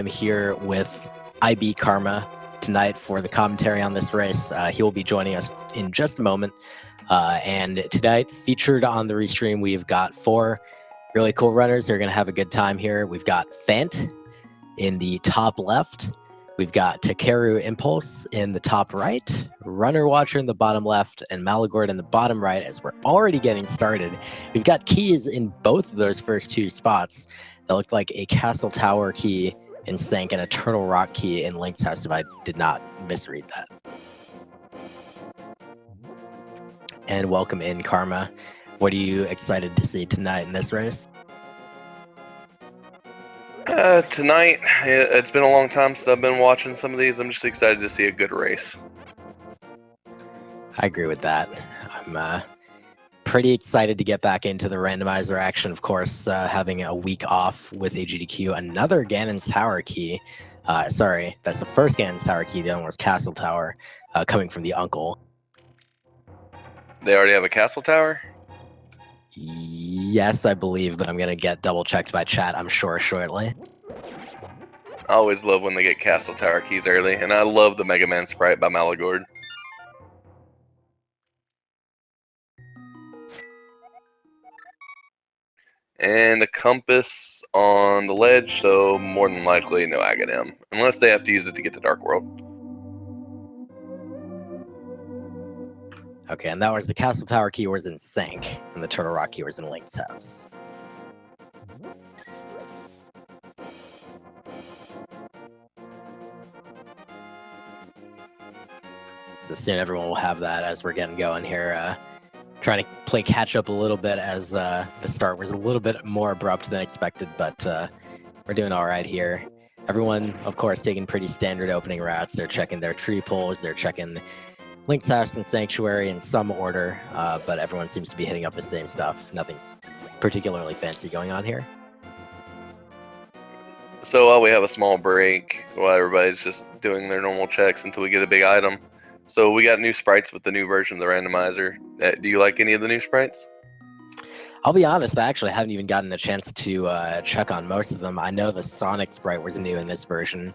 I'm here with IB Karma tonight for the commentary on this race. He will be joining us in just a moment. And tonight, featured on the restream, we've got 4 really cool runners who are going to have a good time here. We've got Phant in the top left. We've got TakeruImpulse in the top right, runnerwatcher in the bottom left, and Maligord in the bottom right. As we're already getting started, we've got keys in both of those first 2 spots that look like a castle tower key in Sync and a turtle rock key in Link's house, if I did not misread that. And welcome in, Karma. What are you excited to see tonight in this race? Tonight, it's been a long time since I've been watching some of these. I'm just excited to see a good race. I agree with that. I'm pretty excited to get back into the randomizer action, of course, having a week off with AGDQ. Another Ganon's Tower key. Sorry, that's the first Ganon's Tower key. The other one was Castle Tower, coming from the uncle. They already have a castle tower? Yes, I believe, but I'm going to get double-checked by chat, I'm sure, shortly. I always love when they get castle tower keys early, and I love the Mega Man sprite by Maligord. And a compass on the ledge, so more than likely no Aghanim, unless they have to use it to get to Dark World. Okay, and that was the Castle Tower key was in Sync, and the Turtle Rock key was in Link's house. So soon everyone will have that as we're getting going here. Trying to play catch up a little bit as the start was a little bit more abrupt than expected, but we're doing all right here. Everyone, of course, taking pretty standard opening routes. They're checking their tree pulls, they're checking Link's house and Sanctuary in some order, but everyone seems to be hitting up the same stuff. Nothing's particularly fancy going on here. So while we have a small break, while everybody's just doing their normal checks until we get a big item. So we got new sprites with the new version of the randomizer. Do you like any of the new sprites? I'll be honest, I actually haven't even gotten a chance to check on most of them. I know the Sonic sprite was new in this version.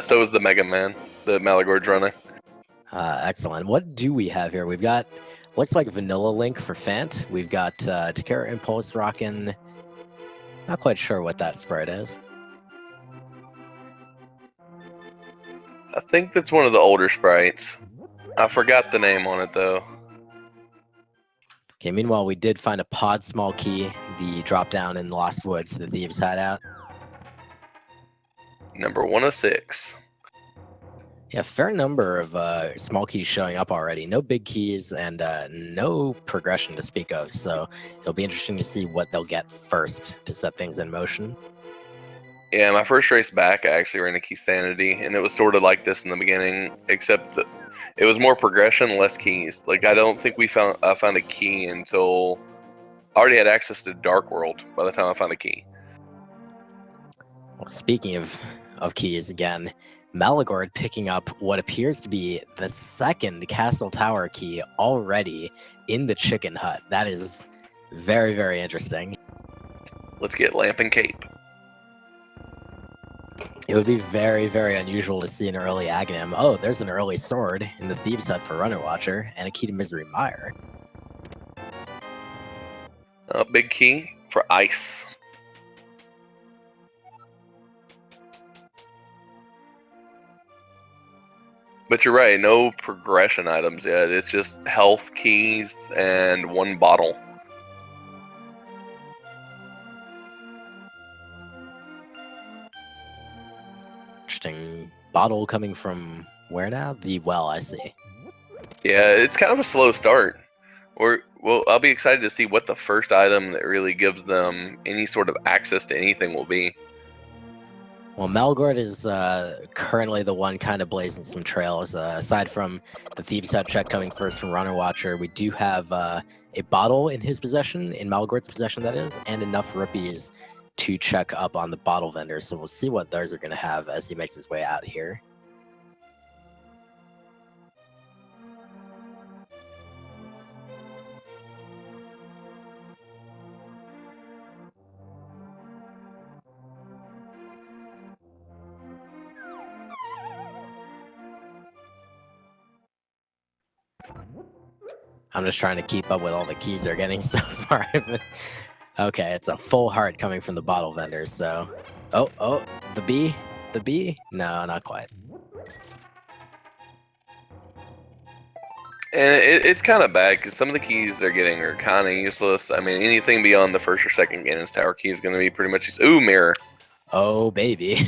So is the Mega Man, the Maligord's running. Excellent. What do we have here? We've got looks like Vanilla Link for Phant. We've got TakeruImpulse rocking. Not quite sure what that sprite is. I think that's one of the older sprites. I forgot the name on it though. Okay, meanwhile, we did find a pod small key, the drop down in Lost Woods, the Thieves hideout. Number 106. Yeah, fair number of small keys showing up already. No big keys and no progression to speak of, so it'll be interesting to see what they'll get first to set things in motion. Yeah, my first race back, I actually ran a Keysanity, and it was sort of like this in the beginning, except that it was more progression, less keys. Like, I don't think I found a key until I already had access to Dark World by the time I found a key. Well, speaking of keys again, Maligord picking up what appears to be the second Castle Tower key already in the Chicken Hut. That is very, very interesting. Let's get Lamp and Cape. It would be very, very unusual to see an early Aghanim. Oh, there's an early sword in the Thieves Hut for runnerwatcher, and a key to Misery Mire. Big key for Ice. But you're right, no progression items yet. It's just health keys and 1 bottle. Interesting. Bottle coming from where now? The well, I see. Yeah, it's kind of a slow start. Well, I'll be excited to see what the first item that really gives them any sort of access to anything will be. Well, Maligord is currently the one kind of blazing some trails. Aside from the Thieves Hut check coming first from runnerwatcher, we do have a bottle in his possession, in Maligord's possession that is, and enough rupees to check up on the bottle vendor. So we'll see what those are going to have as he makes his way out here. I'm just trying to keep up with all the keys they're getting so far. Okay, it's a full heart coming from the bottle vendors, so... Oh, the B? The B? No, not quite. And it's kind of bad because some of the keys they're getting are kind of useless. I mean, anything beyond the first or second Ganon's Tower key is going to be pretty much useless. Ooh, Mire. Oh, baby.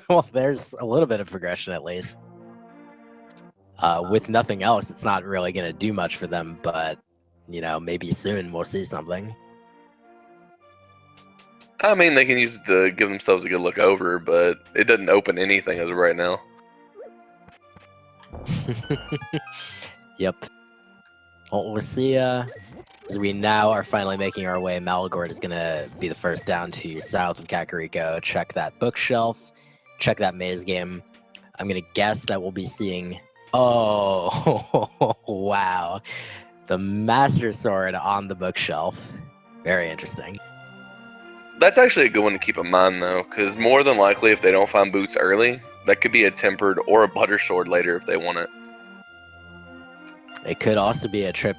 Well, there's a little bit of progression at least. With nothing else, it's not really going to do much for them, but, you know, maybe soon we'll see something. I mean, they can use it to give themselves a good look over, but it doesn't open anything as of right now. Yep. Well, we'll see, as we now are finally making our way. Maligord is going to be the first down to south of Kakariko. Check that bookshelf. Check that maze game. I'm going to guess that we'll be seeing... Oh, wow. The Master Sword on the bookshelf. Very interesting. That's actually a good one to keep in mind, though, because more than likely, if they don't find boots early, that could be a tempered or a butter sword later if they want it. It could also be a trip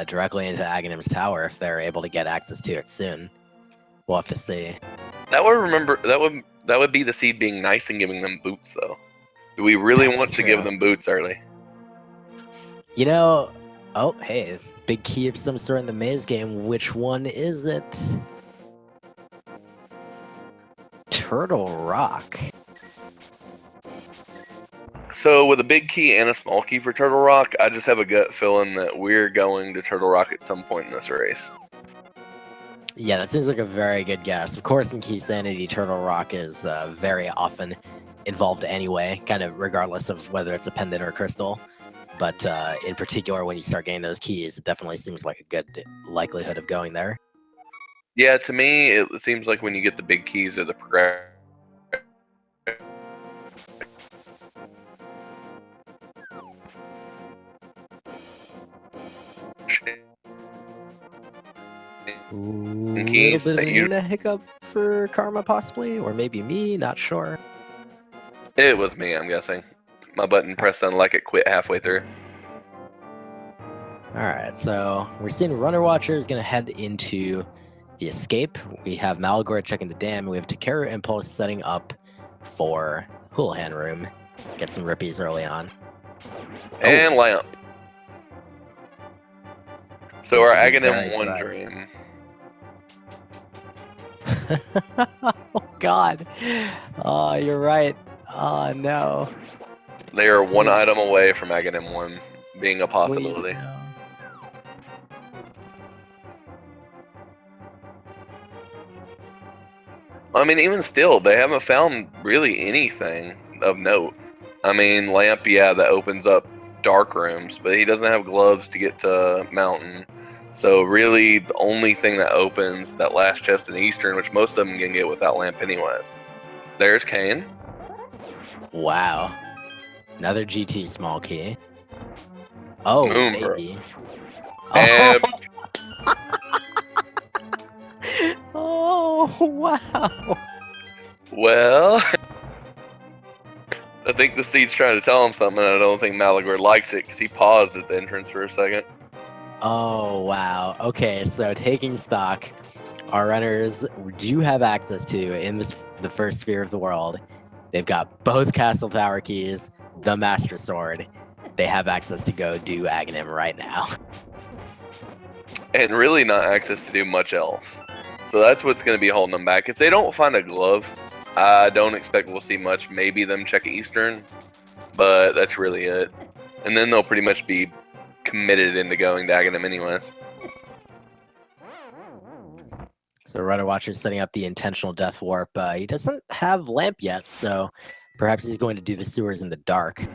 directly into Aghanim's tower if they're able to get access to it soon. We'll have to see. That would be the seed being nice and giving them boots, though. Do we really want to give them boots early? You know, oh, hey, big key of some sort in the maze game. Which one is it? Turtle Rock. So with a big key and a small key for Turtle Rock, I just have a gut feeling that we're going to Turtle Rock at some point in this race. Yeah, that seems like a very good guess. Of course, in Keysanity, Turtle Rock is very often involved anyway, kind of regardless of whether it's a pendant or a crystal. But in particular, when you start getting those keys, it definitely seems like a good likelihood of going there. Yeah, to me, it seems like when you get the big keys or the progression. A little Keys bit of that an you... internet hiccup for Karma, possibly, or maybe me, not sure. It was me, I'm guessing. My button pressed on like it quit halfway through. Alright, so we're seeing runnerwatcher is going to head into the escape. We have Maligord checking the dam. We have TakeruImpulse setting up for Houlihan Room. Get some rippies early on. And Lamp. So This our is a Aghanim very 1 bright. dream. Oh god. Oh, you're right. Oh no. They are one Please. item away from Aghanim 1 being a possibility. Please, no. I mean, even still, they haven't found really anything of note. I mean, Lamp, yeah, that opens up dark rooms, but he doesn't have gloves to get to Mountain. So really, the only thing that opens that last chest in Eastern, which most of them can get without Lamp anyways. There's Kane. Wow. Another GT small key. Oh, Moonbro. baby. And Oh, wow. well, I think the seed's trying to tell him something, and I don't think Maligord likes it because he paused at the entrance for a second. Oh, wow. Okay, so taking stock, our runners do have access to, in the first sphere of the world, they've got both Castle Tower keys, the Master Sword. They have access to go do Aghanim right now. And really not access to do much else. So that's what's going to be holding them back. If they don't find a glove, I don't expect we'll see much. Maybe them check Eastern, but that's really it. And then they'll pretty much be committed into going to Aghanim anyways. So Runner Watcher is setting up the intentional death warp. He doesn't have Lamp yet, so perhaps he's going to do the sewers in the dark.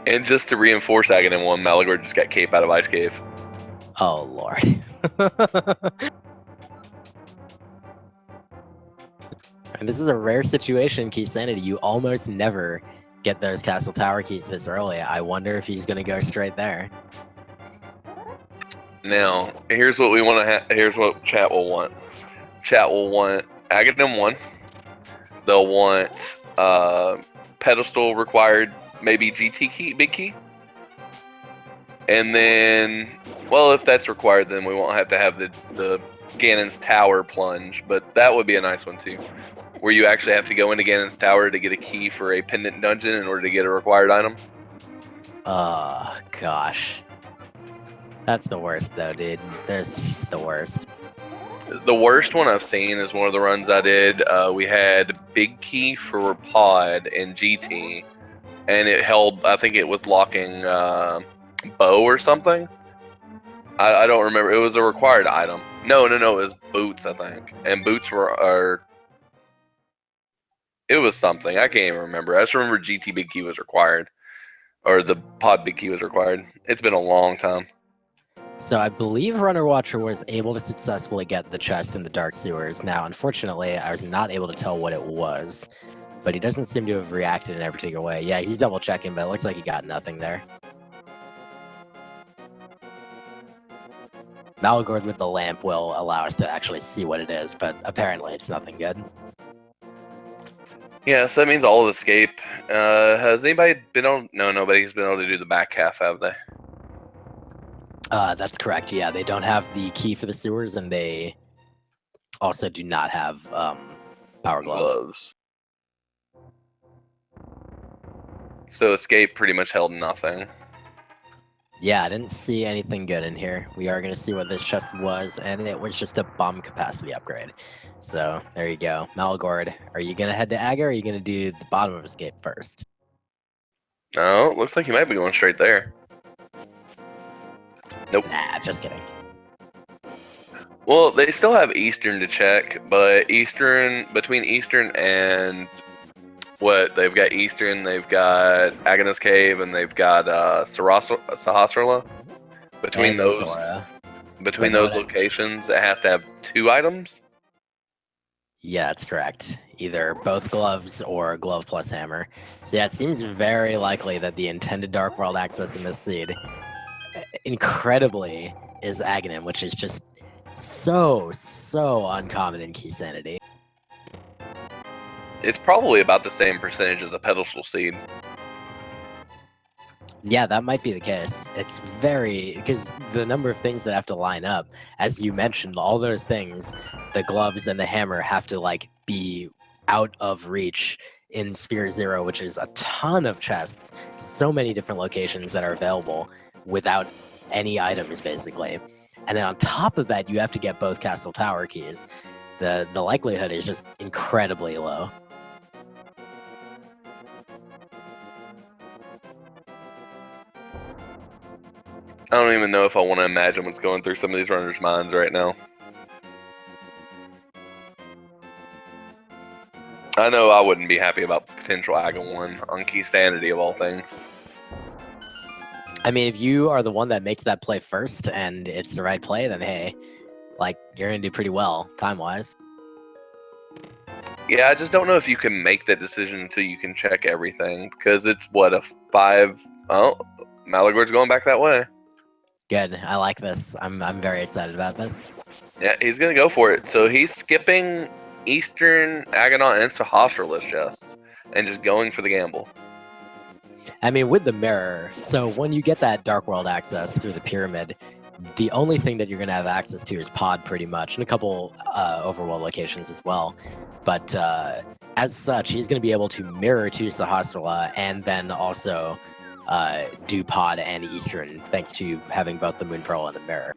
And just to reinforce Aghanim 1, Maligord just got Cape out of Ice Cave. Oh, Lord. And this is a rare situation, Keysanity. You almost never get those Castle Tower keys this early. I wonder if he's going to go straight there. Now, here's what we want to here's what chat will want. Chat will want Aghanim 1. They'll want Pedestal required, maybe GT key, big key. And then, well, if that's required, then we won't have to have the Ganon's Tower plunge, but that would be a nice one too, where you actually have to go into Ganon's Tower to get a key for a pendant dungeon in order to get a required item. Gosh. That's the worst, though, dude. That's just the worst. The worst one I've seen is one of the runs I did. We had Big Key for Pod in GT, and it held, I think it was locking bow or something. I don't remember. It was a required item. No, it was boots, I think. And boots it was something. I can't even remember. I just remember GT Big Key was required. Or the Pod Big Key was required. It's been a long time. So I believe runnerwatcher was able to successfully get the chest in the dark sewers. Now, unfortunately, I was not able to tell what it was, but he doesn't seem to have reacted in every particular way. Yeah, he's double checking, but it looks like he got nothing there. Maligord with the lamp will allow us to actually see what it is, but apparently it's nothing good. Yeah, so that means all of escape. Has anybody been able? No, nobody's been able to do the back half, have they? That's correct. Yeah, they don't have the key for the sewers, and they also do not have power gloves. So escape pretty much held nothing. Yeah, I didn't see anything good in here. We are going to see what this chest was, and it was just a bomb capacity upgrade. So, there you go. Maligord, are you going to head to Aga, or are you going to do the bottom of escape first? No, looks like you might be going straight there. Nope. Nah, just kidding. Well, they still have Eastern to check, but between Eastern and what, they've got Eastern, they've got Agnes Cave, and they've got Sahasrara. Between those locations, it has to have 2 items. Yeah, that's correct. Either both gloves or glove plus hammer. So yeah, it seems very likely that the intended Dark World access in this seed, incredibly, is Aghanim, which is just so uncommon in Keysanity. It's probably about the same percentage as a pedestal seed. Yeah, that might be the case. It's very, because the number of things that have to line up, as you mentioned, all those things, the gloves and the hammer have to like be out of reach in Sphere 0, which is a ton of chests, so many different locations that are available without any items, basically. And then on top of that, you have to get both Castle Tower keys. The likelihood is just incredibly low. I don't even know if I want to imagine what's going through some of these runners' minds right now. I know I wouldn't be happy about potential Aga 1 on Keysanity of all things. I mean, if you are the one that makes that play first and it's the right play, then hey, like, you're going to do pretty well time-wise. Yeah, I just don't know if you can make that decision until you can check everything, because it's what, a 5... Oh, Maligord's going back that way. Good. I like this. I'm very excited about this. Yeah, he's going to go for it. So he's skipping Eastern, Aganon, and Sahasrara chests and just going for the gamble. I mean, with the mirror, so when you get that Dark World access through the pyramid, the only thing that you're going to have access to is Pod, pretty much, and a couple overworld locations as well. But as such, he's going to be able to mirror to Sahasrara and then also do Pod and Eastern, thanks to having both the Moon Pearl and the mirror.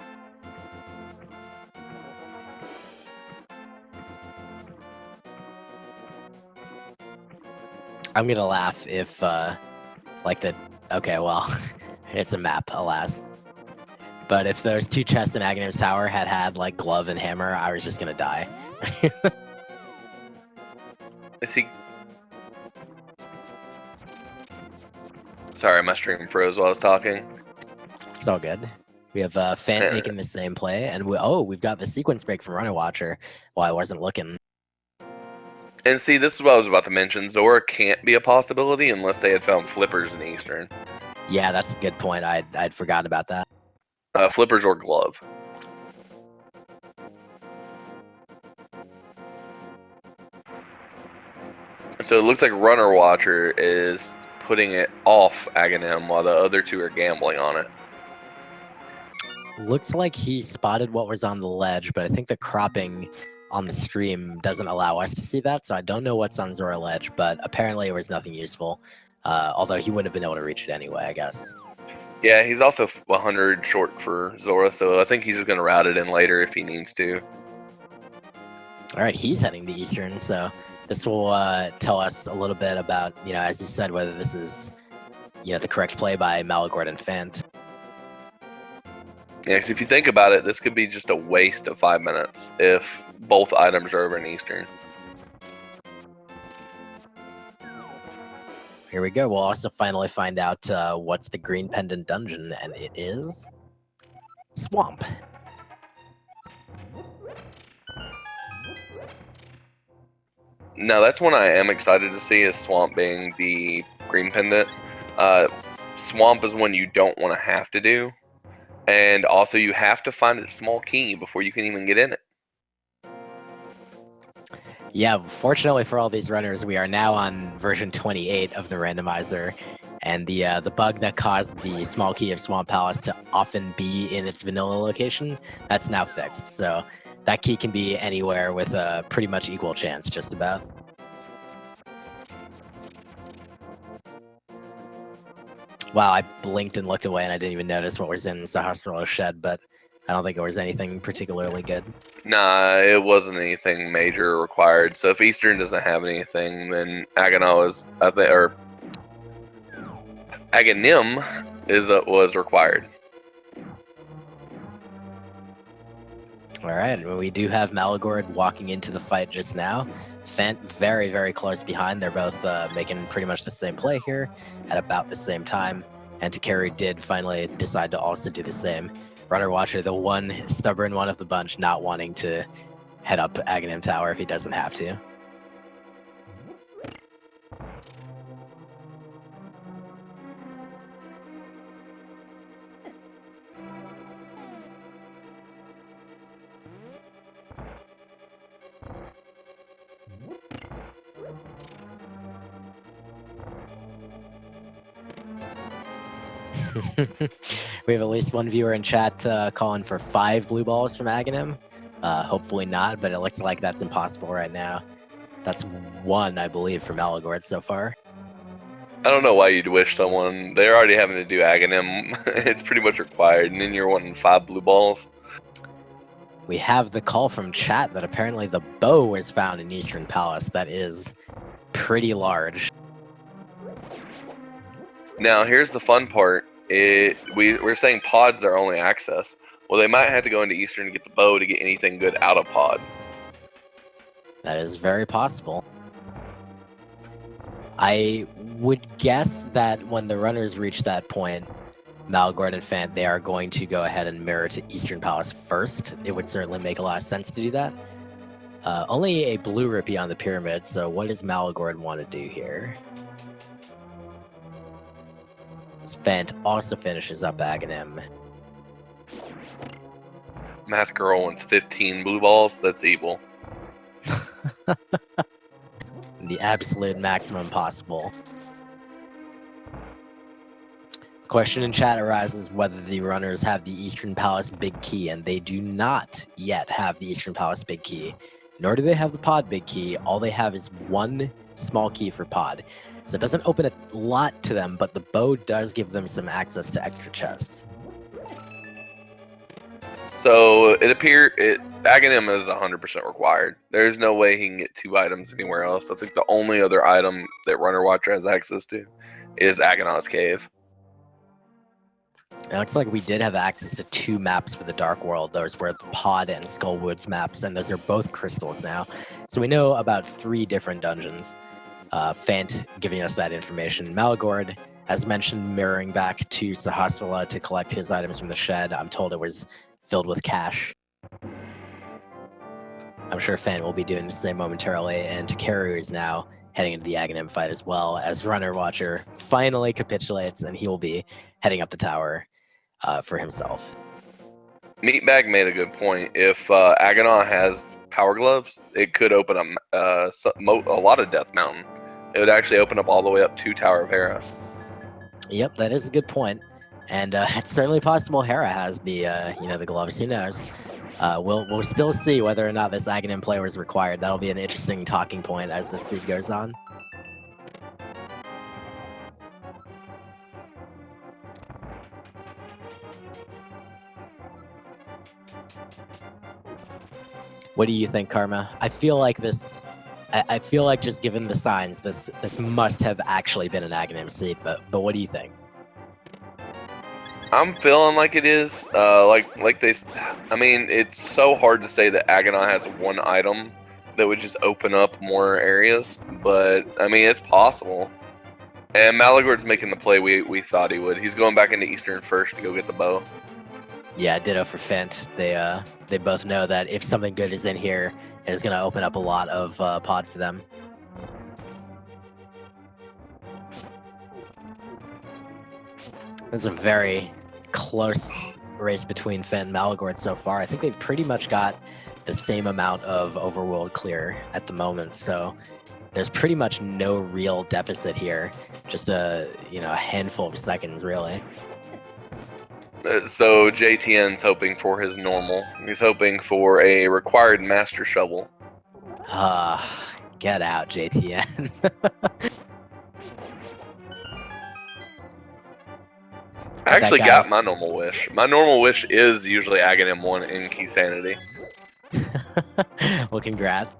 I'm going to laugh if, okay, well, it's a map, alas. But if those 2 chests in Aghanim's Tower had like glove and hammer, I was just gonna die. Is he? Sorry, my stream froze while I was talking. It's all good. We have Phant making the same play, and we've got the sequence break from runnerwatcher while I wasn't looking. And see, this is what I was about to mention. Zora can't be a possibility unless they had found flippers in Eastern. Yeah, that's a good point. I'd forgotten about that. Flippers or glove. So it looks like runnerwatcher is putting it off Aghanim while the other 2 are gambling on it. Looks like he spotted what was on the ledge, but I think the cropping on the stream doesn't allow us to see that, so I don't know what's on Zora Ledge, but apparently it was nothing useful. Although he wouldn't have been able to reach it anyway, I guess. Yeah, he's also 100 short for Zora, so I think he's just going to route it in later if he needs to. All right, he's heading to Eastern, so this will tell us a little bit about, as you said, whether this is, the correct play by Maligord and Phant. Yeah, because if you think about it, this could be just a waste of 5 minutes if both items are over in Eastern. Here we go. We'll also finally find out what's the green pendant dungeon, and it is Swamp. Now, that's one I am excited to see, is Swamp being the green pendant. Swamp is one you don't want to have to do. And also, you have to find a small key before you can even get in it. Yeah, fortunately for all these runners, we are now on version 28 of the randomizer, and the bug that caused the small key of Swamp Palace to often be in its vanilla location, that's now fixed. So that key can be anywhere with a pretty much equal chance, just about. Wow, I blinked and looked away and I didn't even notice what was in Sahasrar's shed, but I don't think it was anything particularly good. Nah, it wasn't anything major required. So if Eastern doesn't have anything, then Aghanim was required. All right, well, we do have Maligord walking into the fight just now. Phant very, very close behind. They're both making pretty much the same play here at about the same time. And Takeru did finally decide to also do the same. Runnerwatcher, the one stubborn one of the bunch, not wanting to head up Aghanim Tower if he doesn't have to. We have at least one viewer in chat calling for 5 blue balls from Aghanim. Hopefully not, but it looks like that's impossible right now. That's 1, I believe, from Maligord so far. I don't know why you'd wish someone. They're already having to do Aghanim. It's pretty much required, and then you're wanting 5 blue balls. We have the call from chat that apparently the bow was found in Eastern Palace. That is pretty large. Now, here's the fun part. We're saying pod's their only access. Well, they might have to go into Eastern to get the bow to get anything good out of pod. That is very possible. I would guess that when the runners reach that point, Maligord and Phant, they are going to go ahead and mirror to Eastern Palace first. It would certainly make a lot of sense to do that. Only a blue rupee on the pyramid, so what does Maligord want to do here? Phant also finishes up Aghanim. Math Girl wants 15 blue balls. That's evil. The absolute maximum possible. The question in chat arises whether the runners have the Eastern Palace big key, and they do not yet have the Eastern Palace big key, nor do they have the pod big key. All they have is 1 small key for pod. So it doesn't open a lot to them, but the bow does give them some access to extra chests. So it appears Aghanim is 100% required. There's no way he can get 2 items anywhere else. I think the only other item that Runnerwatcher has access to is Aghanim's cave. It looks like we did have access to 2 maps for the Dark World. Those were the Pod and Skullwoods maps, and those are both crystals now. So we know about 3 different dungeons. Phant giving us that information. Maligord, as mentioned, mirroring back to Sahasrara to collect his items from the shed. I'm told it was filled with cash. I'm sure Phant will be doing the same momentarily, and Takeru is now heading into the Aghanim fight as well, as Runnerwatcher finally capitulates, and he will be heading up the tower for himself. Meatbag made a good point. If Aghanim has power gloves, it could open up a lot of Death Mountain. It would actually open up all the way up to Tower of Hera. Yep, that is a good point. And it's certainly possible Hera has the the gloves. Who knows? We'll still see whether or not this Aghanim play was required. That'll be an interesting talking point as the seed goes on. What do you think, Karma? I feel like this. I feel like just given the signs, this must have actually been an Aghanim seed. But what do you think? I'm feeling like it is. Like they. I mean, it's so hard to say that Aganon has one item that would just open up more areas, but I mean, it's possible. And Maligord's making the play we thought he would. He's going back into Eastern first to go get the bow. Yeah, ditto for Phant. They both know that if something good is in here, it is going to open up a lot of pod for them. There's a very close race between Phant and Maligord so far. I think they've pretty much got the same amount of overworld clear at the moment, so there's pretty much no real deficit here. Just a handful of seconds, really. So JTN's hoping for his normal. He's hoping for a required master shovel. Get out, JTN. I actually got my normal wish. My normal wish is usually Aghanim 1 in Keysanity. Well, congrats.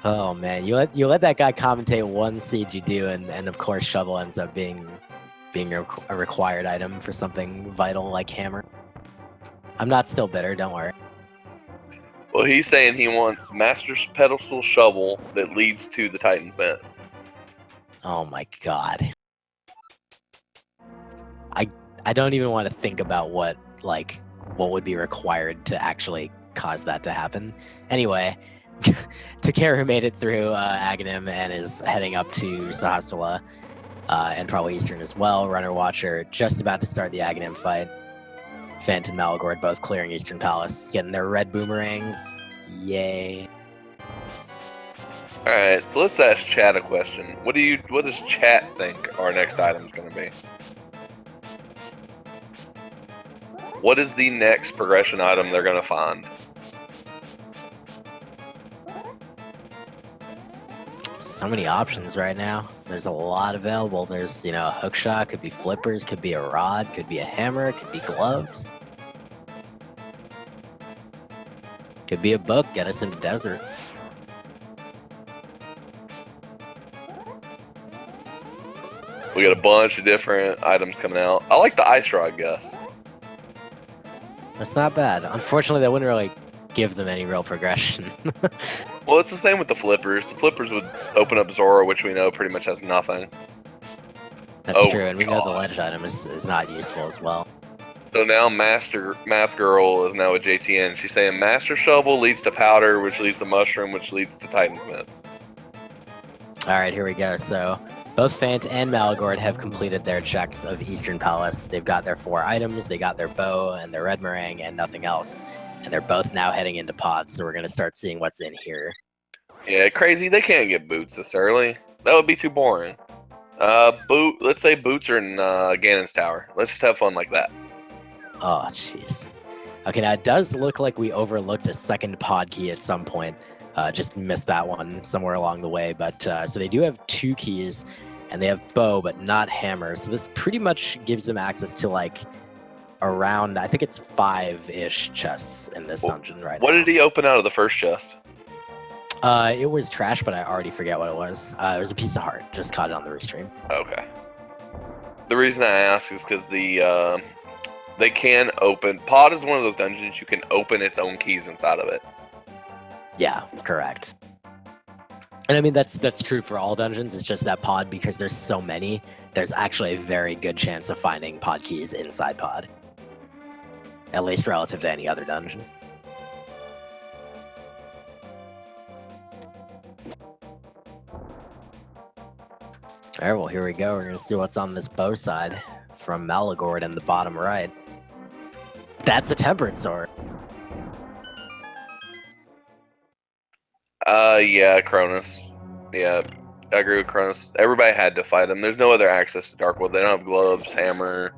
Oh man, you let that guy commentate one seed you do, and of course shovel ends up being a required item for something vital like hammer. I'm not still bitter, don't worry. Well, he's saying he wants Master's Pedestal shovel that leads to the Titan's Vent. Oh my god. I don't even want to think about what would be required to actually cause that to happen. Anyway, Takeru made it through Aghanim and is heading up to Sahasrahla, and probably Eastern as well. Runnerwatcher just about to start the Aghanim fight. Phant and Maligord both clearing Eastern Palace, getting their red boomerangs. Yay. Alright, so let's ask chat a question. What does chat think our next item is going to be? What is the next progression item they're going to find? So many options right now. There's a lot available. There's, a hook shot, could be flippers, could be a rod, could be a hammer, could be gloves. Could be a book, get us into desert. We got a bunch of different items coming out. I like the ice rod, Gus. That's not bad. Unfortunately, that wouldn't really give them any real progression. Well, it's the same with the flippers. The flippers would open up Zora, which we know pretty much has nothing. That's true, and we know the ledge item is not useful as well. So now Math Girl is now a JTN. She's saying Master Shovel leads to Powder, which leads to Mushroom, which leads to Titan's Mitts. Alright, here we go. So both Phant and Maligord have completed their checks of Eastern Palace. They've got their 4 items, they got their bow and their red meringue and nothing else. And they're both now heading into pods, so we're going to start seeing what's in here. Yeah, crazy. They can't get boots this early. That would be too boring. Let's say boots are in Ganon's tower. Let's just have fun like that. Oh, jeez. Okay, now it does look like we overlooked a second pod key at some point. Just missed that one somewhere along the way. But so they do have 2 keys, and they have bow, but not hammer. So this pretty much gives them access to around, I think it's 5-ish chests in this dungeon right now. What did he open out of the first chest? It was trash, but I already forget what it was. It was a piece of heart. Just caught it on the restream. Okay. The reason I ask is because they can open. Pod is one of those dungeons you can open its own keys inside of it. Yeah, correct. And I mean, that's true for all dungeons. It's just that pod, because there's so many, there's actually a very good chance of finding pod keys inside pod. At least relative to any other dungeon. Alright, well, here we go. We're going to see what's on this bow side from Maligord in the bottom right. That's a tempered sword. Yeah, Cronus. Yeah, I agree with Cronus. Everybody had to fight him. There's no other access to Darkwood. They don't have gloves, hammer.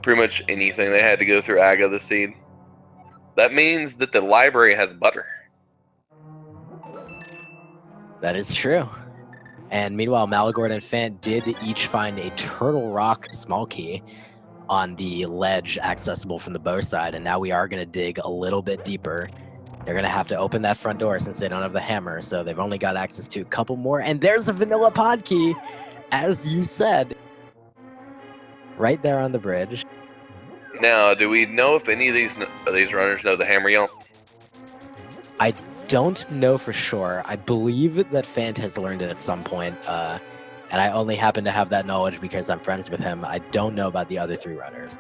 pretty much anything. They had to go through Aga the Seed. That means that the library has butter. That is true. And meanwhile, Maligord and Phant did each find a Turtle Rock small key on the ledge accessible from the bow side, and now we are going to dig a little bit deeper. They're going to have to open that front door since they don't have the hammer, so they've only got access to a couple more. And there's a vanilla pod key, as you said, right there on the bridge. Now, do we know if any of these runners know the hammer yelp? I don't know for sure. I believe that Phant has learned it at some point, and I only happen to have that knowledge because I'm friends with him. I don't know about the other 3 runners.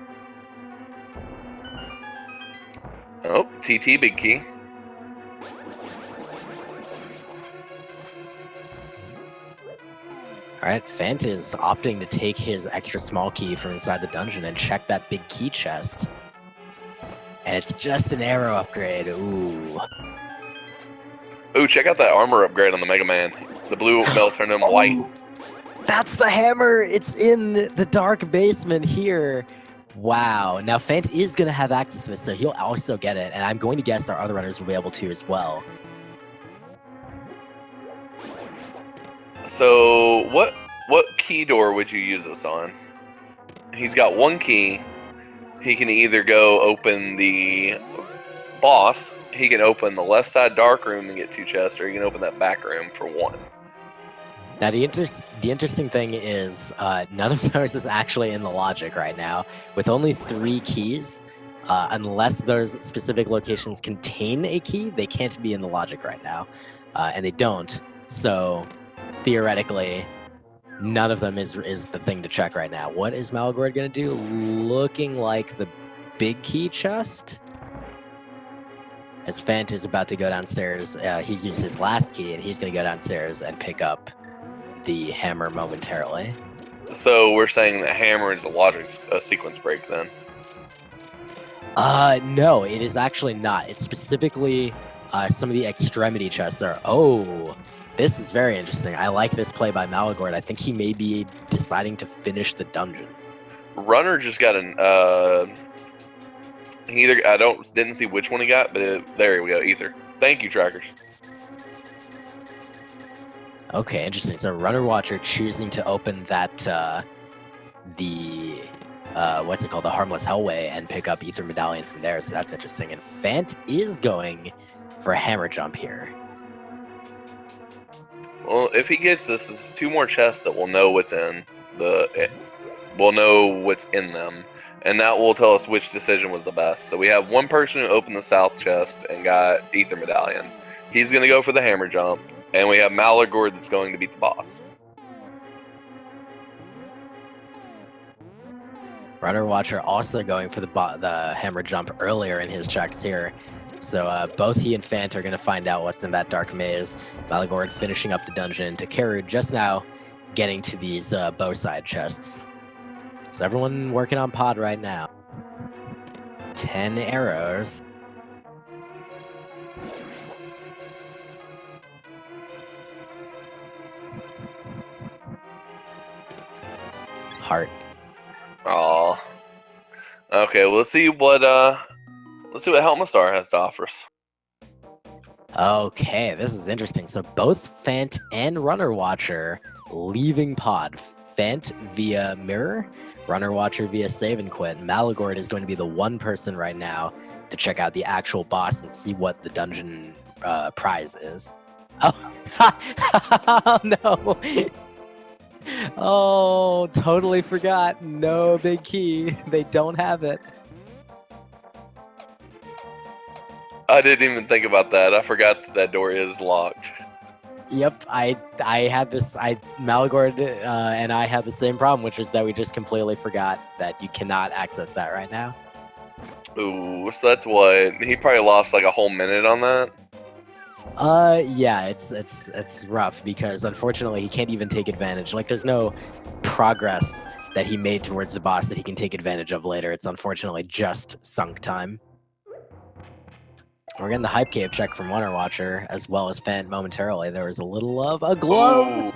Oh, TT big key. Alright, Phant is opting to take his extra small key from inside the dungeon and check that big key chest. And it's just an arrow upgrade. Ooh. Ooh, check out that armor upgrade on the Mega Man. The blue metal turned him white. That's the hammer! It's in the dark basement here. Wow. Now, Phant is going to have access to this, so he'll also get it. And I'm going to guess our other runners will be able to as well. So, what key door would you use this on? He's got 1 key. He can either go open the boss, he can open the left side dark room and get 2 chests, or he can open that back room for 1. Now, the interesting thing is none of those is actually in the logic right now. With only 3 keys, unless those specific locations contain a key, they can't be in the logic right now. And they don't. So, theoretically, none of them is the thing to check right now. What is Maligord going to do? Looking like the big key chest? As Phant is about to go downstairs, he's used his last key, and he's going to go downstairs and pick up the hammer momentarily. So we're saying the hammer is a logic sequence break then? No, it is actually not. It's specifically some of the extremity chests are... Oh, this is very interesting. I like this play by Maligord. I think he may be deciding to finish the dungeon. Runner just got an... didn't see which one he got, but there we go, ether. Thank you, trackers. Okay, interesting. So Runner Watcher choosing to open that what's it called, the Harmless Hellway, and pick up Ether Medallion from there. So that's interesting. And Phant is going for a hammer jump here. Well, if he gets this, is 2 more chests that we'll know what's in we'll know what's in them, and that will tell us which decision was the best. So we have 1 person who opened the south chest and got Ether Medallion. He's going to go for the hammer jump, and we have Maligord that's going to beat the boss. Runner Watcher also going for the hammer jump earlier in his checks here. So both he and Phant are going to find out what's in that dark maze. Maligord finishing up the dungeon. Takeru just now getting to these bow side chests. So everyone working on pod right now. 10 arrows. Heart. Aw. Okay, well, let's see what Helmastar has to offer us. Okay, this is interesting. So both Phant and Runner Watcher leaving pod. Phant via Mire, Runner Watcher via Save and Quit. Maligord is going to be the 1 person right now to check out the actual boss and see what the dungeon prize is. Oh, oh no! Oh, totally forgot. No big key. They don't have it. I didn't even think about that. I forgot that door is locked. Yep, I had this. Maligord and I had the same problem, which is that we just completely forgot that you cannot access that right now. Ooh, so that's what he probably lost like a whole minute on that. Yeah, it's rough because unfortunately he can't even take advantage. Like, there's no progress that he made towards the boss that he can take advantage of later. It's unfortunately just sunk time. We're getting the Hype Cave check from Runner Watcher, as well as Phant momentarily. There was a little of a glove! Ooh.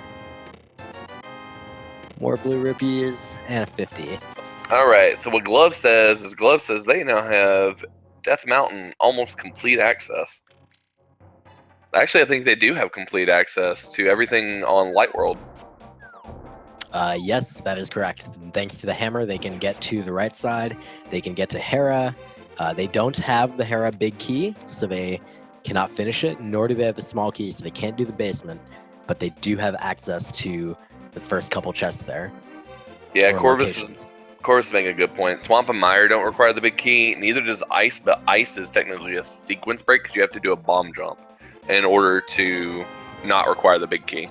More blue rupees, and a 50. All right. So what Glove says is they now have Death Mountain almost complete access. Actually, I think they do have complete access to everything on Light World. Yes, that is correct. Thanks to the hammer, they can get to the right side. They can get to Hera. They don't have the Hera big key, so they cannot finish it, nor do they have the small key, so they can't do the basement. But they do have access to the first couple chests there. Yeah, or Corvus locations. is making a good point. Swamp and Mire don't require the big key. Neither does Ice, but Ice is technically a sequence break because you have to do a bomb jump in order to not require the big key.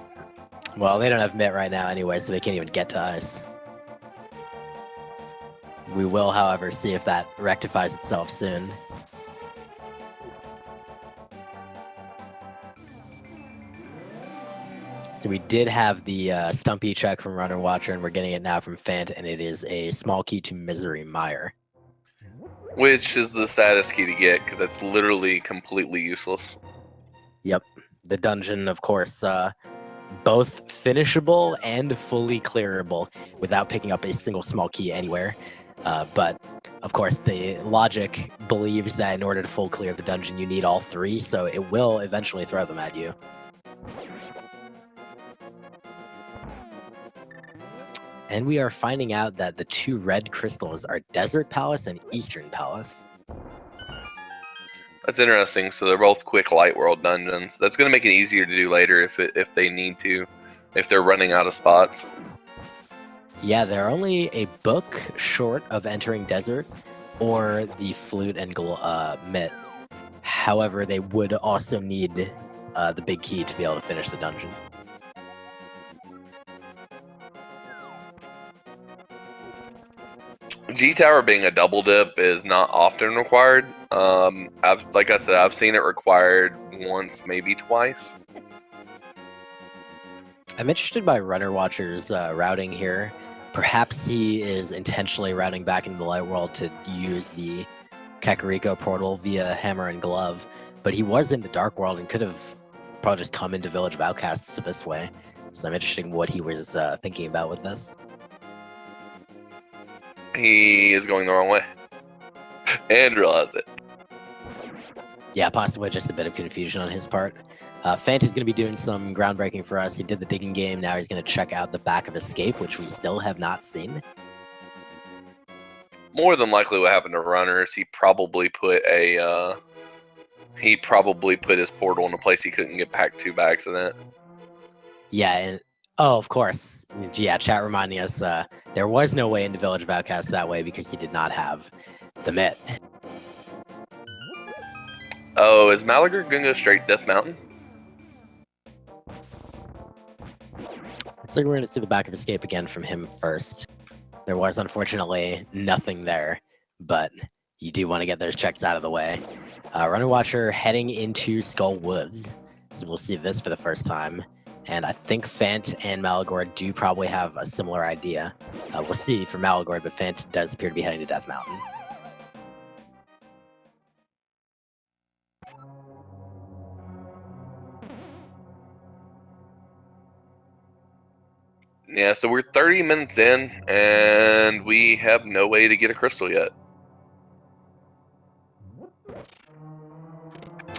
Well, they don't have Mitt right now anyway, so they can't even get to Ice. We will, however, see if that rectifies itself soon. So we did have the Stumpy check from Runner Watcher, and we're getting it now from Phant, and it is a small key to Misery Mire. Which is the saddest key to get, because it's literally completely useless. Yep. The dungeon, of course, both finishable and fully clearable without picking up a single small key anywhere. But, of course, the logic believes that in order to full clear the dungeon, you need all three, so it will eventually throw them at you. And we are finding out that the two red crystals are Desert Palace and Eastern Palace. That's interesting. So they're both quick Light World dungeons. That's going to make it easier to do later if they need to, if they're running out of spots. Yeah, they're only a book short of entering Desert or the Flute and Mitt. However, they would also need the big key to be able to finish the dungeon. G Tower being a double dip is not often required. Like I said, I've seen it required once, maybe twice. I'm interested by Runner Watcher's routing here. Perhaps he is intentionally routing back into the Light World to use the Kakariko portal via Hammer and Glove, but he was in the Dark World and could have probably just come into Village of Outcasts this way. So I'm interested in what he was thinking about with this. He is going the wrong way and realized it. Yeah, possibly just a bit of confusion on his part. Phant is going to be doing some groundbreaking for us. He did the digging game. Now he's going to check out the back of Escape, which we still have not seen. More than likely, what happened to Runners, he probably put his portal in a place he couldn't get back to by accident. Yeah, and oh, of course. Yeah, chat reminding us there was no way into Village of Outcasts that way because he did not have the Mitt. Oh, is Maligord going to go straight Death Mountain? So we're going to see the back of Escape again from him first. There was unfortunately nothing there, but you do want to get those checks out of the way. Runner Watcher heading into Skull Woods. So we'll see this for the first time. And I think Phant and Maligord do probably have a similar idea. We'll see for Maligord, but Phant does appear to be heading to Death Mountain. Yeah, so we're 30 minutes in, and we have no way to get a crystal yet.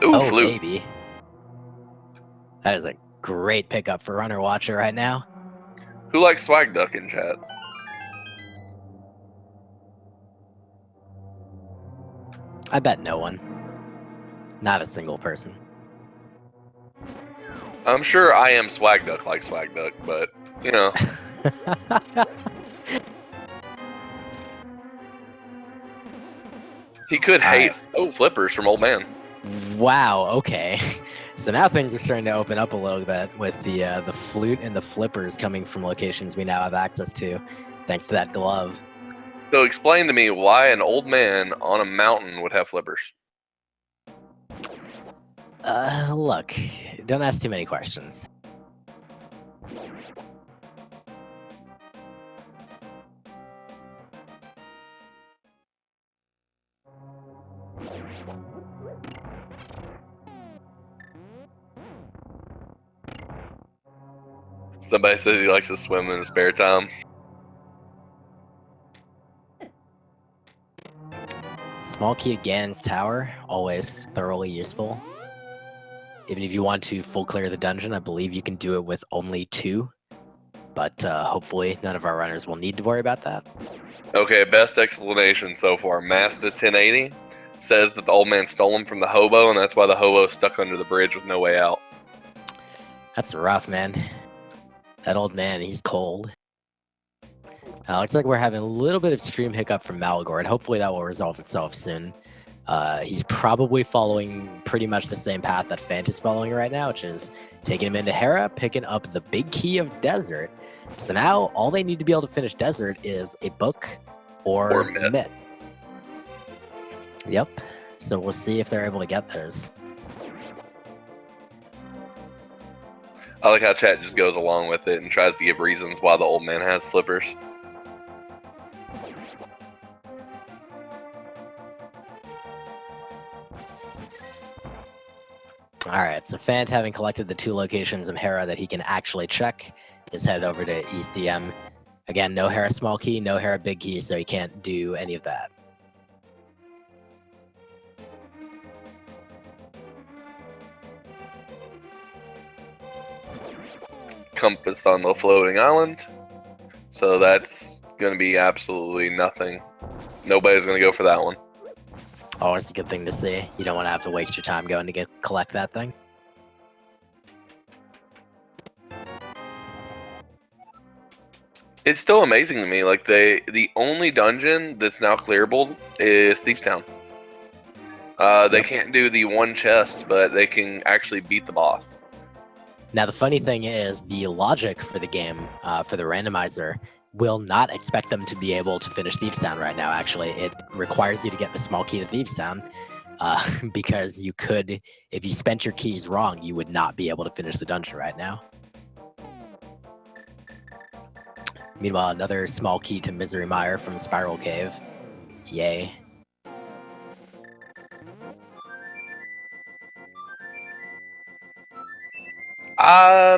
Ooh, Oh, flute. baby. That is a great pickup for Runner Watcher right now. Who likes Swag Duck in chat? I bet no one. Not a single person. I'm sure I am Swag Duck like Swag Duck, but, you know. He could hate. Oh, flippers from Old Man. Wow, okay. So now things are starting to open up a little bit with the flute and the flippers coming from locations we now have access to, thanks to that glove. So explain to me why an old man on a mountain would have flippers. Look, don't ask too many questions. Somebody says he likes to swim in his spare time. Small key to Ganon's tower, always thoroughly useful. Even if you want to full clear the dungeon, I believe you can do it with only 2. But hopefully none of our runners will need to worry about that. Okay, best explanation so far. Masta 1080 says that the old man stole him from the hobo, and that's why the hobo's stuck under the bridge with no way out. That's rough, man. That old man, he's cold. Looks like we're having a little bit of stream hiccup from Maligord. Hopefully that will resolve itself soon. He's probably following pretty much the same path that Phant is following right now, which is taking him into Hera, picking up the big key of Desert. So now all they need to be able to finish Desert is a book or myth. Yep. So we'll see if they're able to get those. I like how chat just goes along with it and tries to give reasons why the old man has flippers. Alright, so Phant, having collected the 2 locations of Hera that he can actually check, is headed over to East DM. Again, no Hera small key, no Hera big key, so he can't do any of that. Compass on the floating island. So that's going to be absolutely nothing. Nobody's going to go for that one. Oh, it's a good thing to see. You don't want to have to waste your time going to collect that thing. It's still amazing to me. Like the only dungeon that's now clearable is Thieves Town. They can't do the one chest, but they can actually beat the boss. Now, the funny thing is, the logic for the game, for the randomizer, will not expect them to be able to finish Thieves Town right now, actually. It requires you to get the small key to Thieves Town, because you could, if you spent your keys wrong, you would not be able to finish the dungeon right now. Meanwhile, another small key to Misery Mire from Spiral Cave. Yay.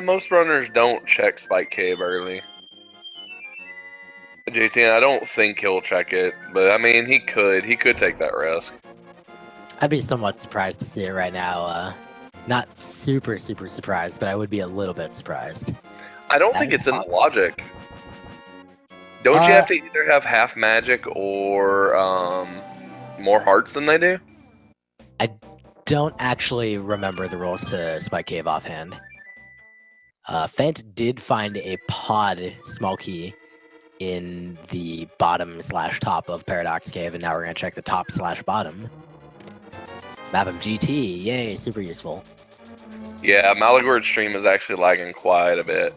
Most runners don't check Spike Cave early. JT, I don't think he'll check it, but I mean, he could take that risk. I'd be somewhat surprised to see it right now. Not super surprised, but I would be a little bit surprised. I don't think it's in the logic. Don't you have to either have half magic or more hearts than they do? I don't actually remember the rules to Spike Cave offhand. Phant did find a pod small key in the bottom/top of Paradox Cave, and now we're going to check the top/bottom. Map of GT, yay, super useful. Yeah, Maligord's stream is actually lagging quite a bit.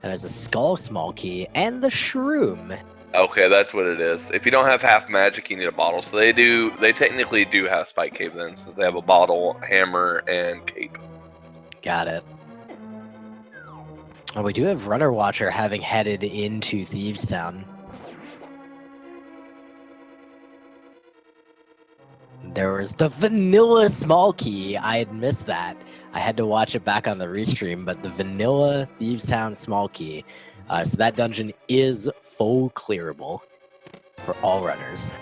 And there's a skull small key, and the shroom. Okay, that's what it is. If you don't have half magic, you need a bottle. So they technically do have Spike Cave then, since they have a bottle, hammer, and cape. Got it. And we do have runnerwatcher having headed into Thieves Town. There was the vanilla small key. I had missed that. I had to watch it back on the restream, but the vanilla Thieves Town small key. So that dungeon is full clearable for all runners.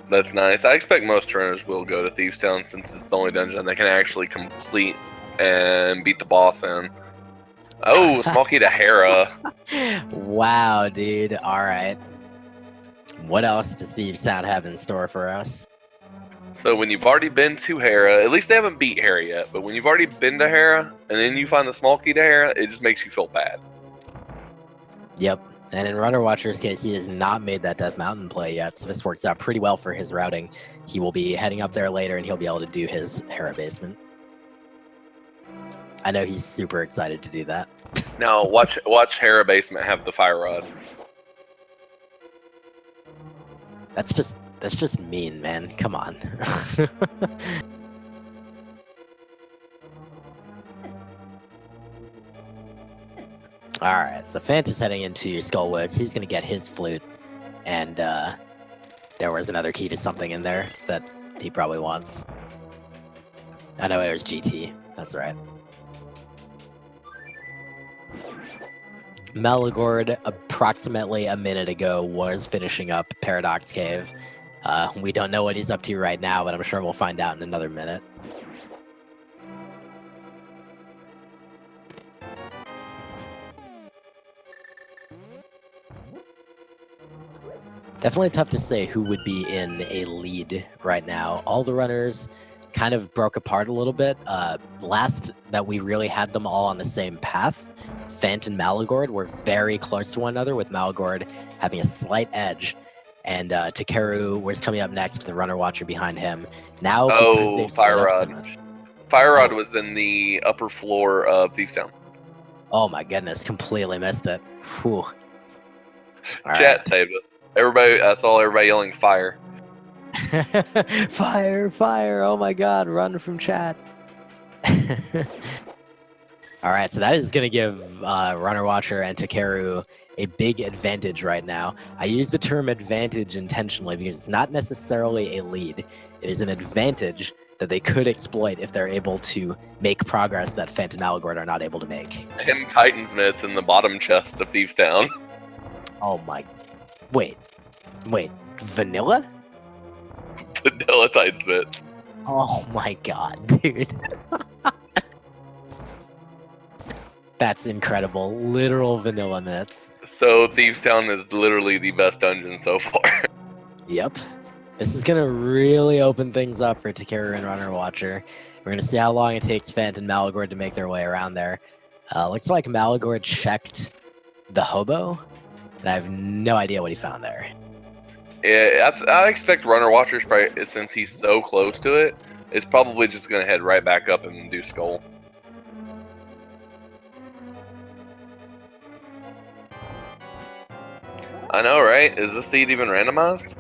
That's nice. I expect most runners will go to Thieves Town since it's the only dungeon they can actually complete and beat the boss in. Oh, small key to Hera. Wow, dude. All right. What else does Thieves Town have in store for us? So when you've already been to Hera, at least they haven't beat Hera yet, but when you've already been to Hera and then you find the small key to Hera, it just makes you feel bad. Yep. And in runnerwatcher's case, he has not made that Death Mountain play yet, so this works out pretty well for his routing. He will be heading up there later, and he'll be able to do his Hera basement. I know he's super excited to do that. Now, watch Hera basement have the fire rod. That's just mean, man. Come on. Alright, so Phant is heading into Skullwoods. He's going to get his flute. And there was another key to something in there that he probably wants. I know it was GT. That's right. Maligord, approximately a minute ago, was finishing up Paradox Cave. We don't know what he's up to right now, but I'm sure we'll find out in another minute. Definitely tough to say who would be in a lead right now. All the runners kind of broke apart a little bit. Last that we really had them all on the same path, Phant and Maligord were very close to one another, with Maligord having a slight edge. And Takeru was coming up next with the runner watcher behind him. Now, because they've split up so much. Fire Rod was in the upper floor of Thieves Town. Oh my goodness, completely missed it. Whew. All Chat saved us. Everybody, I saw everybody yelling fire. Fire, fire, oh my god, run from chat. Alright, so that is going to give Runner Watcher and Takeru a big advantage right now. I use the term advantage intentionally because it's not necessarily a lead. It is an advantage that they could exploit if they're able to make progress that Phant and Maligord are not able to make. Him Titan's mitts in the bottom chest of Thieves Town. Oh my... Wait. Vanilla? Vanilla Titan's mitts. Oh my god, dude. That's incredible. Literal vanilla mitts. So Thieves Town is literally the best dungeon so far. Yep. This is going to really open things up for Takeru and Runner Watcher. We're going to see how long it takes Phant and Maligord to make their way around there. Looks like Maligord checked the hobo, and I have no idea what he found there. Yeah, I expect Runner Watcher's probably, since he's so close to it, is probably just going to head right back up and do Skull. I know, right? Is this seed even randomized?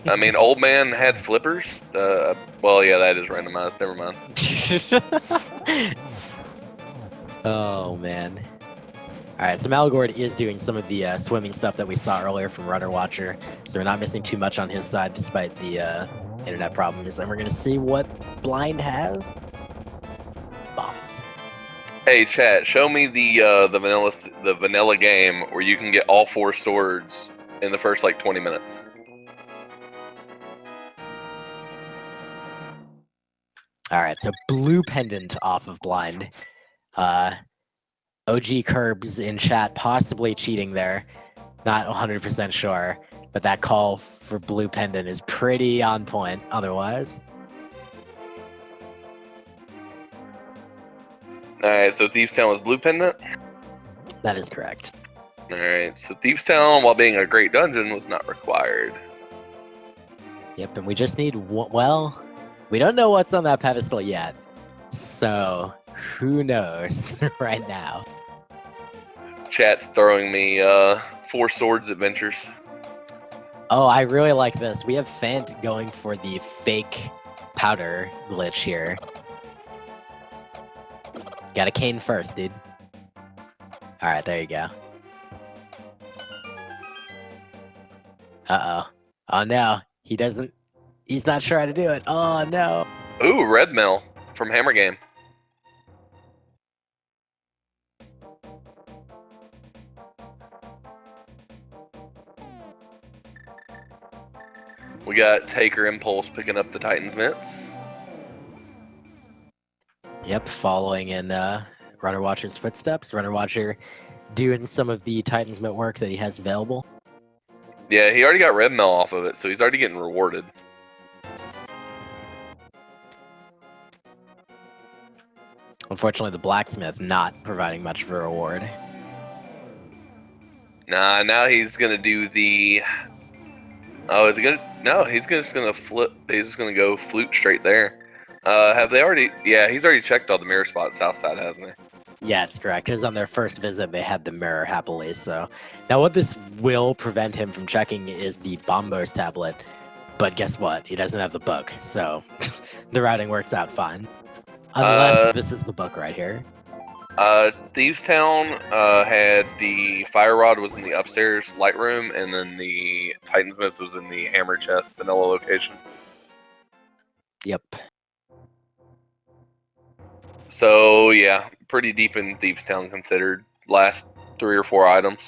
I mean, old man had flippers. Well, yeah, that is randomized. Never mind. Oh, man. All right, so Maligord is doing some of the swimming stuff that we saw earlier from Runner Watcher, so we're not missing too much on his side despite the internet problems. And we're going to see what Blind has. Bombs. Hey, chat, show me the vanilla game where you can get all 4 swords in the first, like, 20 minutes. All right, so blue pendant off of Blind. OG Curbs in chat, possibly cheating there. Not 100% sure, but that call for blue pendant is pretty on point otherwise. Alright, so Thieves Town was blue pendant? That is correct. Alright, so Thieves Town, while being a great dungeon, was not required. Yep, and we just need one. Well, we don't know what's on that pedestal yet, so who knows right now. Chat's throwing me 4 swords adventures. Oh, I really like this. We have Phant going for the fake powder glitch here. Got a cane first, dude. Alright, there you go. Uh-oh. Oh no, he's not sure how to do it. Oh no. Ooh, Red Mill from Hammer Game. We got TakeruImpulse picking up the Titan's mitts. Yep, following in Runner Watcher's footsteps. Runner Watcher doing some of the Titan's mitt work that he has available. Yeah, he already got Red Mill off of it, so he's already getting rewarded. Unfortunately, the blacksmith not providing much of a reward. Nah, now he's gonna do the... Oh, is he gonna... No, he's just gonna flip. He's just gonna go flute straight there. Have they already... Yeah, he's already checked all the mirror spots south side, hasn't he? Yeah, it's correct. Because on their first visit, they had the mirror happily. So now what this will prevent him from checking is the Bombos tablet. But guess what? He doesn't have the book. So the routing works out fine. Unless this is the book right here. Thieves Town had the Fire Rod was in the upstairs light room, and then the Titan's mitts was in the hammer chest vanilla location. Yep. So yeah, pretty deep in Thieves Town considered. Last 3 or 4 items.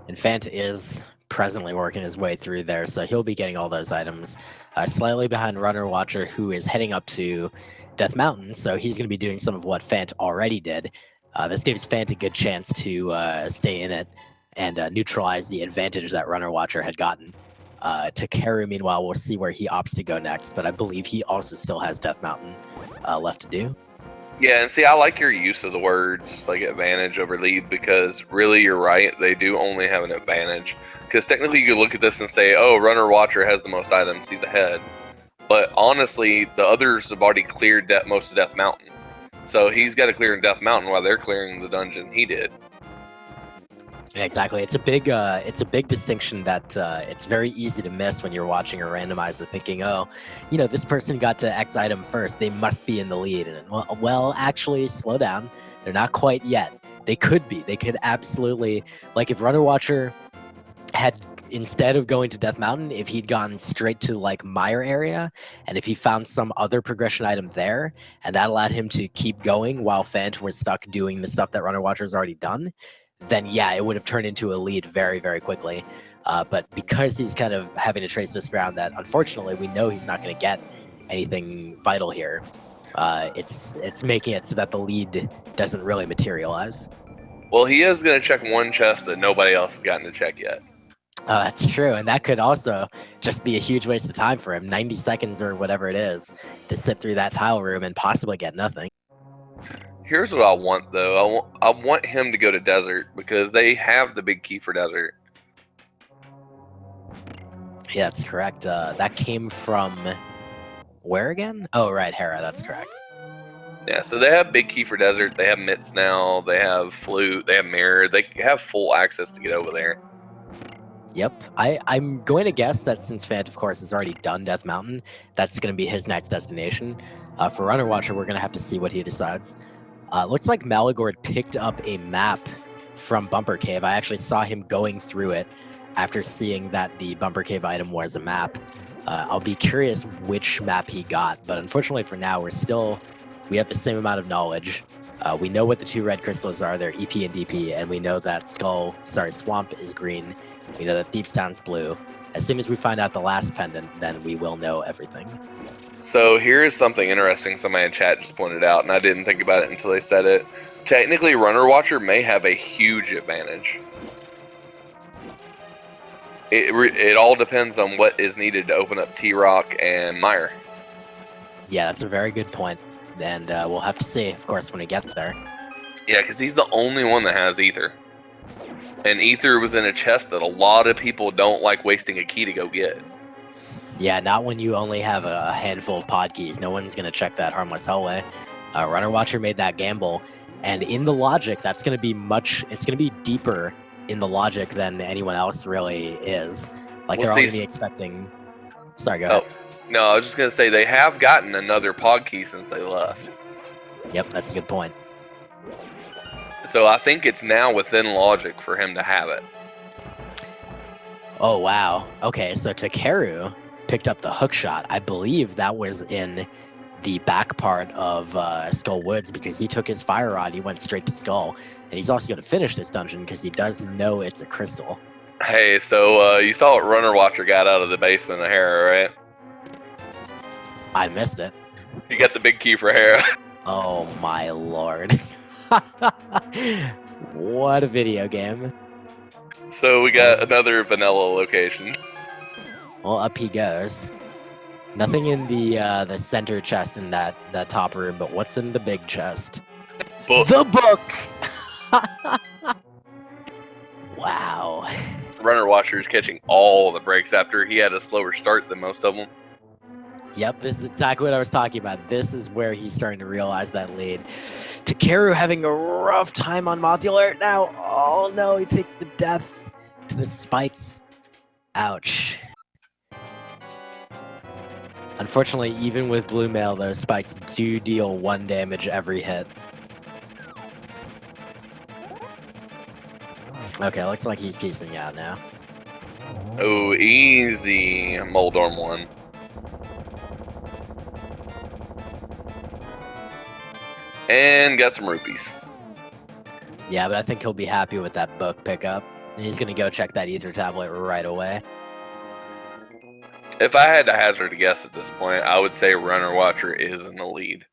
And Phant is presently working his way through there, so he'll be getting all those items. Slightly behind Runner Watcher, who is heading up to Death Mountain, so he's going to be doing some of what Phant already did. This gives Phant a good chance to stay in it and neutralize the advantage that Runner Watcher had gotten. Takeru, meanwhile, we'll see where he opts to go next, but I believe he also still has Death Mountain left to do. Yeah, and see, I like your use of the words like advantage over lead, because really you're right, they do only have an advantage. Because technically you could look at this and say, oh, Runner Watcher has the most items, he's ahead. But honestly, the others have already cleared most of Death Mountain. So he's got to clear in Death Mountain while they're clearing the dungeon he did. Yeah, exactly. It's a big distinction that it's very easy to miss when you're watching a randomizer, thinking, oh, this person got to X item first, they must be in the lead. And well, actually, slow down. They're not quite yet. They could be. They could absolutely, like if Runner Watcher had, instead of going to Death Mountain, if he'd gone straight to like Mire area, and if he found some other progression item there, and that allowed him to keep going while Phant was stuck doing the stuff that Runner Watcher's already done, then yeah, it would have turned into a lead very, very quickly. But because he's kind of having to trace this ground that unfortunately we know he's not going to get anything vital here, it's making it so that the lead doesn't really materialize. Well, he is going to check one chest that nobody else has gotten to check yet. That's true, and that could also just be a huge waste of time for him. 90 seconds or whatever it is to sit through that tile room and possibly get nothing. Here's what I want, though. I want him to go to Desert, because they have the big key for Desert. Yeah, that's correct. That came from where again? Oh, right, Hera, that's correct. Yeah, so they have big key for Desert. They have mitts now. They have flute. They have mirror. They have full access to get over there. Yep. I'm going to guess that since Phant, of course, has already done Death Mountain, that's going to be his next destination. For Runner Watcher, we're going to have to see what he decides. Looks like Maligord picked up a map from Bumper Cave. I actually saw him going through it after seeing that the Bumper Cave item was a map. I'll be curious which map he got, but unfortunately for now, we have the same amount of knowledge. We know what the two red crystals are. They're EP and DP, and we know that Swamp is green. We know that Thieves Town's blue. As soon as we find out the last pendant, then we will know everything. So here's something interesting somebody in chat just pointed out, and I didn't think about it until they said it. Technically, Runner Watcher may have a huge advantage. It all depends on what is needed to open up T-Rock and Mire. Yeah, that's a very good point, and we'll have to see, of course, when he gets there. Yeah, because he's the only one that has Ether. And Ether was in a chest that a lot of people don't like wasting a key to go get. Yeah, not when you only have a handful of pod keys. No one's going to check that harmless hallway. Runner Watcher made that gamble. And in the logic, it's going to be deeper in the logic than anyone else really is. Like, they're all going to be expecting... Sorry, go ahead. No, I was just going to say, they have gotten another pod key since they left. Yep, that's a good point. So I think it's now within logic for him to have it. Oh, wow. Okay, so Takeru picked up the hook shot. I believe that was in the back part of Skull Woods, because he took his fire rod, he went straight to Skull, and he's also going to finish this dungeon because he does know it's a crystal. Hey, so you saw what Runner Watcher got out of the basement of Hera, right? I missed it. You got the big key for Hera. Oh my lord. What a video game. So we got another vanilla location. Well, up he goes. Nothing in the center chest in that top room, but what's in the big chest? Book. The book! Wow. Runner Watcher is catching all the breaks after he had a slower start than most of them. Yep, this is exactly what I was talking about. This is where he's starting to realize that lead. Takeru having a rough time on Modular now. Oh no, he takes the death to the spikes. Ouch. Unfortunately, even with Blue Mail, those spikes do deal 1 damage every hit. Okay, looks like he's piecing out now. Oh, easy. Moldorm 1. And got some rupees. Yeah, but I think he'll be happy with that book pickup. And he's gonna go check that ether tablet right away. If I had to hazard a guess at this point, I would say Runner Watcher is in the lead.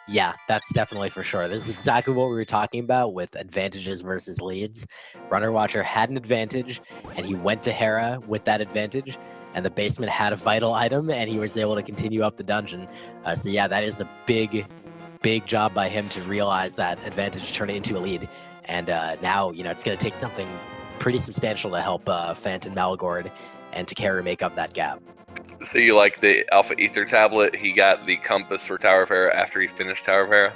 Yeah, that's definitely for sure. This is exactly what we were talking about with advantages versus leads. Runner Watcher had an advantage, and he went to Hera with that advantage, and the basement had a vital item, and he was able to continue up the dungeon. So yeah, that is a big job by him to realize that advantage, turn it into a lead. And now, it's going to take something pretty substantial to help Phant and Maligord and Takeru make up that gap. So you like the Alpha Ether tablet? He got the compass for Tower of Hera after he finished Tower of Hera.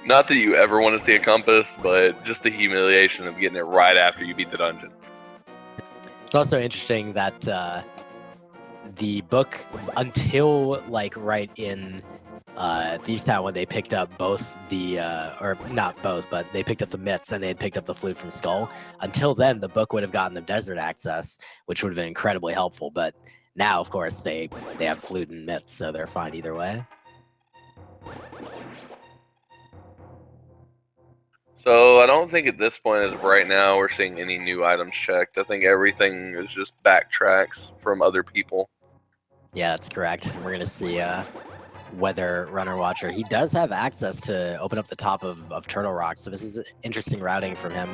Not that you ever want to see a compass, but just the humiliation of getting it right after you beat the dungeon. It's also interesting that the book, until right in Thieves Town, when they picked up both the, or not both, but they picked up the mitts and they had picked up the flute from Skull. Until then, the book would have gotten them desert access, which would have been incredibly helpful. But now, of course, they have flute and mitts, so they're fine either way. So I don't think at this point, as of right now, we're seeing any new items checked. I think everything is just backtracks from other people. Yeah, that's correct. We're going to see whether Runner Watcher, he does have access to open up the top of Turtle Rock, so this is interesting routing from him.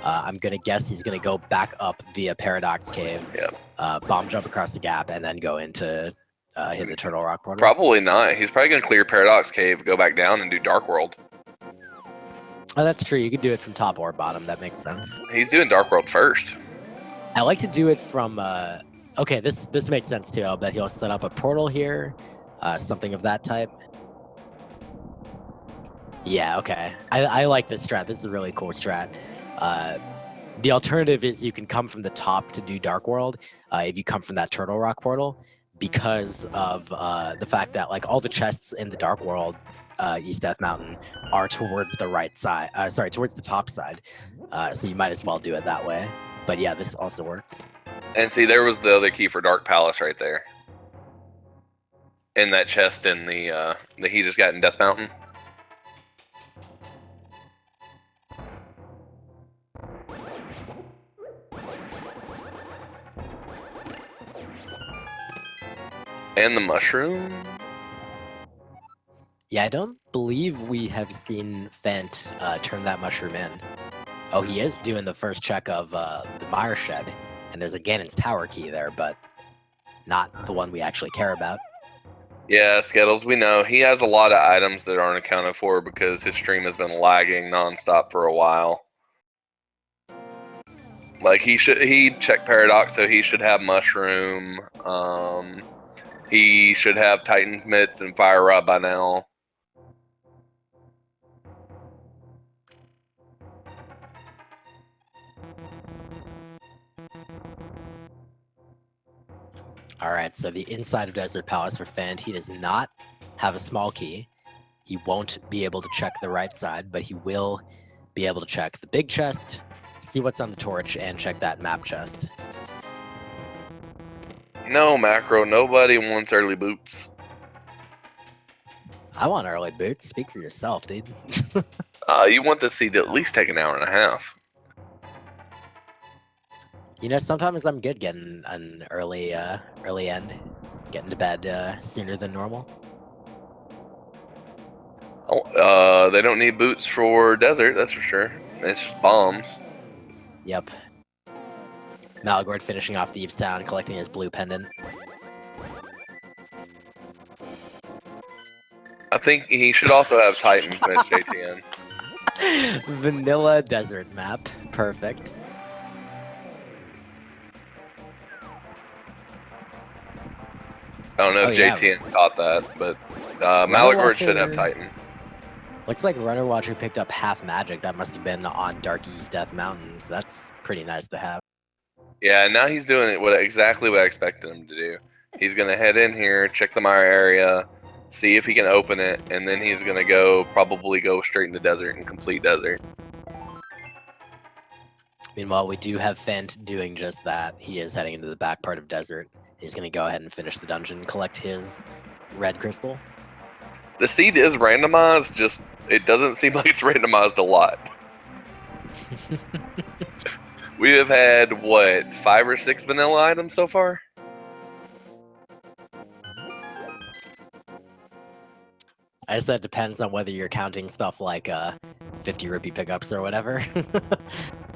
I'm going to guess he's going to go back up via Paradox Cave, bomb jump across the gap, and then go into hit the Turtle Rock portal. Probably not. He's probably going to clear Paradox Cave, go back down, and do Dark World. Oh, that's true. You could do it from top or bottom. That makes sense. He's doing Dark World first. I like to do it from... okay, this makes sense too. I'll bet he'll set up a portal here, something of that type. Yeah, okay. I like this strat. This is a really cool strat. The alternative is you can come from the top to do Dark World if you come from that Turtle Rock portal, because of the fact that all the chests in the Dark World, East Death Mountain, are towards the right side. Towards the top side. So you might as well do it that way. But yeah, this also works. And see, there was the other key for Dark Palace right there. In that chest in the that he just got in Death Mountain. And the mushroom. Yeah, I don't believe we have seen Phant turn that mushroom in. Oh, he is doing the first check of the Mire shed, and there's a Ganon's Tower key there, but not the one we actually care about. Yeah, Skittles, we know. He has a lot of items that aren't accounted for because his stream has been lagging nonstop for a while. He checked Paradox, so he should have Mushroom. He should have Titan's Mitts and Fire Rod by now. Alright, so the inside of Desert Palace for Phant, he does not have a small key. He won't be able to check the right side, but he will be able to check the big chest, see what's on the torch, and check that map chest. No, Macro, nobody wants early boots. I want early boots. Speak for yourself, dude. You want the seed to at least take an hour and a half. Sometimes I'm good getting an early end, getting to bed sooner than normal. Oh, they don't need boots for desert, that's for sure. It's just bombs. Yep. Maligord finishing off Thieves Town, collecting his blue pendant. I think he should also have Titans, Miss JTN. Vanilla desert map. Perfect. I don't know if JTN caught that, but Maligord should have Titan. Looks like Runner Watcher picked up half magic. That must have been on Dark East Death Mountain, so that's pretty nice to have. Yeah, now he's doing it exactly what I expected him to do. He's going to head in here, check the Mire area, see if he can open it, and then he's going to probably go straight into desert and complete desert. Meanwhile, we do have Phant doing just that. He is heading into the back part of desert. He's going to go ahead and finish the dungeon, collect his red crystal. The seed is randomized, just it doesn't seem like it's randomized a lot. We have had, what, 5 or 6 vanilla items so far? I guess that depends on whether you're counting stuff like 50 rupee pickups or whatever.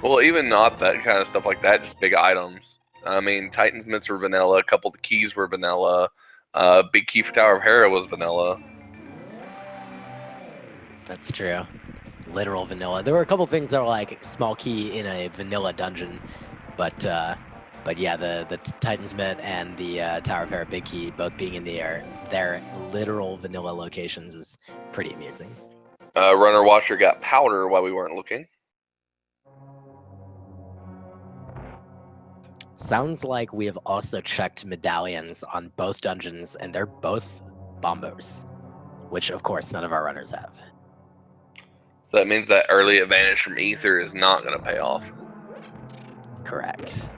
Well, even not that kind of stuff like that, just big items. I mean, Titan's Mitts were vanilla, a couple of the keys were vanilla, big key for Tower of Hera was vanilla. That's true. Literal vanilla. There were a couple things that were like small key in a vanilla dungeon, but yeah, the Titan's Mitt and the Tower of Hera big key both being in their literal vanilla locations is pretty amusing. Runner Watcher got powder while we weren't looking. Sounds like we have also checked medallions on both dungeons, and they're both bombos, which of course none of our runners have. So that means that early advantage from Ether is not going to pay off. Correct.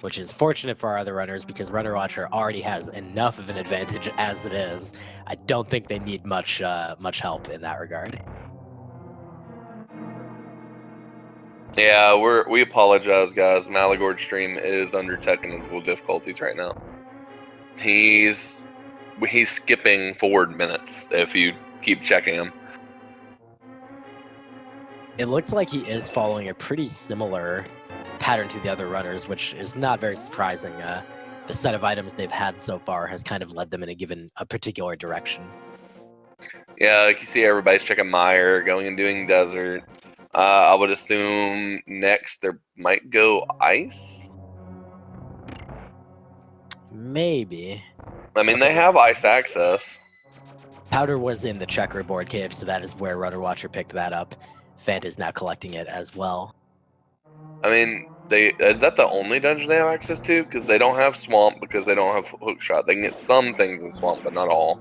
Which is fortunate for our other runners because Runner Watcher already has enough of an advantage as it is. I don't think they need much help in that regard. Yeah, we apologize, guys. Maligord stream is under technical difficulties right now. He's skipping forward minutes if you keep checking him. It looks like he is following a pretty similar pattern to the other runners, which is not very surprising. The set of items they've had so far has kind of led them in a particular direction. Yeah, like you see, everybody's checking Mire, going and doing desert. I would assume next there might go ice. Maybe. I mean, they have ice access. Powder was in the checkerboard cave, so that is where Runner Watcher picked that up. Phant is now collecting it as well. I mean, is that the only dungeon they have access to? Because they don't have swamp because they don't have hookshot. They can get some things in swamp, but not all.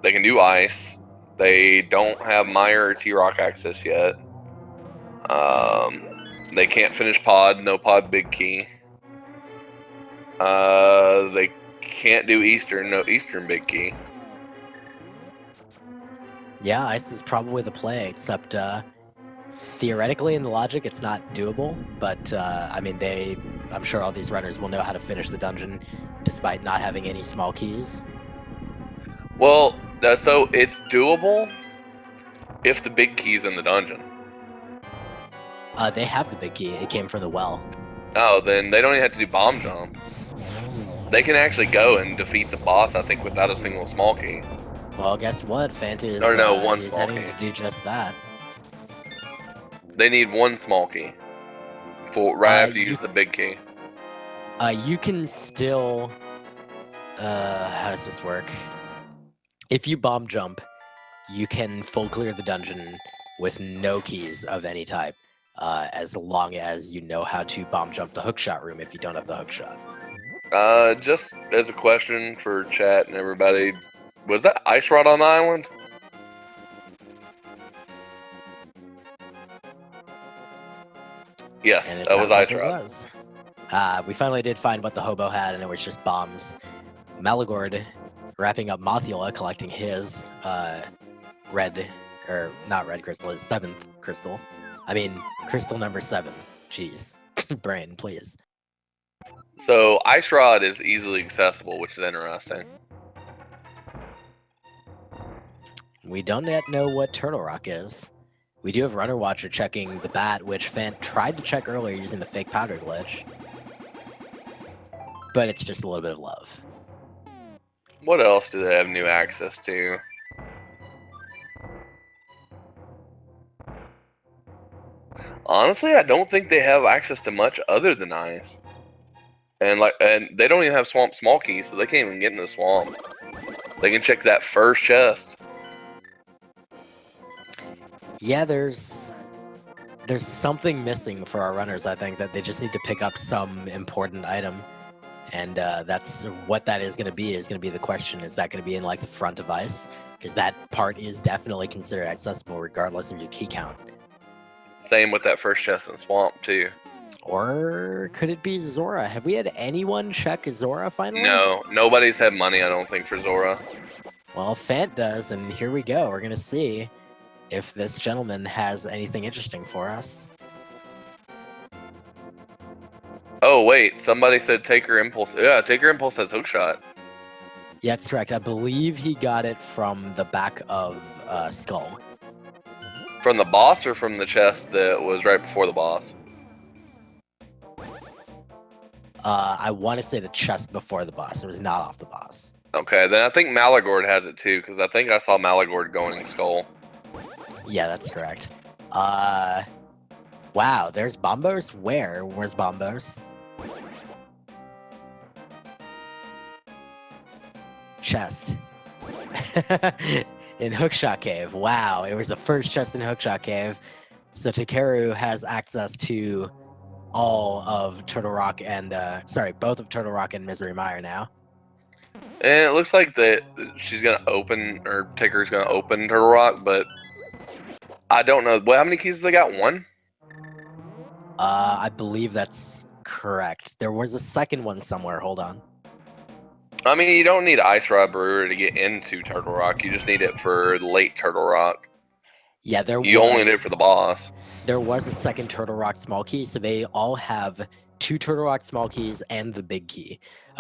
They can do ice. They don't have Mire or T-Rock access yet. They can't finish pod. No pod big key. They can't do Eastern. No Eastern big key. Yeah, ice is probably the play, except theoretically in the logic it's not doable. But I mean, I'm sure all these runners will know how to finish the dungeon despite not having any small keys. Well, so it's doable if the big key's in the dungeon. They have the big key. It came from the well. Oh, then they don't even have to do bomb jump. They can actually go and defeat the boss, I think, without a single small key. Well, guess what? Phant is one he's small heading key. to do just that. They need one small key right after you use the big key. You can still how does this work? If you bomb jump, you can full clear the dungeon with no keys of any type, as long as you know how to bomb jump the hookshot room if you don't have the hookshot. Just as a question for chat and everybody, was that ice rod on the island? Yes, And it that was sounds like ice it rod. was. We finally did find what the hobo had, and it was just bombs. Maligord wrapping up Mothula, collecting his red, or not red crystal, his 7th crystal. I mean, crystal number 7. Jeez. Brain, please. So ice rod is easily accessible, which is interesting. We don't yet know what Turtle Rock is. We do have Runner Watcher checking the bat, which Phant tried to check earlier using the fake powder glitch. But it's just a little bit of love. What else do they have new access to? Honestly, I don't think they have access to much other than ice. And they don't even have swamp small keys, so they can't even get in the swamp. They can check that first chest. Yeah, there's something missing for our runners, I think, that they just need to pick up some important item. And that's what that is going to be the question. Is that going to be in like the front of ice? Because that part is definitely considered accessible regardless of your key count. Same with that first chest in swamp too. Or could it be Zora? Have we had anyone check Zora finally? No, nobody's had money, I don't think, for Zora. Well, Phant does, and here we go. We're gonna see if this gentleman has anything interesting for us. Oh wait, somebody said TakeruImpulse. Yeah, TakeruImpulse has hookshot. Yeah, that's correct. I believe he got it from the back of Skull. From the boss or from the chest that was right before the boss? I want to say the chest before the boss. It was not off the boss. Okay, then I think Maligord has it too, because I think I saw Maligord going Skull. Yeah, that's correct. Wow, there's Bombos? Where? Where's Bombos? Chest. In Hookshot Cave. Wow, it was the first chest in Hookshot Cave. So Takeru has access to all of Turtle Rock and, both of Turtle Rock and Misery Mire now. And it looks like that she's gonna open, or Takeru's gonna open Turtle Rock, but I don't know. Well, how many keys have they got? One? I believe that's correct. There was a second one somewhere. Hold on. I mean, you don't need Ice Rod Brewer to get into Turtle Rock. You just need it for late Turtle Rock. Yeah, You only need it for the boss. There was a second Turtle Rock small key, so they all have 2 Turtle Rock small keys and the big key.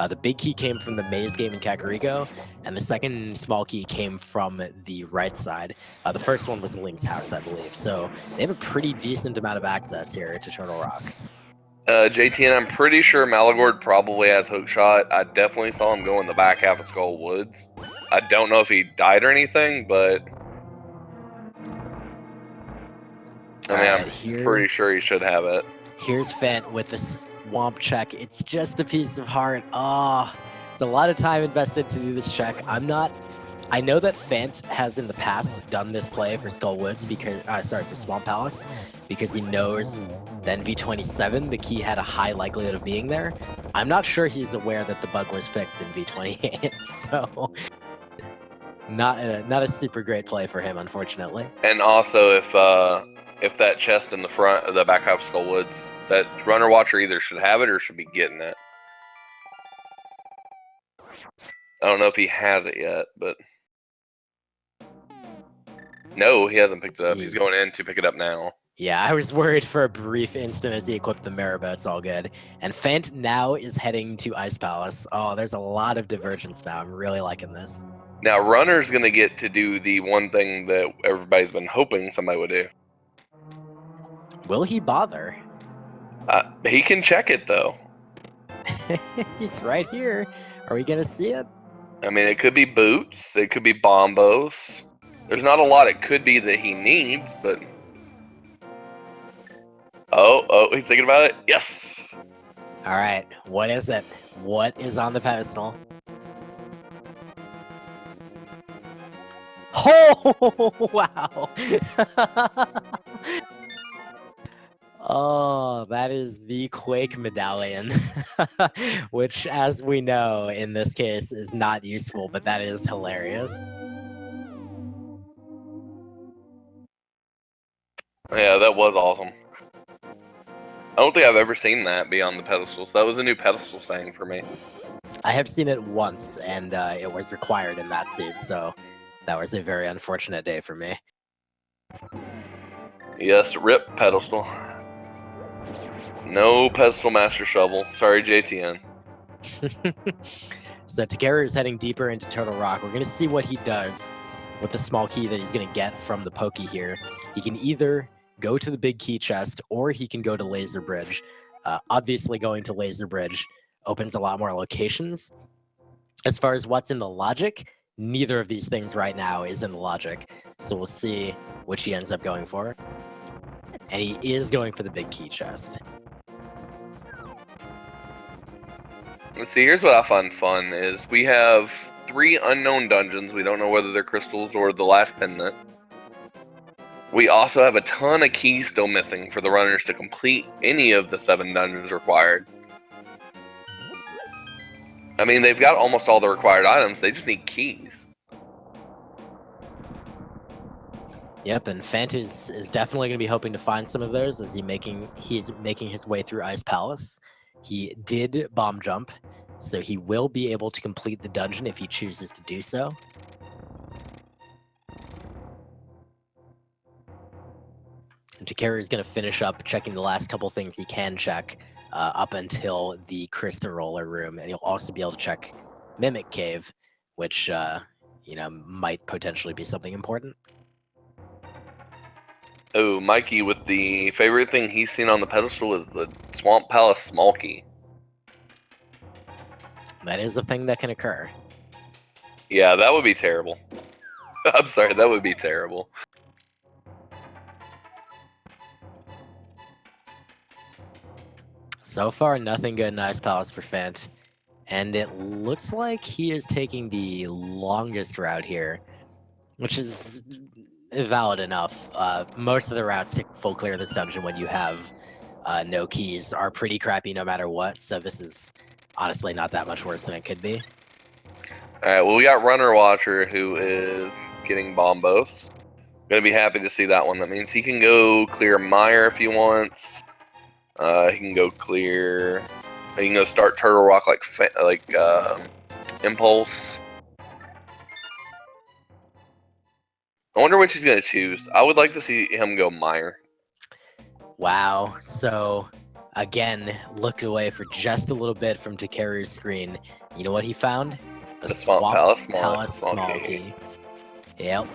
The big key came from the maze game in Kakariko, and the second small key came from the right side. The first one was Link's house, I believe. So they have a pretty decent amount of access here to Turtle Rock. JTN, I'm pretty sure Maligord probably has hookshot. I definitely saw him go in the back half of Skull Woods. I don't know if he died or anything, but I mean, I'm pretty sure he should have it. Here's Phant with the swamp check. It's just a piece of heart. It's a lot of time invested to do this check. I know that Phant has in the past done this play for Skull Woods because, for Swamp Palace, because he knows that in V27 the key had a high likelihood of being there. I'm not sure he's aware that the bug was fixed in V28, so not a super great play for him, unfortunately. And also, if that chest in the front of the back half of Skull Woods, that runner watcher either should have it or should be getting it. I don't know if he has it yet, but no, he hasn't picked it up. He's going in to pick it up now. Yeah, I was worried for a brief instant as he equipped the Mire, but it's all good. And Phant now is heading to Ice Palace. Oh, there's a lot of divergence now. I'm really liking this. Now, Runner's going to get to do the one thing that everybody's been hoping somebody would do. Will he bother? He can check it, though. He's right here. Are we going to see it? I mean, it could be boots. It could be bombos. There's not a lot it could be that he needs, but... Oh, he's thinking about it? Yes! All right, what is it? What is on the pedestal? Oh, wow! Oh, that is the Quake Medallion, which, as we know, in this case, is not useful, but that is hilarious. Yeah, that was awesome. I don't think I've ever seen that be on the pedestals. That was a new pedestal saying for me. I have seen it once, and it was required in that seed, so that was a very unfortunate day for me. Yes, rip pedestal. No pedestal master shovel. Sorry, JTN. So Takeru is heading deeper into Turtle Rock. We're going to see what he does with the small key that he's going to get from the Pokey here. He can either go to the big key chest, or he can go to Laser Bridge. Obviously, going to Laser Bridge opens a lot more locations. As far as what's in the logic, neither of these things right now is in the logic. So we'll see which he ends up going for. And he is going for the big key chest. Let's see, here's what I find fun is we have 3 unknown dungeons. We don't know whether they're crystals or the last pendant. We also have a ton of keys still missing for the runners to complete any of the 7 dungeons required. I mean, they've got almost all the required items. They just need keys. Yep, and Phant is definitely going to be hoping to find some of those as he's making his way through Ice Palace. He did bomb jump, so he will be able to complete the dungeon if he chooses to do so. Takeru's going to finish up checking the last couple things he can check up until the crystal roller room, and he'll also be able to check Mimic Cave, which might potentially be something important. Oh, Mikey, with the favorite thing he's seen on the pedestal is the Swamp Palace small key. That is a thing that can occur. Yeah, that would be terrible. I'm sorry, that would be terrible. So far, nothing good in Ice Palace for Phant. And it looks like he is taking the longest route here, which is valid enough. Most of the routes to full clear this dungeon when you have no keys are pretty crappy no matter what, so this is honestly not that much worse than it could be. Alright, well, we got runnerwatcher who is getting bombos. Gonna be happy to see that one. That means he can go clear Mire if he wants. He can go clear. He can go start Turtle Rock like Impulse. I wonder which he's gonna choose. I would like to see him go Mire. Wow. So again, looked away for just a little bit from Takeru's screen. You know what he found? The Swamp Palace small key. Yep.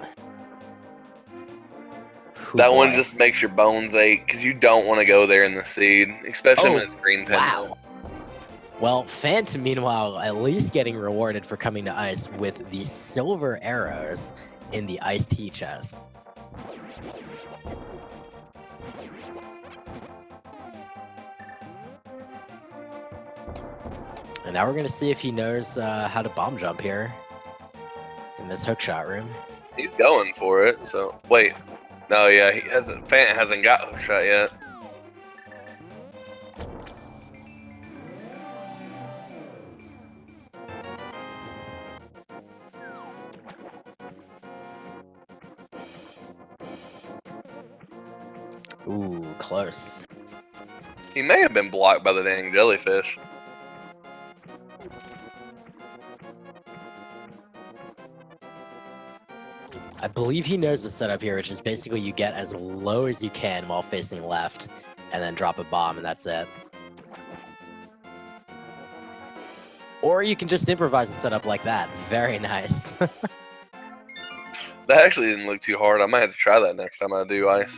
That one just makes your bones ache because you don't want to go there in the seed, especially when it's green. Wow. Well, Phant, meanwhile, at least getting rewarded for coming to ice with the silver arrows in the iced tea chest. And now we're going to see if he knows how to bomb jump here in this hookshot room. He's going for it, so wait. No, yeah, Phant hasn't got hookshot yet. Ooh, close. He may have been blocked by the dang jellyfish. I believe he knows the setup here, which is basically you get as low as you can while facing left, and then drop a bomb, and that's it. Or you can just improvise a setup like that. Very nice. That actually didn't look too hard. I might have to try that next time I do ice.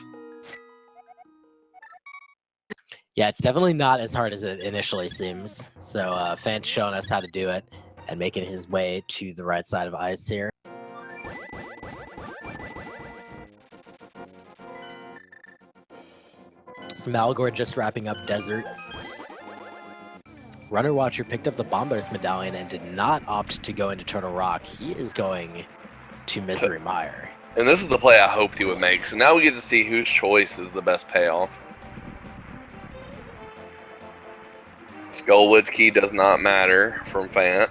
Yeah, it's definitely not as hard as it initially seems. So Phant's showing us how to do it and making his way to the right side of ice here. So Maligord just wrapping up Desert. runnerwatcher picked up the Bombos medallion and did not opt to go into Turtle Rock. He is going to Misery Mire. And this is the play I hoped he would make. So now we get to see whose choice is the best payoff. Skullwood's key does not matter from Phant.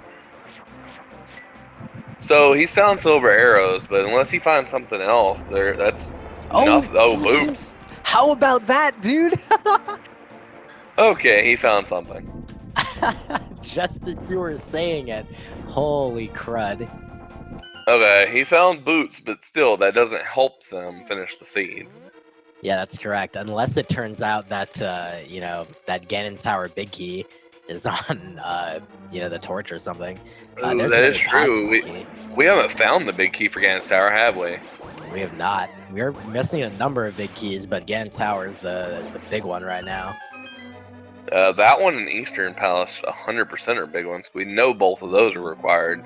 So he's found silver arrows, but unless he finds something else, that's enough. Oh, boots. How about that, dude? Okay, he found something. Just as you were saying it. Holy crud. Okay, he found boots, but still, that doesn't help them finish the seed. Yeah, that's correct. Unless it turns out that, that Ganon's Tower big key is on, the torch or something. Ooh, that is true. We haven't found the big key for Ganon's Tower, have we? We have not. We're missing a number of big keys, but Ganon's Tower is the big one right now. That one and Eastern Palace 100% are big ones. We know both of those are required.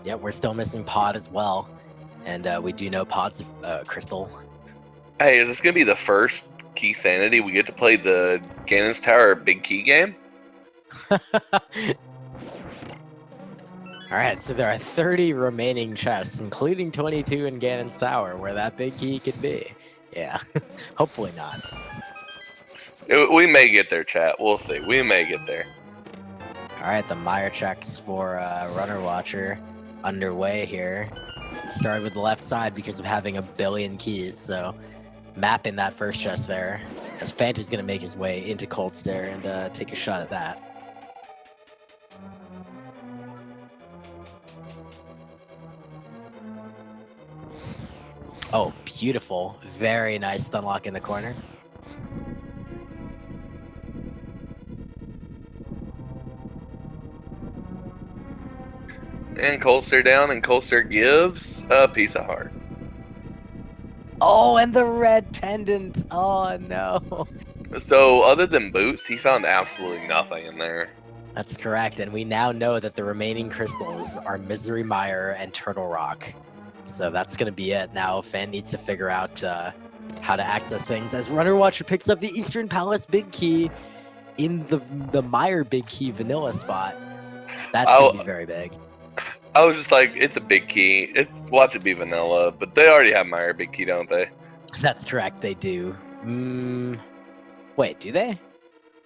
Yep, we're still missing Pod as well. And we do know Pod's crystal. Hey, is this going to be the first Keysanity we get to play the Ganon's Tower big key game? Alright, so there are 30 remaining chests, including 22 in Ganon's Tower, where that big key could be. Yeah, hopefully not. We may get there, chat. We'll see. We may get there. Alright, the Mire checks for runnerwatcher underway here. Started with the left side because of having 1 billion keys, so mapping that first chest there. As Phant is going to make his way into Colts there and take a shot at that. Oh, beautiful. Very nice stun lock in the corner. And Colster down, and Colster gives a piece of heart. Oh, and the red pendant. Oh, no. So, other than boots, he found absolutely nothing in there. That's correct, and we now know that the remaining crystals are Misery Mire and Turtle Rock. So that's going to be it. Now Phant needs to figure out how to access things as Runner Watcher picks up the Eastern Palace Big Key in the Mire Big Key vanilla spot. That's going to be very big. I was just like, it's a big key. Watch it be vanilla, but they already have Mire Big Key, don't they? That's correct, they do. Wait, do they?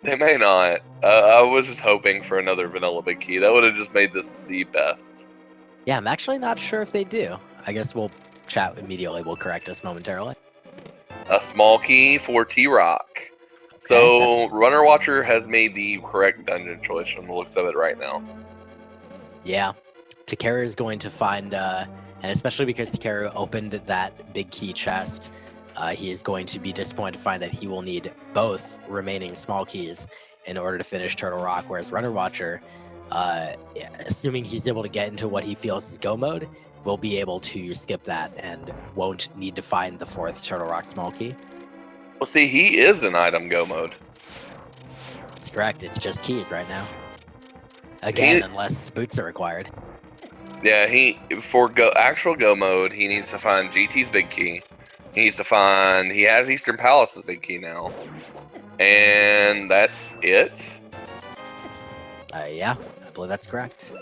They may not. I was just hoping for another vanilla Big Key. That would have just made this the best. Yeah, I'm actually not sure if they do. I guess we'll chat immediately. We'll correct us momentarily. A small key for T-Rock. So, Runner Watcher has made the correct dungeon choice from the looks of it right now. Yeah. Takeru is going to find, and especially because Takeru opened that big key chest, he is going to be disappointed to find that he will need both remaining small keys in order to finish Turtle Rock, whereas Runner Watcher, assuming he's able to get into what he feels is go mode, will be able to skip that and won't need to find the fourth Turtle Rock small key. Well, see, he is in item go mode. That's correct. It's just keys right now. Again, unless boots are required. Yeah, for actual go mode, he needs to find GT's big key. He needs to find. He has Eastern Palace's big key now, and that's it. Yeah, I believe that's correct.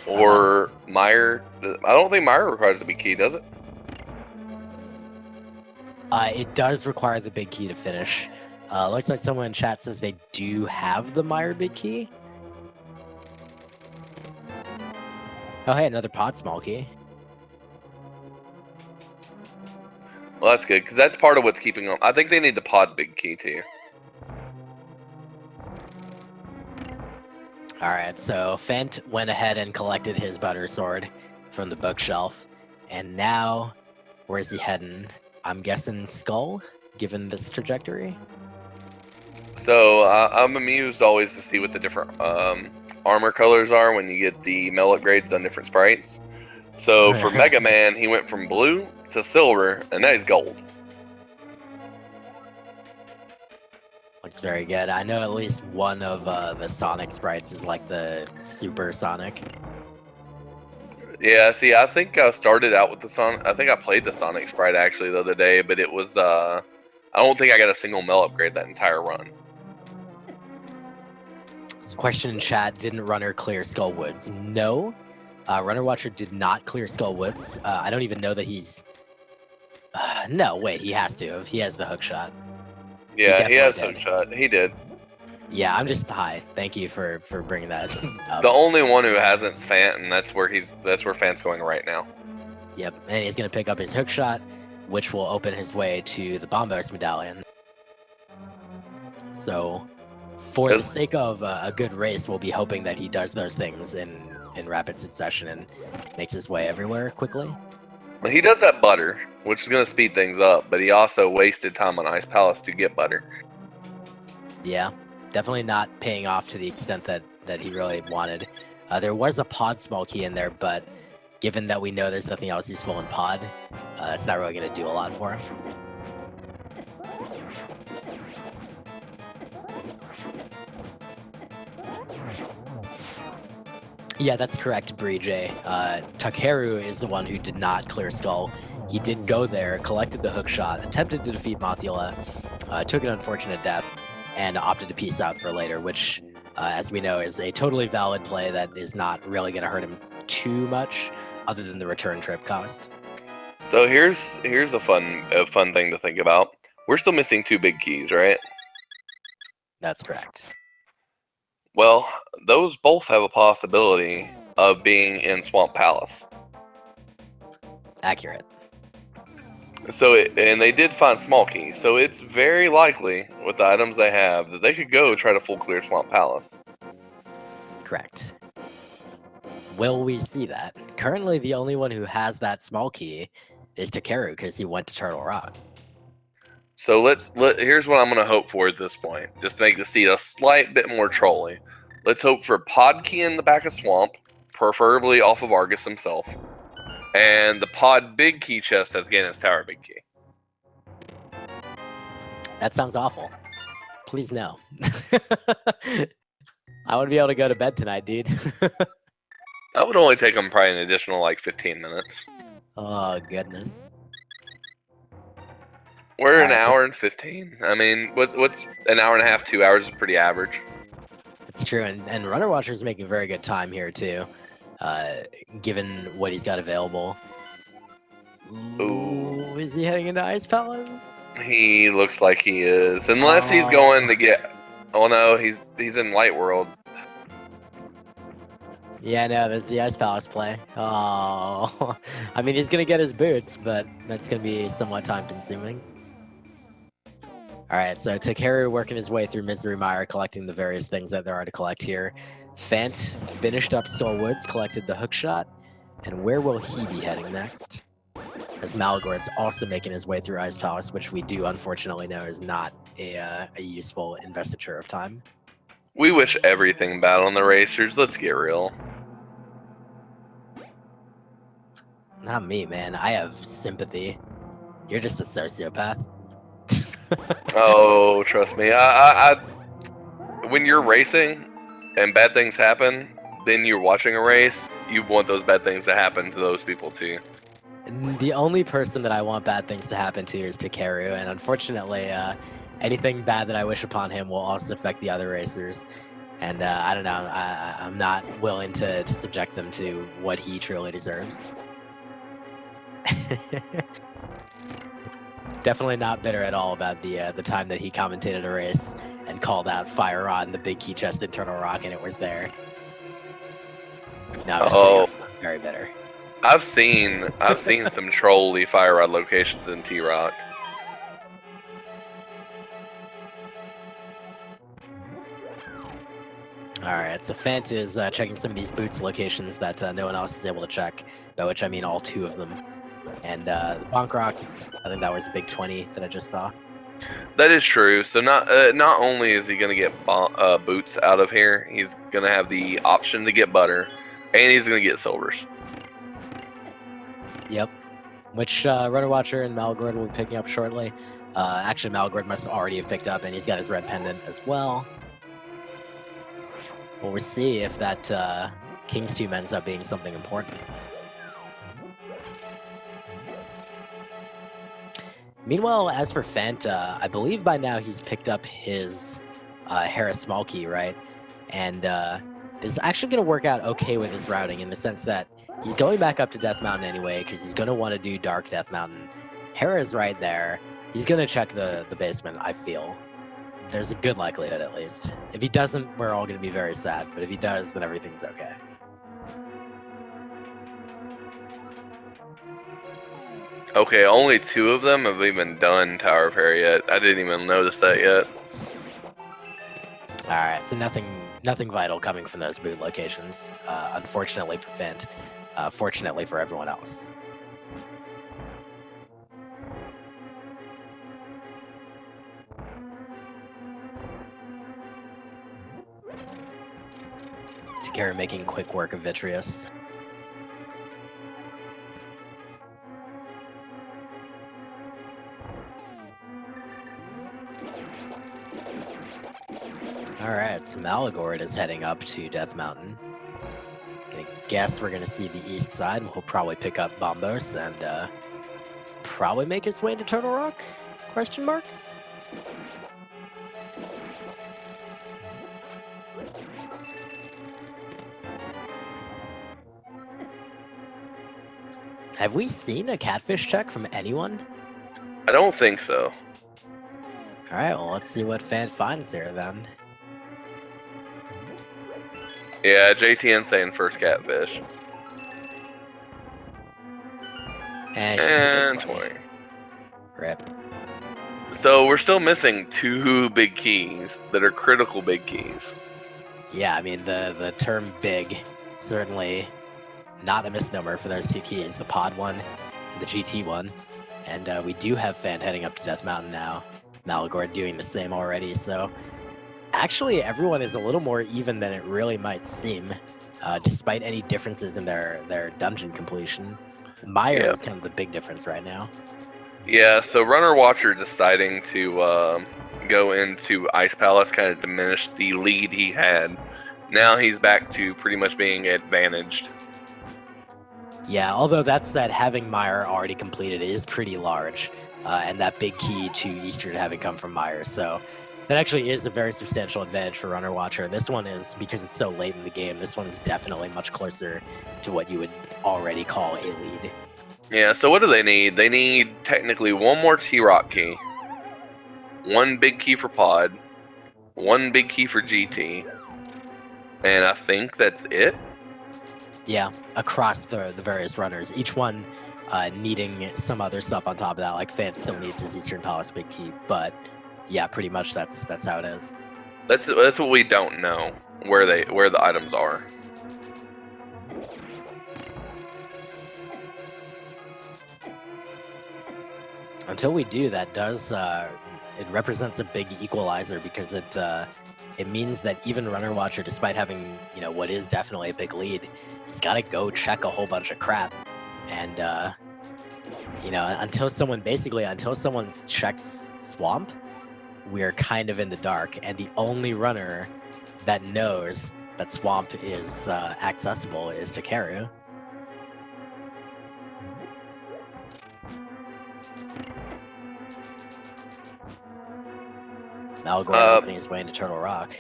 Or Mire. I don't think Mire requires a big key, does it? It does require the big key to finish. Looks like someone in chat says they do have the Mire big key. Oh, hey, another pod small key. Well, that's good, because that's part of what's keeping them. I think they need the pod big key, too. Alright, so Phant went ahead and collected his butter sword from the bookshelf. And now, where's he heading? I'm guessing Skull, given this trajectory? So, I'm amused always to see what the different armor colors are when you get the mel upgrades on different sprites. So, for Mega Man, he went from blue to silver, and now he's gold. Looks very good. I know at least one of the Sonic sprites is like the Super Sonic. Yeah, see, I think I started out with the Sonic. I think I played the Sonic sprite actually the other day, but it was, I don't think I got a single mel upgrade that entire run. So question in chat, didn't Runner clear Skull Woods? No. Runner Watcher did not clear Skull Woods. I don't even know that he's... no, wait, he has to. He has the hook shot. Yeah, he has hook shot. He did. Yeah, I'm just high. Thank you for bringing that up. The only one who hasn't Phant, and that's where Phant's going right now. Yep, and he's gonna pick up his hook shot, which will open his way to the Bombos medallion. So, for the sake of a good race, we'll be hoping that he does those things in rapid succession and makes his way everywhere quickly. Well, he does that butter, which is going to speed things up, but he also wasted time on Ice Palace to get butter. Yeah, definitely not paying off to the extent that he really wanted. There was a pod small key in there, but given that we know there's nothing else useful in pod, it's not really going to do a lot for him. Yeah, that's correct, Bree J. Takeru is the one who did not clear Skull. He did go there, collected the hook shot, attempted to defeat Mothula, took an unfortunate death, and opted to peace out for later, which, as we know, is a totally valid play that is not really going to hurt him too much, other than the return trip cost. So here's a fun thing to think about. We're still missing 2 big keys, right? That's correct. Well, those both have a possibility of being in Swamp Palace. Accurate. So, and they did find small keys, so it's very likely, with the items they have, that they could go try to full clear Swamp Palace. Correct. Will we see that? Currently, the only one who has that small key is Takeru because he went to Turtle Rock. So here's what I'm gonna hope for at this point, just to make the seed a slight bit more trolly. Let's hope for Pod Key in the back of Swamp, preferably off of Argus himself, and the Pod Big Key chest has Ganon's Tower Big Key. That sounds awful. Please no. I want to be able to go to bed tonight, dude. That would only take him probably an additional like 15 minutes. Oh goodness. We're an hour and 15. I mean, what's an hour and a half, 2 hours is pretty average. It's true, and Runner Watcher is making very good time here too, given what he's got available. Ooh, is he heading into Ice Palace? He looks like he is, unless he's going to get. Oh no, he's in Light World. Yeah, no, there's the Ice Palace play. Oh, I mean, he's gonna get his boots, but that's gonna be somewhat time-consuming. All right, so Takeru working his way through Misery Mire, collecting the various things that there are to collect here. Phant finished up Store Woods, collected the hookshot, and where will he be heading next? As Maligord's also making his way through Ice Palace, which we do unfortunately know is not a useful investiture of time. We wish everything bad on the racers. Let's get real. Not me, man. I have sympathy. You're just a sociopath. Oh, trust me. I when you're racing and bad things happen, then you're watching a race, you want those bad things to happen to those people too. And the only person that I want bad things to happen to is Takeru, and unfortunately, anything bad that I wish upon him will also affect the other racers. And I don't know, I'm not willing to subject them to what he truly deserves. Definitely not bitter at all about the time that he commentated a race and called out Fire Rod and the big key chest in Turtle Rock, and it was there. No, I'm just kidding. I'm very bitter. I've seen some trolly Fire Rod locations in T-Rock. Alright, so Phant is checking some of these boots locations that no one else is able to check, by which I mean all two of them. And the Bonk Rocks, I think that was a big 20 that I just saw. That is true. So not only is he going to get boots out of here, he's going to have the option to get butter, and he's going to get silvers. Yep. Which Runner Watcher and Maligord will be picking up shortly. Actually, Maligord must already have picked up, and he's got his red pendant as well. Well, we'll see if that King's Tomb ends up being something important. Meanwhile, as for Phant, I believe by now he's picked up his Harris Small Key, right? And this is actually going to work out okay with his routing in the sense that he's going back up to Death Mountain anyway because he's going to want to do Dark Death Mountain. Hera's right there. He's going to check the basement, I feel. There's a good likelihood, at least. If he doesn't, we're all going to be very sad. But if he does, then everything's okay. Okay, only two of them have even done Tower of Hera yet. I didn't even notice that yet. Alright, so nothing vital coming from those boot locations. Unfortunately for Phant. Fortunately for everyone else. Takeru making quick work of Vitreous. Alright, so Maligord is heading up to Death Mountain. Gonna guess we're gonna see the east side. We'll probably pick up Bombos and probably make his way into Turtle Rock? Question marks? Have we seen a catfish check from anyone? I don't think so. Alright, well let's see what Phant finds here then. Yeah, JTN saying first catfish. And 20. Rip. So we're still missing two big keys that are critical big keys. Yeah, I mean the term big certainly not a misnomer for those two keys. The pod one the GT one. And we do have Phant heading up to Death Mountain now. Maligord doing the same already, so actually everyone is a little more even than it really might seem, despite any differences in their dungeon completion. Mire is kind of the big difference right now. Yeah, so Runner Watcher deciding to go into Ice Palace kind of diminished the lead he had. Now he's back to pretty much being advantaged. Yeah, although that said, having Mire already completed is pretty large, and that big key to Eastern having come from Mire, so that actually is a very substantial advantage for Runner Watcher. This one is, because it's so late in the game, this one's definitely much closer to what you would already call a lead. Yeah, so what do they need? They need technically one more T-Rock key, one big key for Pod, one big key for GT, and I think that's it. Yeah, across the various runners, each one needing some other stuff on top of that. Like Phant still needs his Eastern Palace big key, but yeah, pretty much that's how it is. That's what we don't know, where the items are. Until we do, that does it represents a big equalizer, because it means that even Runner Watcher, despite having, you know, what is definitely a big lead, he's got to go check a whole bunch of crap, and you know, until someone checks Swamp, we're kind of in the dark, and the only runner that knows that Swamp is accessible is Takeru. Maligord opening his way into Turtle Rock.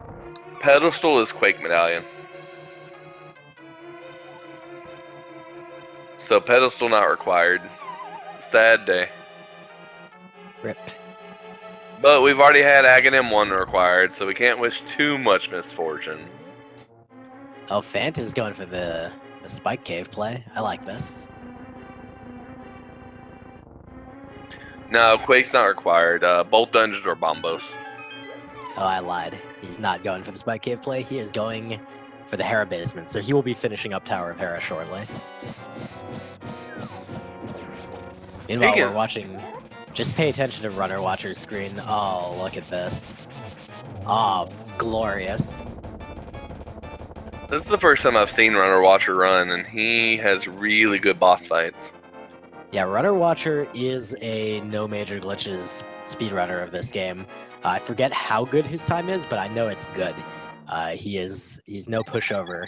Pedestal is Quake Medallion. So Pedestal not required. Sad day. Rip. But we've already had Ganon 1 required, so we can't wish too much misfortune. Oh, Phant is going for the Spike Cave play. I like this. No, Quake's not required. Both dungeons are Bombos. Oh, I lied. He's not going for the Spike Cave play. He is going for the Hera basement, so he will be finishing up Tower of Hera shortly. Meanwhile, we're watching... Just pay attention to Runner Watcher's screen. Oh, look at this. Oh, glorious. This is the first time I've seen Runner Watcher run, and he has really good boss fights. Yeah, Runner Watcher is a no major glitches speedrunner of this game. I forget how good his time is, but I know it's good. He's no pushover,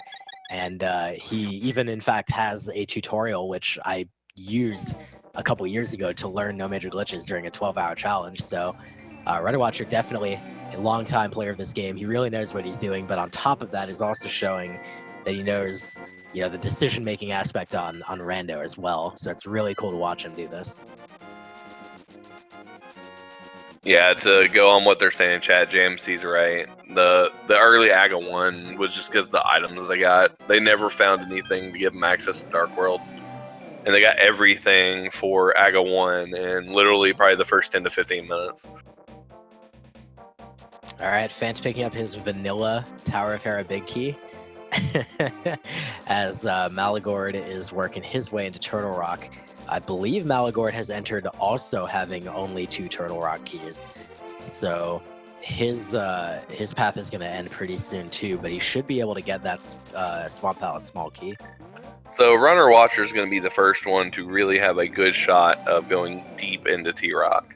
and he even in fact has a tutorial which I used a couple years ago to learn no major glitches during a 12-hour challenge. So Runner Watcher, definitely a long-time player of this game. He really knows what he's doing, but on top of that is also showing that he knows, you know, the decision-making aspect on Rando as well. So it's really cool to watch him do this. Yeah, to go on what they're saying, chat, JMC's right. The early Aga 1 was just because the items they got. They never found anything to give them access to Dark World. And they got everything for Aga 1 in literally probably the first 10 to 15 minutes. Alright, Phant's picking up his vanilla Tower of Hera big key. As Maligord is working his way into Turtle Rock. I believe Maligord has entered also having only 2 Turtle Rock keys. So his path is going to end pretty soon too, but he should be able to get that Swamp Palace small key. So Runner Watcher is going to be the first one to really have a good shot of going deep into T-Rock.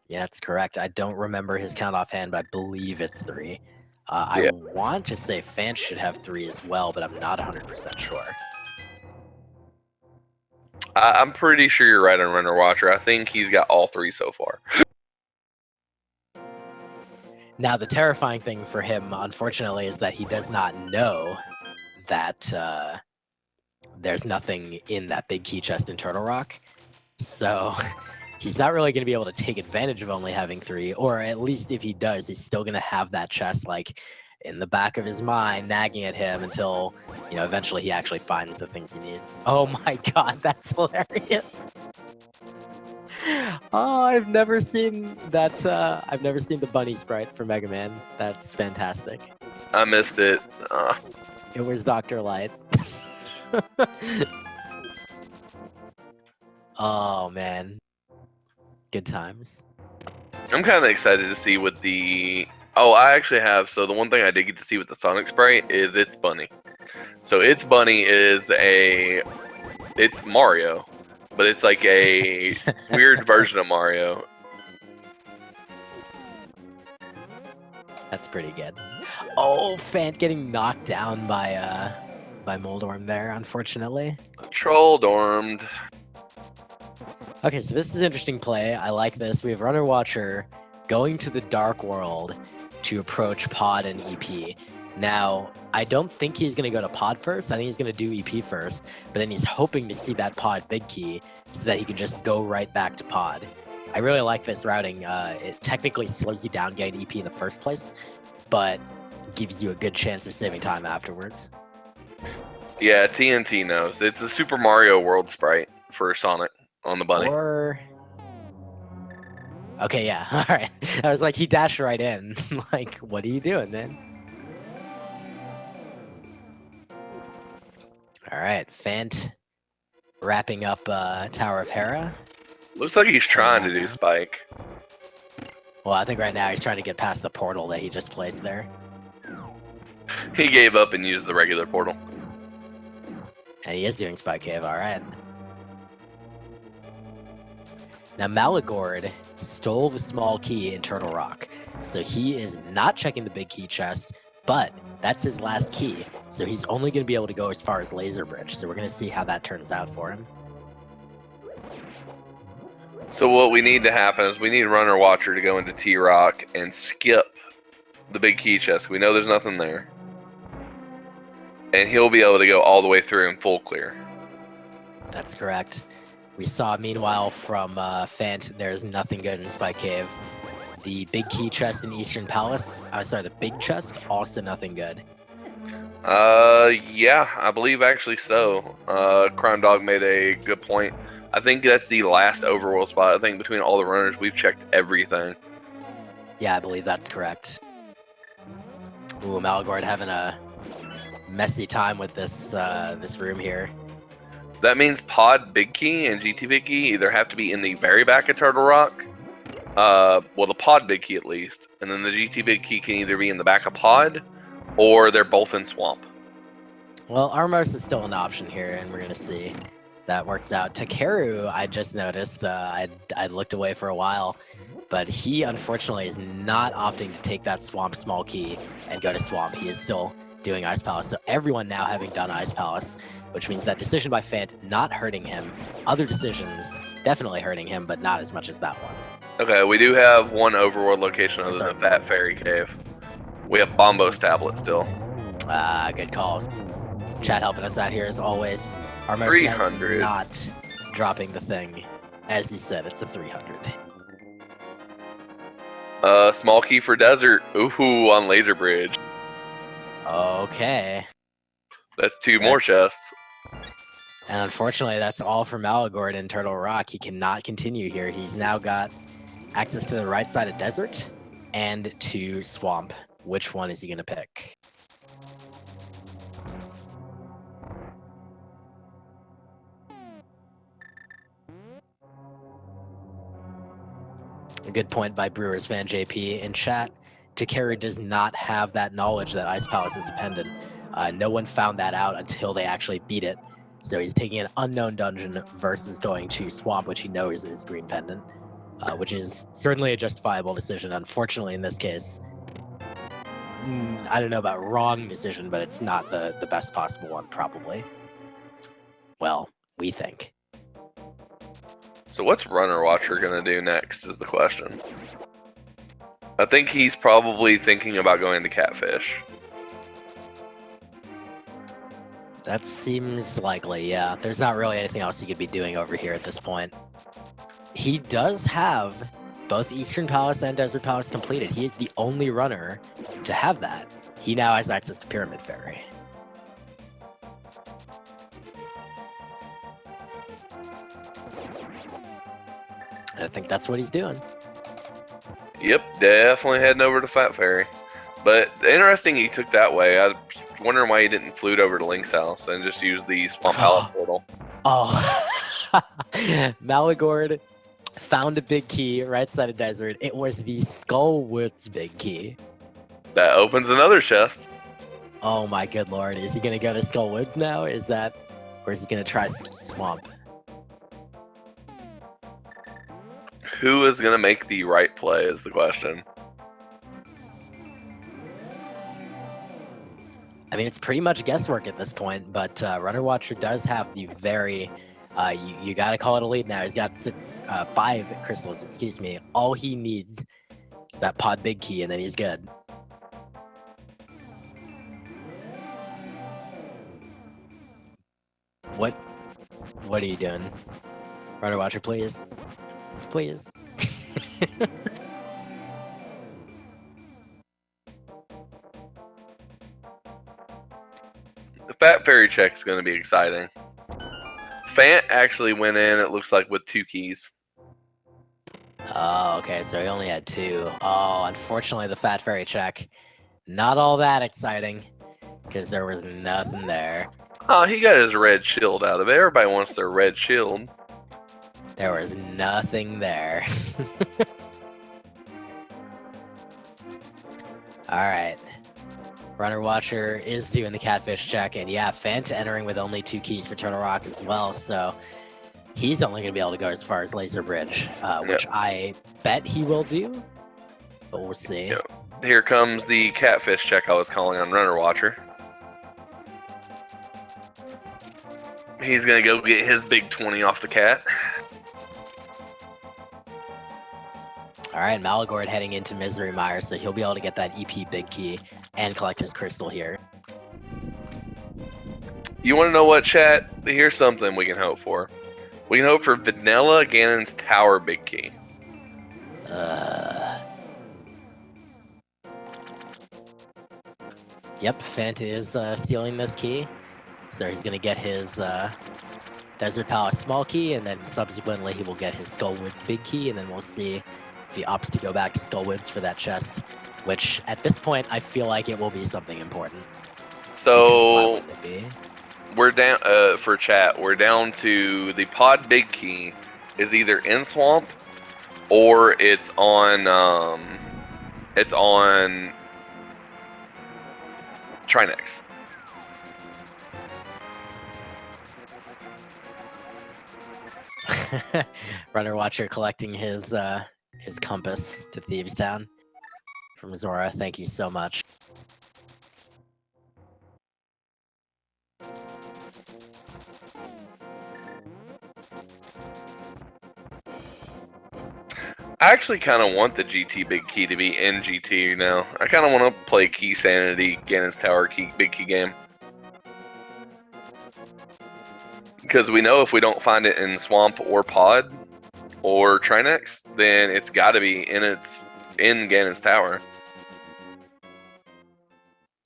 Yeah, that's correct. I don't remember his count offhand, but I believe it's 3. I want to say Phant should have 3 as well, but I'm not 100% sure. I'm pretty sure you're right on Runner Watcher. I think he's got all 3 so far. Now, the terrifying thing for him, unfortunately, is that he does not know that there's nothing in that big key chest in Turtle Rock. So he's not really going to be able to take advantage of only having 3, or at least if he does, he's still going to have that chest like in the back of his mind, nagging at him until, you know, eventually he actually finds the things he needs. Oh my god, that's hilarious. Oh, I've never seen that. I've never seen the bunny sprite for Mega Man. That's fantastic. I missed it. It was Dr. Light. Oh man, good times. I'm kind of excited to see what the... Oh, I actually have... So the one thing I did get to see with the Sonic sprite is its bunny. So its bunny is a... It's Mario, but it's like a weird version of Mario. That's pretty good. Oh, Phant getting knocked down by Moldorm there, unfortunately. Troll dormed. Okay, so this is interesting play. I like this. We have Runner Watcher going to the Dark World to approach Pod and EP. Now, I don't think he's going to go to Pod first. I think he's going to do EP first, but then he's hoping to see that Pod big key so that he can just go right back to Pod. I really like this routing. It technically slows you down getting EP in the first place, but gives you a good chance of saving time afterwards. Yeah, TNT knows. It's the Super Mario World sprite for Sonic on the bunny. Or... Okay, yeah, alright. I was like, he dashed right in. Like, what are you doing, man? Alright, Phant wrapping up Tower of Hera. Looks like he's trying to do Spike. Well, I think right now he's trying to get past the portal that he just placed there. He gave up and used the regular portal. And he is doing Spike Cave, alright. Now, Maligord stole the small key in Turtle Rock, so he is not checking the big key chest, but that's his last key, so he's only going to be able to go as far as Laser Bridge, so we're going to see how that turns out for him. So what we need to happen is we need Runner Watcher to go into T-Rock and skip the big key chest. We know there's nothing there. And he'll be able to go all the way through in full clear. That's correct. We saw, meanwhile, from Phant, there's nothing good in Spike Cave. The big key chest in Eastern Palace, the big chest, also nothing good. Yeah, I believe actually so. Crime Dog made a good point. I think that's the last overworld spot. I think between all the runners, we've checked everything. Yeah, I believe that's correct. Ooh, Maligord having a messy time with this this room here. That means Pod Big Key and GT Big Key either have to be in the very back of Turtle Rock, well, the Pod Big Key at least, and then the GT Big Key can either be in the back of Pod, or they're both in Swamp. Well, Armos is still an option here, and we're going to see if that works out. Takeru, I just noticed, I'd looked away for a while, but he unfortunately is not opting to take that Swamp small key and go to Swamp. He is still doing Ice Palace, so everyone now having done Ice Palace, which means that decision by Phant not hurting him. Other decisions definitely hurting him, but not as much as that one. Okay, we do have one overworld location other than Fat Fairy Cave. We have Bombo's tablet still. Good calls. Chat helping us out here as always. Our 300. Not dropping the thing. As he said, it's a 300. Small key for desert. Ooh, on Laser Bridge. Okay. That's two more chests. And unfortunately, that's all for Maligord in Turtle Rock. He cannot continue here. He's now got access to the right side of desert and to Swamp. Which one is he going to pick? A good point by Brewers fan JP in chat. Takeru does not have that knowledge that Ice Palace is a pendant. No one found that out until they actually beat it. So he's taking an unknown dungeon versus going to Swamp, which he knows is Green Pendant, which is certainly a justifiable decision. Unfortunately, in this case, I don't know about wrong decision, but it's not the best possible one, probably. Well, we think. So what's Runner Watcher going to do next is the question. I think he's probably thinking about going to Catfish. That seems likely, yeah. There's not really anything else he could be doing over here at this point. He does have both Eastern Palace and Desert Palace completed. He is the only runner to have that. He now has access to Pyramid Fairy. And I think that's what he's doing. Yep, definitely heading over to Fat Fairy. But interesting he took that way. I was wondering why he didn't flute over to Link's house and just use the Swamp Palace portal. Oh, Maligord found a big key right side of desert. It was the Skullwoods big key. That opens another chest. Oh my good lord. Is he going to go to Skullwoods now? Or is he going to try Swamp? Who is going to make the right play is the question. I mean, it's pretty much guesswork at this point, but runnerwatcher does have the very... you got to call it a lead now. He's got 5 crystals, excuse me. All he needs is that pod big key, and then he's good. What are you doing? runnerwatcher, please. Please. The Fat Fairy check is going to be exciting. Phant actually went in, it looks like, with 2 keys. Oh, okay, so he only had 2. Oh, unfortunately, the Fat Fairy check. Not all that exciting, because there was nothing there. Oh, he got his red shield out of it. Everybody wants their red shield. There was nothing there. Alright. runnerwatcher is doing the catfish check, and yeah, Phant entering with only 2 keys for Turtle Rock as well, so he's only going to be able to go as far as Laser Bridge, which I bet he will do, but we'll see. Yep. Here comes the catfish check I was calling on runnerwatcher. He's going to go get his big 20 off the cat. Alright, Maligord heading into Misery Mire, so he'll be able to get that EP big key and collect his crystal here. You want to know what, chat? Here's something we can hope for. We can hope for Vanilla Ganon's Tower big key. Yep, Phant is stealing this key. So he's going to get his Desert Palace small key, and then subsequently he will get his Skullwoods big key, and then we'll see if he opts to go back to Skullwoods for that chest, which at this point I feel like it will be something important. So we're down for chat. We're down to the pod big key is either in Swamp or it's on Trinex. runnerwatcher collecting his compass to Thieves Town from Zora. Thank you so much. I actually kind of want the GT big key to be in GT now. I kind of want to play Keysanity, Ganon's Tower big key game. Because we know if we don't find it in Swamp or Pod or Trinex, then it's got to be in Ganon's Tower.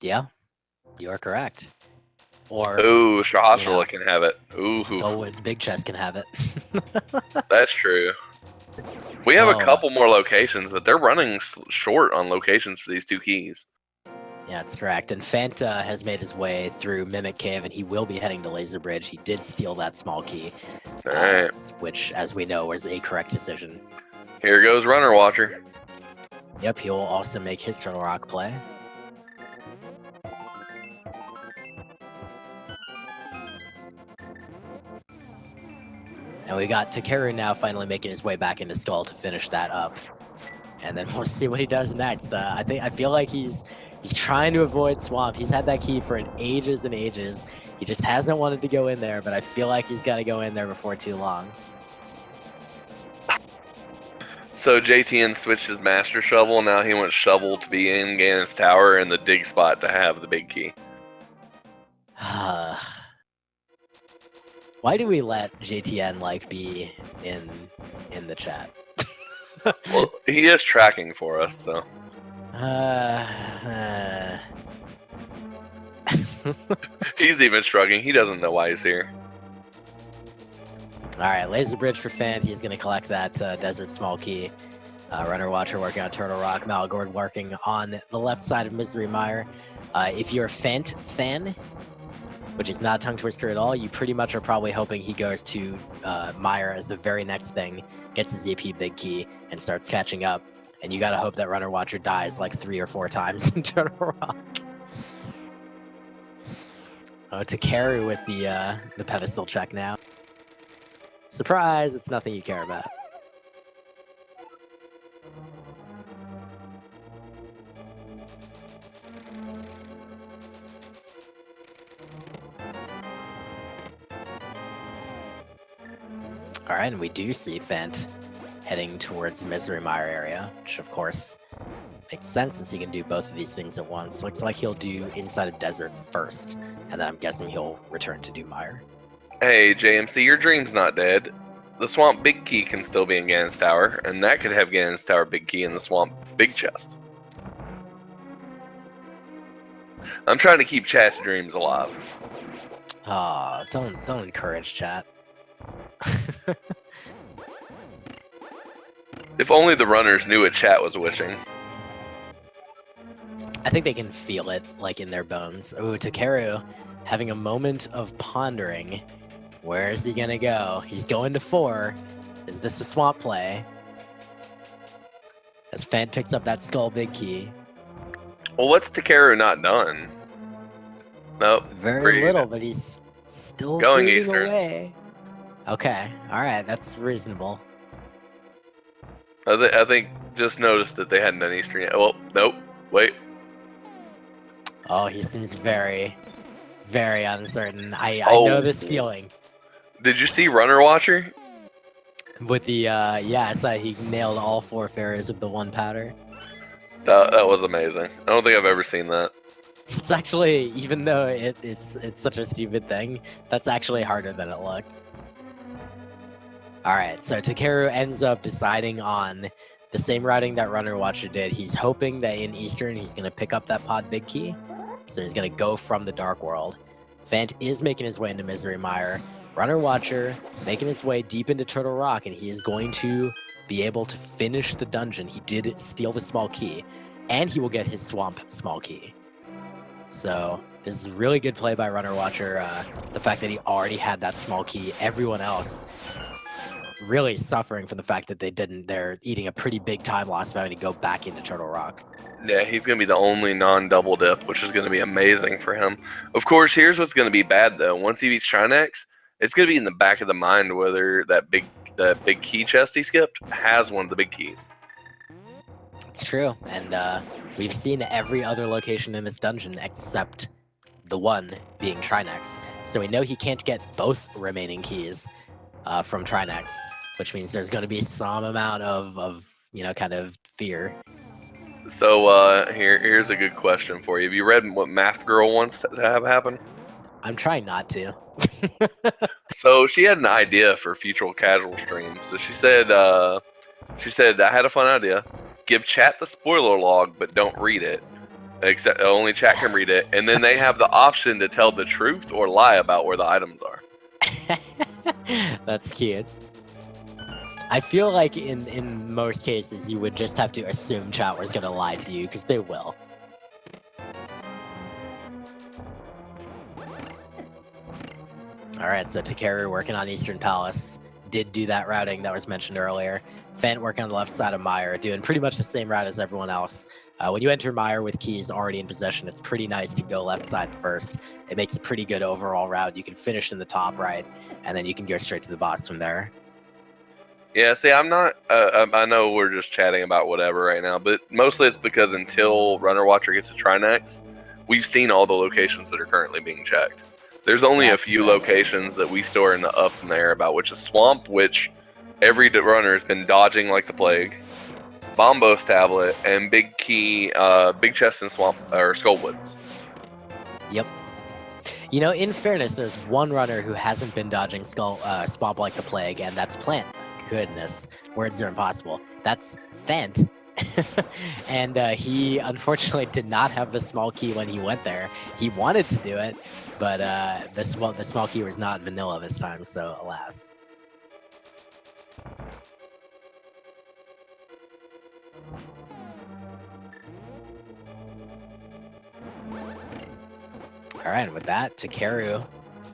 Yeah, you are correct. Or Shahasrala can have it. Ooh, Skullwoods Big Chest can have it. That's true. We have a couple more locations, but they're running short on locations for these 2 keys. Yeah, that's correct. And Phant has made his way through Mimic Cave, and he will be heading to Laser Bridge. He did steal that small key, which, as we know, was a correct decision. Here goes runnerwatcher. Yep, he'll also make his Turtle Rock play. And we got Takeru now finally making his way back into Skull to finish that up. And then we'll see what he does next. I feel like he's trying to avoid Swamp. He's had that key for ages and ages. He just hasn't wanted to go in there, but I feel like he's got to go in there before too long. So JTN switched his Master Shovel. Now he wants Shovel to be in Ganon's Tower and the dig spot to have the big key. Why do we let JTN be in the chat? Well, he is tracking for us, so. He's even shrugging. He doesn't know why he's here. Alright, Laser Bridge for Phant. He's going to collect that Desert Small Key. runnerwatcher working on Turtle Rock. Maligord working on the left side of Misery Mire. If you're a Phant fan, which is not a tongue twister at all. You pretty much are probably hoping he goes to Mire as the very next thing, gets his EP big key, and starts catching up. And you gotta hope that Runner Watcher dies like 3 or 4 times in Turtle Rock. Oh, Takeru with the pedestal check now. Surprise! It's nothing you care about. All right, and we do see Phant heading towards the Misery Mire area, which of course makes sense since he can do both of these things at once. Looks like he'll do Inside of Desert first, and then I'm guessing he'll return to do Mire. Hey, JMC, your dream's not dead. The Swamp Big Key can still be in Ganon's Tower, and that could have Ganon's Tower Big Key in the Swamp Big Chest. I'm trying to keep chat's dreams alive. Aw, don't encourage chat. If only the runners knew what chat was wishing. I think they can feel it, like, in their bones. Ooh, Takeru having a moment of pondering. Where is he gonna go? He's going to 4. Is this the swamp play? As Phant picks up that Skull Big Key. Well, what's Takeru not done? Nope. Very little, but he's still going fading Eastern. away. Okay, alright, that's reasonable. I think just noticed that they hadn't done Eastern yet. Well, nope. Wait. Oh, he seems very, very uncertain. I know this feeling. Did you see Runner Watcher? With the, yeah, I saw he nailed all 4 fairies with the 1 powder. That was amazing. I don't think I've ever seen that. It's actually, even though it's such a stupid thing, that's actually harder than it looks. Alright, so Takeru ends up deciding on the same routing that Runner Watcher did. He's hoping that in Eastern he's going to pick up that pod big key. So he's going to go from the Dark World. Phant is making his way into Misery Mire. Runner Watcher making his way deep into Turtle Rock, and he is going to be able to finish the dungeon. He did steal the small key, and he will get his Swamp small key. So this is really good play by Runner Watcher. The fact that he already had that small key. Everyone else really suffering from the fact that they didn't. They're eating a pretty big time loss of having to go back into Turtle Rock. Yeah, he's going to be the only non-double dip, which is going to be amazing for him. Of course, here's what's going to be bad, though. Once he beats Trinex, it's going to be in the back of the mind whether that big key chest he skipped has one of the big keys. It's true, and we've seen every other location in this dungeon except the one being Trinex. So we know he can't get both remaining keys from Trinex, which means there's going to be some amount of kind of fear. So here's a good question for you. Have you read what Math Girl wants to have happen? I'm trying not to. So she had an idea for future casual streams. So she said, I had a fun idea. Give chat the spoiler log, but don't read it. Except only chat can read it, and then they have the option to tell the truth or lie about where the items are. That's cute. I feel like in most cases you would just have to assume chat was gonna lie to you, because they will. Alright, so Takeru working on Eastern Palace. Did do that routing that was mentioned earlier. Phant working on the left side of Mire, doing pretty much the same route as everyone else. When you enter Mire with keys already in possession, it's pretty nice to go left side first. It makes a pretty good overall route. You can finish in the top right, and then you can go straight to the boss from there. Yeah, see, I'm not. I know we're just chatting about whatever right now, but mostly it's because until Runner Watcher gets to Trinex, we've seen all the locations that are currently being checked. There's only a few locations that we still are in the up and there about, which is Swamp, which every runner has been dodging like the plague, Bombos Tablet, and Big Key, Big Chest and Swamp or Skullwoods. Yep. You know, in fairness, there's one runner who hasn't been dodging Swamp like the plague, and that's Plant. Goodness, words are impossible. That's Phant. And he unfortunately did not have the small key when he went there. He wanted to do it, but the small key was not vanilla this time, so alas. All right, and with that, Takeru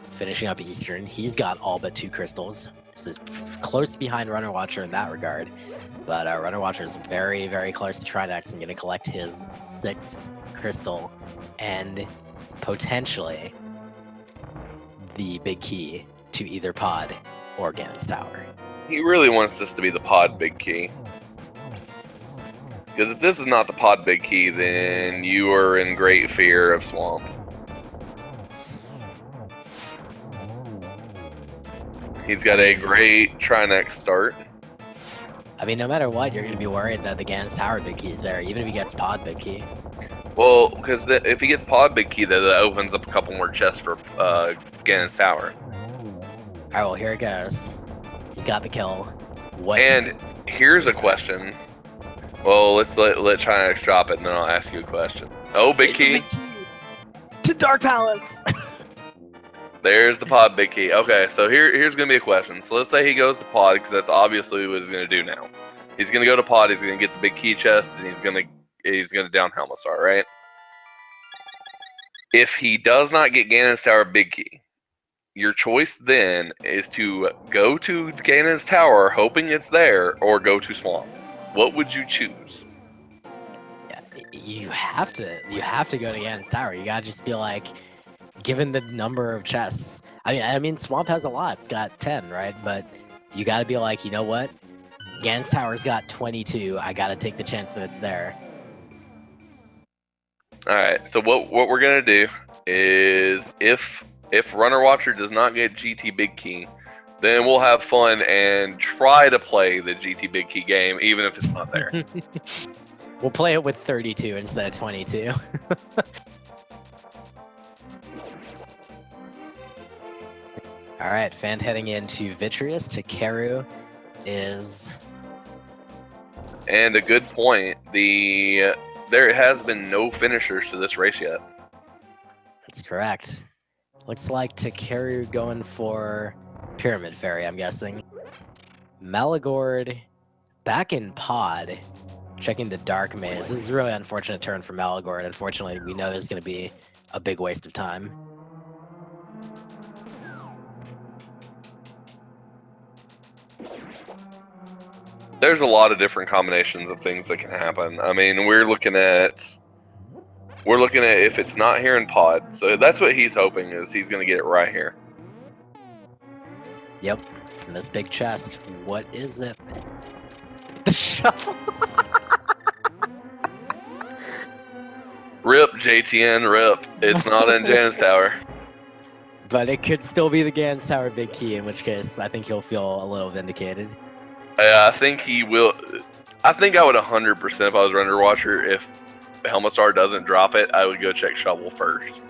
finishing up Eastern. He's got all but 2 crystals. So he's close behind Runner Watcher in that regard. But Runner Watcher is very, very close to Trinex. I'm going to collect his 6th crystal and potentially the big key to either pod or Ganon's Tower. He really wants this to be the pod big key. Because if this is not the pod big key, then you are in great fear of Swamp. He's got a great Trinex start. I mean, no matter what, you're going to be worried that the Ganon's Tower big key is there, even if he gets pod big key. Well, because if he gets pod big key, that opens up a couple more chests for Ganon's Tower. All right, well, here it goes. He's got the kill. What? And here's a question. Well, let's let Trinex drop it, and then I'll ask you a question. Oh, big It's key. a big key to Dark Palace. There's the pod big key. Okay, so here's gonna be a question. So let's say he goes to pod, because that's obviously what he's gonna do now. He's gonna go to pod. He's gonna get the big key chest, and he's gonna down Helmasar, right? If he does not get Ganon's Tower big key, your choice then is to go to Ganon's Tower, hoping it's there, or go to Swamp. What would you choose? Yeah, you have to go to Ganon's Tower. You gotta just be like, given the number of chests. I mean, Swamp has a lot. It's got 10, right? But you gotta be like, you know what? Ganon's Tower's got 22. I gotta take the chance that it's there. All right. So what we're gonna do is if Runner Watcher does not get GT Big Key, then we'll have fun and try to play the GT Big Key game, even if it's not there. We'll play it with 32 instead of 22. All right, Phant heading into Vitreous. Takeru is... And a good point. There has been no finishers to this race yet. That's correct. Looks like Takeru going for Pyramid Fairy, I'm guessing. Maligord back in pod, checking the Dark Maze. This is a really unfortunate turn for Maligord. Unfortunately, we know there's going to be a big waste of time. There's a lot of different combinations of things that can happen. I mean, we're looking at if it's not here in pod. So that's what he's hoping, is he's going to get it right here. Yep, from this big chest. What is it? The shovel. Rip, JTN, rip. It's not in Jan's Tower. But it could still be the Ganon's Tower big key, in which case I think he'll feel a little vindicated. I think he will. I think I would 100% if I was Runner Watcher, if Helmasar doesn't drop it, I would go check shovel first.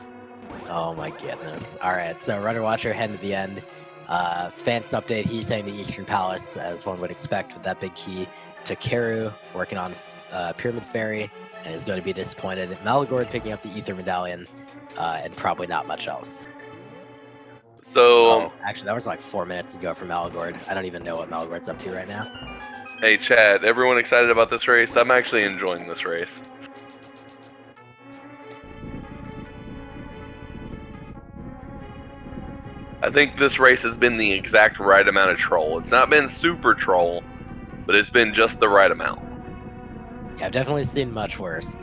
Oh my goodness. Alright, so Runner Watcher heading to the end. Phant's update, he's heading to Eastern Palace, as one would expect with that big key. Takeru working on Pyramid Fairy, and is going to be disappointed. Maligord picking up the Ether Medallion, and probably not much else. So, actually, that was like 4 minutes ago for Maligord. I don't even know what Maligord's up to right now. Hey, Chad, everyone excited about this race? I'm actually enjoying this race. I think this race has been the exact right amount of troll. It's not been super troll, but it's been just the right amount. Yeah, I've definitely seen much worse.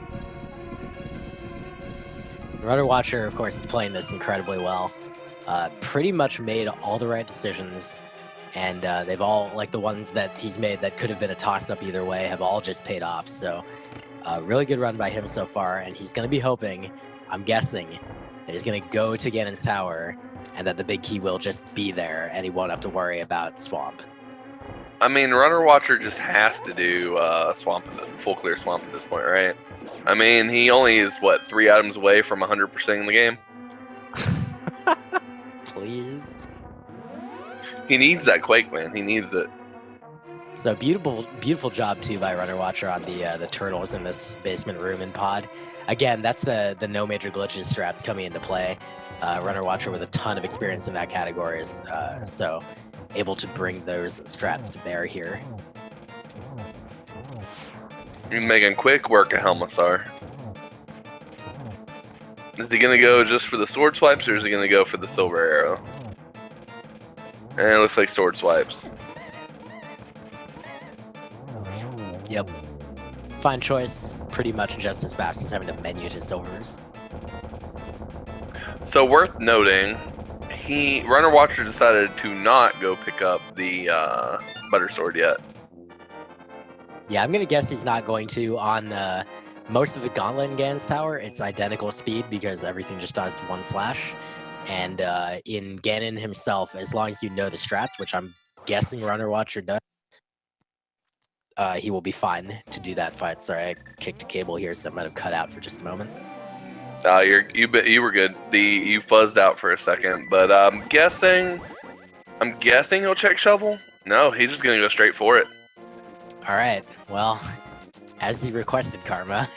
Runner Watcher, of course, is playing this incredibly well. Pretty much made all the right decisions, and they've all, like the ones that he's made that could have been a toss-up either way, have all just paid off. So, really good run by him so far, and he's going to be hoping, I'm guessing, that he's going to go to Ganon's Tower, and that the big key will just be there, and he won't have to worry about Swamp. I mean, Runner Watcher just has to do Swamp, full clear Swamp at this point, right? I mean, he only is, what, 3 items away from 100% in the game? Please. He needs that Quake, man. He needs it. So beautiful job too by Runner Watcher on the turtles in this basement room in pod. Again, that's the no major glitches strats coming into play. Runner Watcher with a ton of experience in that category, so able to bring those strats to bear here. You're making quick work of Helmasar. Is he going to go just for the sword swipes, or is he going to go for the silver arrow? And it looks like sword swipes. Yep. Fine choice. Pretty much just as fast as having to menu to silvers. So worth noting, Runner Watcher decided to not go pick up the butter sword yet. Yeah, I'm gonna guess he's not going to. On most of the Gauntlet in Ganon's Tower, it's identical speed because everything just does to 1 slash. And in Ganon himself, as long as you know the strats, which I'm guessing Runner Watcher does, he will be fine to do that fight. Sorry, I kicked a cable here, so it might have cut out for just a moment. You were good. You fuzzed out for a second, but I'm guessing he'll check shovel. No, he's just gonna go straight for it. All right. Well, as you requested, Karma.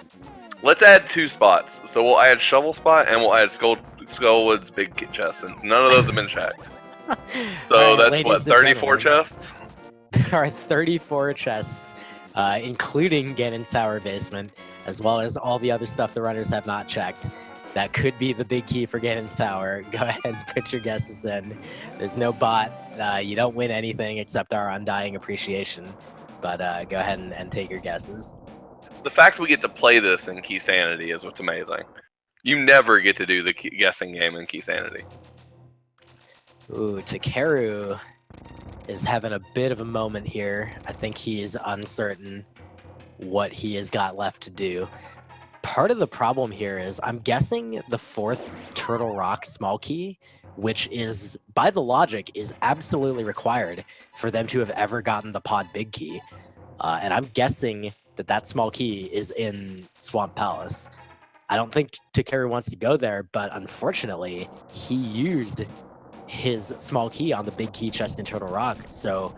Let's add 2 spots. So we'll add shovel spot and we'll add Skullwood's big chest, since none of those have been checked. So right, that's what, 34 chests? There are 34 chests, including Ganon's Tower basement, as well as all the other stuff the runners have not checked. That could be the big key for Ganon's Tower. Go ahead and put your guesses in. There's no bot. You don't win anything except our undying appreciation. But go ahead and take your guesses. The fact we get to play this in Keysanity is what's amazing. You never get to do the guessing game in Keysanity. Ooh, Takeru is having a bit of a moment here. I think he is uncertain what he has got left to do. Part of the problem here is I'm guessing the 4th Turtle Rock small key, which is, by the logic, is absolutely required for them to have ever gotten the pod big key. And I'm guessing that small key is in Swamp Palace. I don't think Takeru wants to go there, but unfortunately, he used his small key on the big key chest in Turtle Rock, so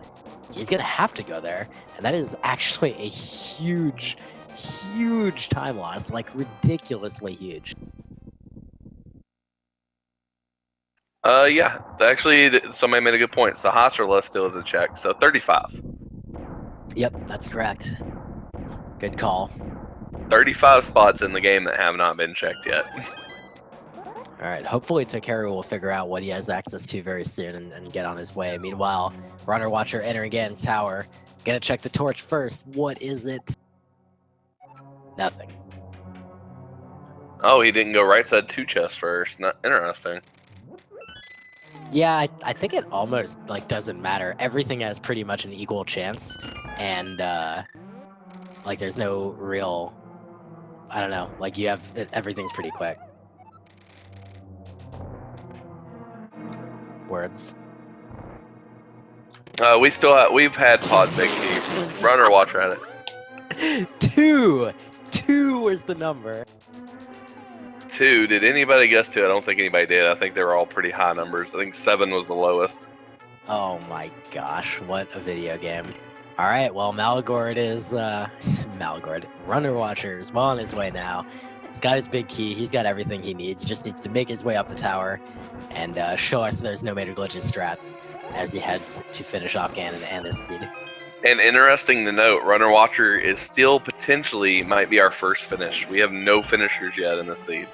he's gonna have to go there, and that is actually a huge time loss, like ridiculously huge. Yeah, actually, somebody made a good point. Sahasrara still is a check, so 35. Yep, that's correct. Good call. 35 spots in the game that have not been checked yet. All right, hopefully Takeru will figure out what he has access to very soon and get on his way. Meanwhile, Runner Watcher entering Ganon's Tower. Gonna check the torch first. What is it? Nothing. Oh, he didn't go right side 2 chests first. Not interesting. Yeah, I think it almost like doesn't matter. Everything has pretty much an equal chance, and like there's no real, I don't know, like you have, everything's pretty quick. Words. We've had pod big key. Runner Watcher had it. 2 was the number. 2. Did anybody guess 2? I don't think anybody did. I think they were all pretty high numbers. I think 7 was the lowest. Oh my gosh, what a video game. All right, well, Maligord is, Maligord, Runner Watcher is well on his way now. He's got his big key, he's got everything he needs, just needs to make his way up the tower and show us there's no major glitches strats as he heads to finish off Ganon and this seed. And interesting to note, Runner Watcher is still potentially might be our first finish. We have no finishers yet in the seed.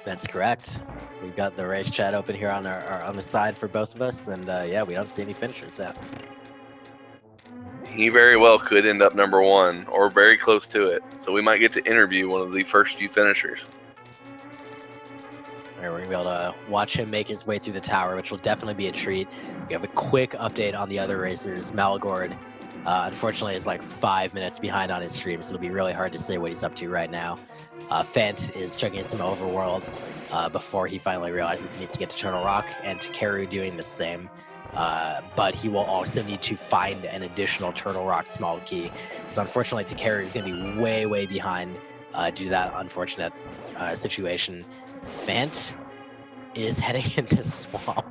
That's correct. We've got the race chat open here on on the side for both of us, and yeah, we don't see any finishers yet. He very well could end up number 1 or very close to it. So we might get to interview one of the first few finishers. All right, we're gonna be able to watch him make his way through the tower, which will definitely be a treat. We have a quick update on the other racers. Maligord, unfortunately, is like 5 minutes behind on his stream, so it'll be really hard to say what he's up to right now. Phant is checking some overworld before he finally realizes he needs to get to Turtle Rock, and Takeru doing the same. But he will also need to find an additional Turtle Rock small key. So unfortunately, Takeru is going to be way behind due to that unfortunate situation. Phant is heading into Swamp.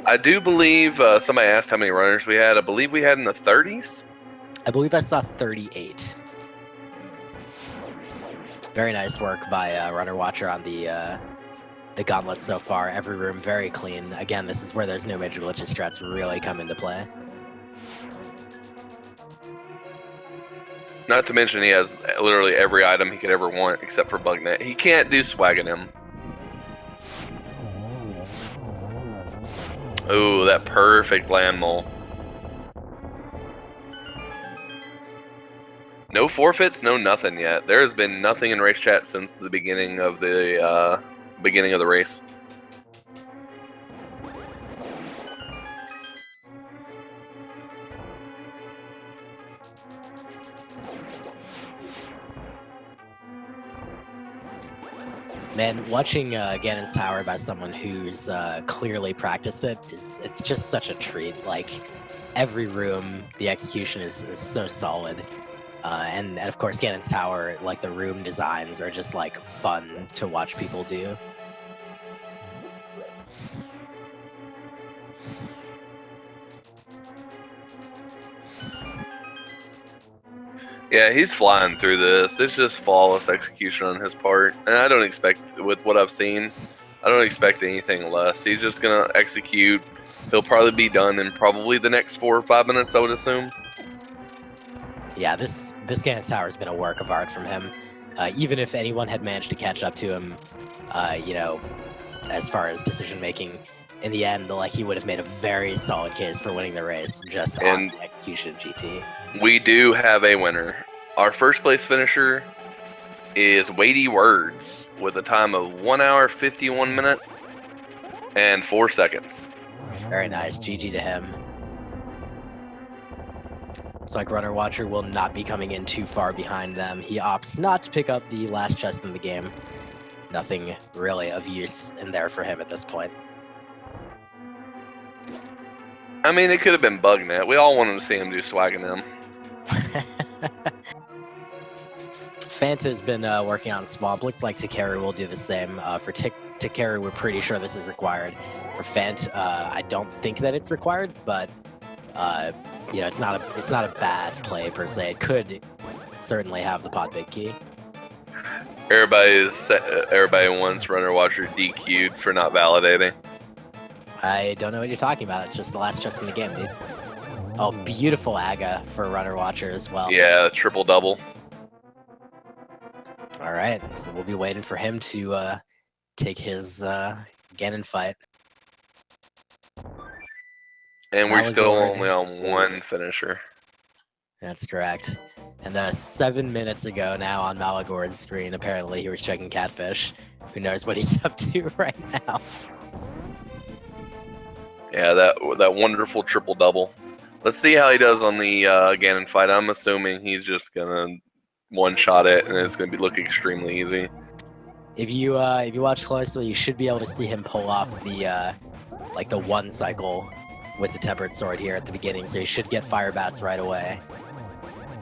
I do believe somebody asked how many runners we had. I believe we had in the 30s. I believe I saw 38. Very nice work by Runner Watcher on the gauntlet so far. Every room very clean. Again, this is where those no major glitches strats really come into play. Not to mention he has literally every item he could ever want except for Bugnet. He can't do swagging him. Ooh, that perfect land mole. No forfeits, no nothing yet. There has been nothing in race chat since the beginning of the race. Man, watching Ganon's Tower by someone who's clearly practiced it's just such a treat. Like, every room, the execution is so solid. And of course, Ganon's Tower, like, the room designs are just, like, fun to watch people do. Yeah, he's flying through this. It's just flawless execution on his part. And I don't expect, with what I've seen, I don't expect anything less. He's just going to execute. He'll probably be done in probably the next 4 or 5 minutes, I would assume. Yeah, this Ganon's Tower has been a work of art from him. Even if anyone had managed to catch up to him, you know, as far as decision making, in the end, like, he would have made a very solid case for winning the race just on the execution GT. We do have a winner. Our first place finisher is Weighty Words with a time of 1 hour 51 minutes and 4 seconds. Very nice. GG to him. It's like Runner Watcher will not be coming in too far behind them. He opts not to pick up the last chest in the game. Nothing really of use in there for him at this point. I mean, it could have been Bugnet. We all wanted to see him do swagging him. Phant has been working on Swamp. Looks like Takeru will do the same. For Takeru, we're pretty sure this is required. For Phant, I don't think that it's required, but you know, it's not a bad play per se. It could certainly have the pot big key. Everybody wants Runner Watcher DQ'd for not validating. I don't know what you're talking about. It's just the last chest in the game, dude. Oh, beautiful Aga for Runner Watcher as well. Yeah, triple double. All right, so we'll be waiting for him to take his Ganon fight. And we're still Maligord. only on one finisher. That's correct. And 7 minutes ago now on Maligord's screen, apparently he was checking Catfish. Who knows what he's up to right now. Yeah, that wonderful triple double. Let's see how he does on the Ganon fight. I'm assuming he's just gonna one-shot it, and it's gonna look extremely easy. If you watch closely, you should be able to see him pull off the like the one cycle with the tempered sword here at the beginning. So he should get fire bats right away.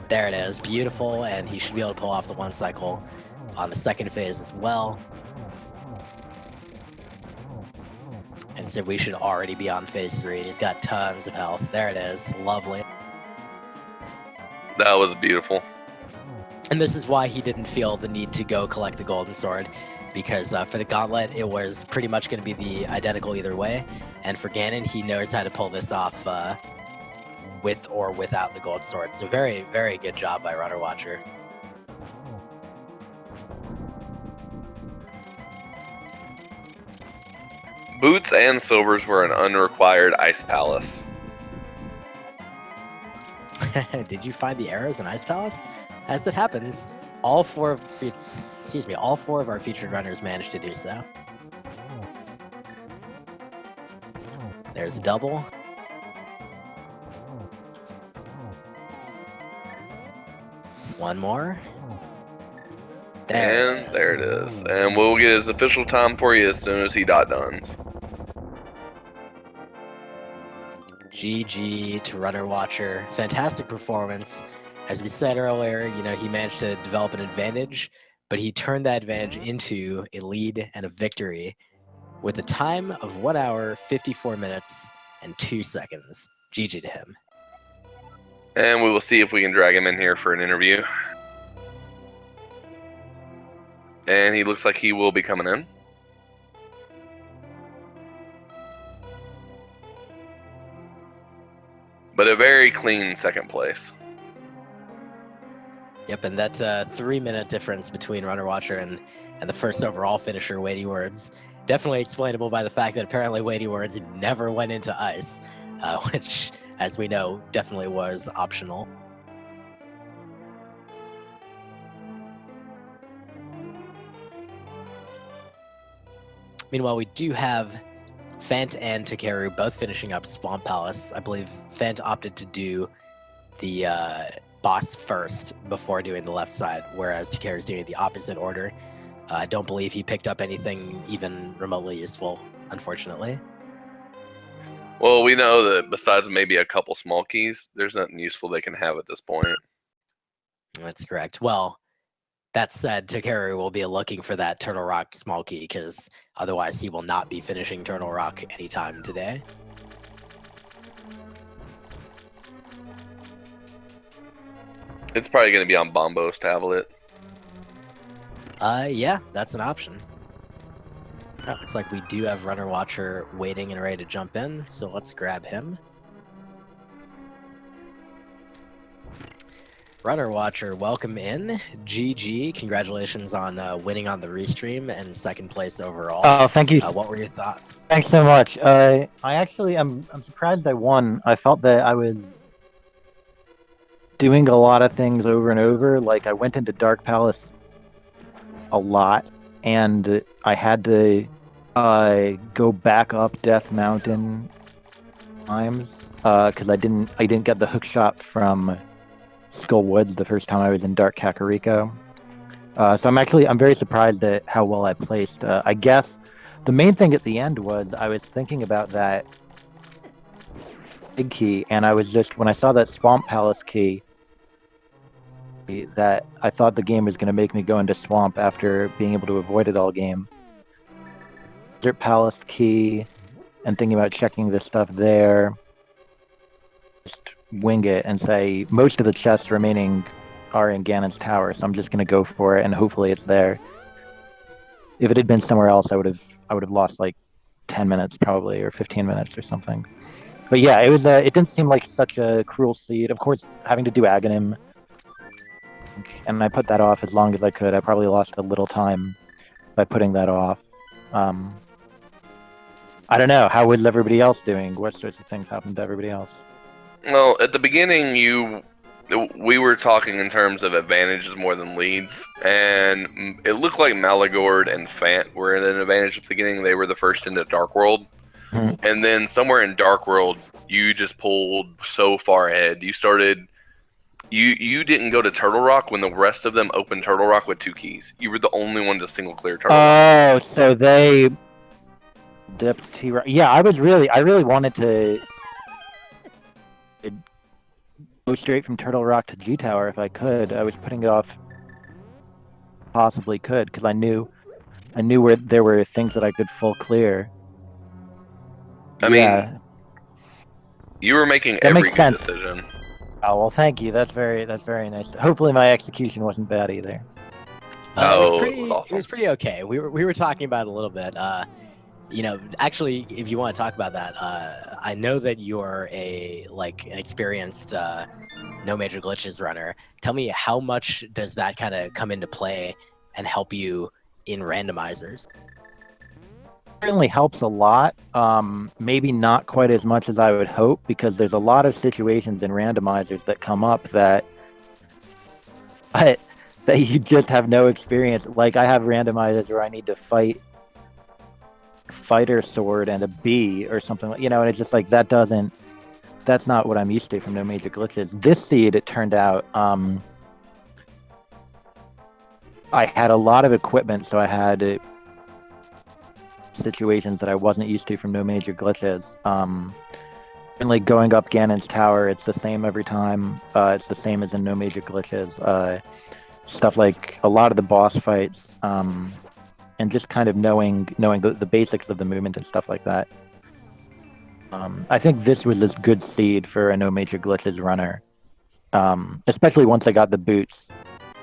There it is, beautiful, and he should be able to pull off the one cycle on the second phase as well. And so we should already be on phase 3. He's got tons of health. There it is, lovely. That was beautiful. And this is why he didn't feel the need to go collect the golden sword, because for the gauntlet, it was pretty much going to be the identical either way. And for Ganon, he knows how to pull this off with or without the gold sword. So very, very good job by Runner Watcher. Boots and Silvers were an unrequired Ice Palace. Did you find the arrows in Ice Palace? As it happens, all four of our featured runners managed to do so. There's a double. One more. There it is. And we'll get his official time for you as soon as he .dones. GG to Runner Watcher. Fantastic performance. As we said earlier, you know, he managed to develop an advantage, but he turned that advantage into a lead and a victory with a time of 1 hour, 54 minutes, and 2 seconds. GG to him. And we will see if we can drag him in here for an interview. And he looks like he will be coming in. But a very clean second place. Yep, and that's a 3-minute difference between Runner Watcher and the first overall finisher, Weighty Words. Definitely explainable by the fact that apparently Weighty Words never went into ice, which, as we know, definitely was optional. Meanwhile, we do have Phant and Takeru both finishing up Swamp Palace. I believe Phant opted to do the boss first before doing the left side, whereas Takeru's doing the opposite order. I don't believe he picked up anything even remotely useful, unfortunately. Well, we know that besides maybe a couple small keys, there's nothing useful they can have at this point. That's correct. Well, that said, Takeru will be looking for that Turtle Rock small key, because otherwise he will not be finishing Turtle Rock anytime today. It's probably going to be on Bombo's tablet. Yeah, that's an option. Oh, looks like we do have Runner Watcher waiting and ready to jump in, so let's grab him. Runner Watcher, welcome in. GG, congratulations on winning on the restream and second place overall. Oh, thank you. What were your thoughts? Thanks so much. I actually, I'm surprised I won. I felt that I was doing a lot of things over and over. Like I went into Dark Palace a lot, and I had to go back up Death Mountain times because I didn't get the hook shot from Skull Woods the first time I was in Dark Kakariko. So I'm very surprised at how well I placed. I guess the main thing at the end was I was thinking about that big key, and I was just, when I saw that Swamp Palace key, that I thought the game was going to make me go into Swamp after being able to avoid it all game. Desert Palace key, and thinking about checking this stuff there. Just wing it and say most of the chests remaining are in Ganon's tower, so I'm just going to go for it, and hopefully it's there. If it had been somewhere else, I would have lost like 10 minutes probably, or 15 minutes or something. But yeah, it was it didn't seem like such a cruel seed. Of course, having to do Aghanim, and I put that off as long as I could. I probably lost a little time by putting that off. I don't know. How was everybody else doing? What sorts of things happened to everybody else? Well, at the beginning, we were talking in terms of advantages more than leads, and it looked like Maligord and Phant were at an advantage at the beginning. They were the first into Dark World, and then somewhere in Dark World, you just pulled so far ahead. You started. You didn't go to Turtle Rock when the rest of them opened Turtle Rock with 2 keys. You were the only one to single clear Turtle Rock. Oh, so they dipped T-Rock. Yeah, I really wanted to go straight from Turtle Rock to G Tower if I could. I was putting it off, possibly could, because I knew where there were things that I could full clear. I mean, you were making every good decision. Oh well, thank you. That's very nice. Hopefully, my execution wasn't bad either. It was pretty okay. We were talking about it a little bit. Actually, if you want to talk about that, I know that you're an experienced no major glitches runner. Tell me, how much does that kind of come into play and help you in randomizers? Certainly helps a lot. Maybe not quite as much as I would hope, because there's a lot of situations in randomizers that come up that you just have no experience. Like I have randomizers where I need to fight fighter sword and a B or something, and it's just like that's not what I'm used to from no major glitches. This seed, it turned out, I had a lot of equipment, so I had situations that I wasn't used to from no major glitches. And like going up Ganon's tower, it's the same every time. It's the same as in no major glitches. Stuff like a lot of the boss fights, and just kind of knowing the basics of the movement and stuff like that. I think this was a good seed for a no major glitches runner, especially once I got the boots.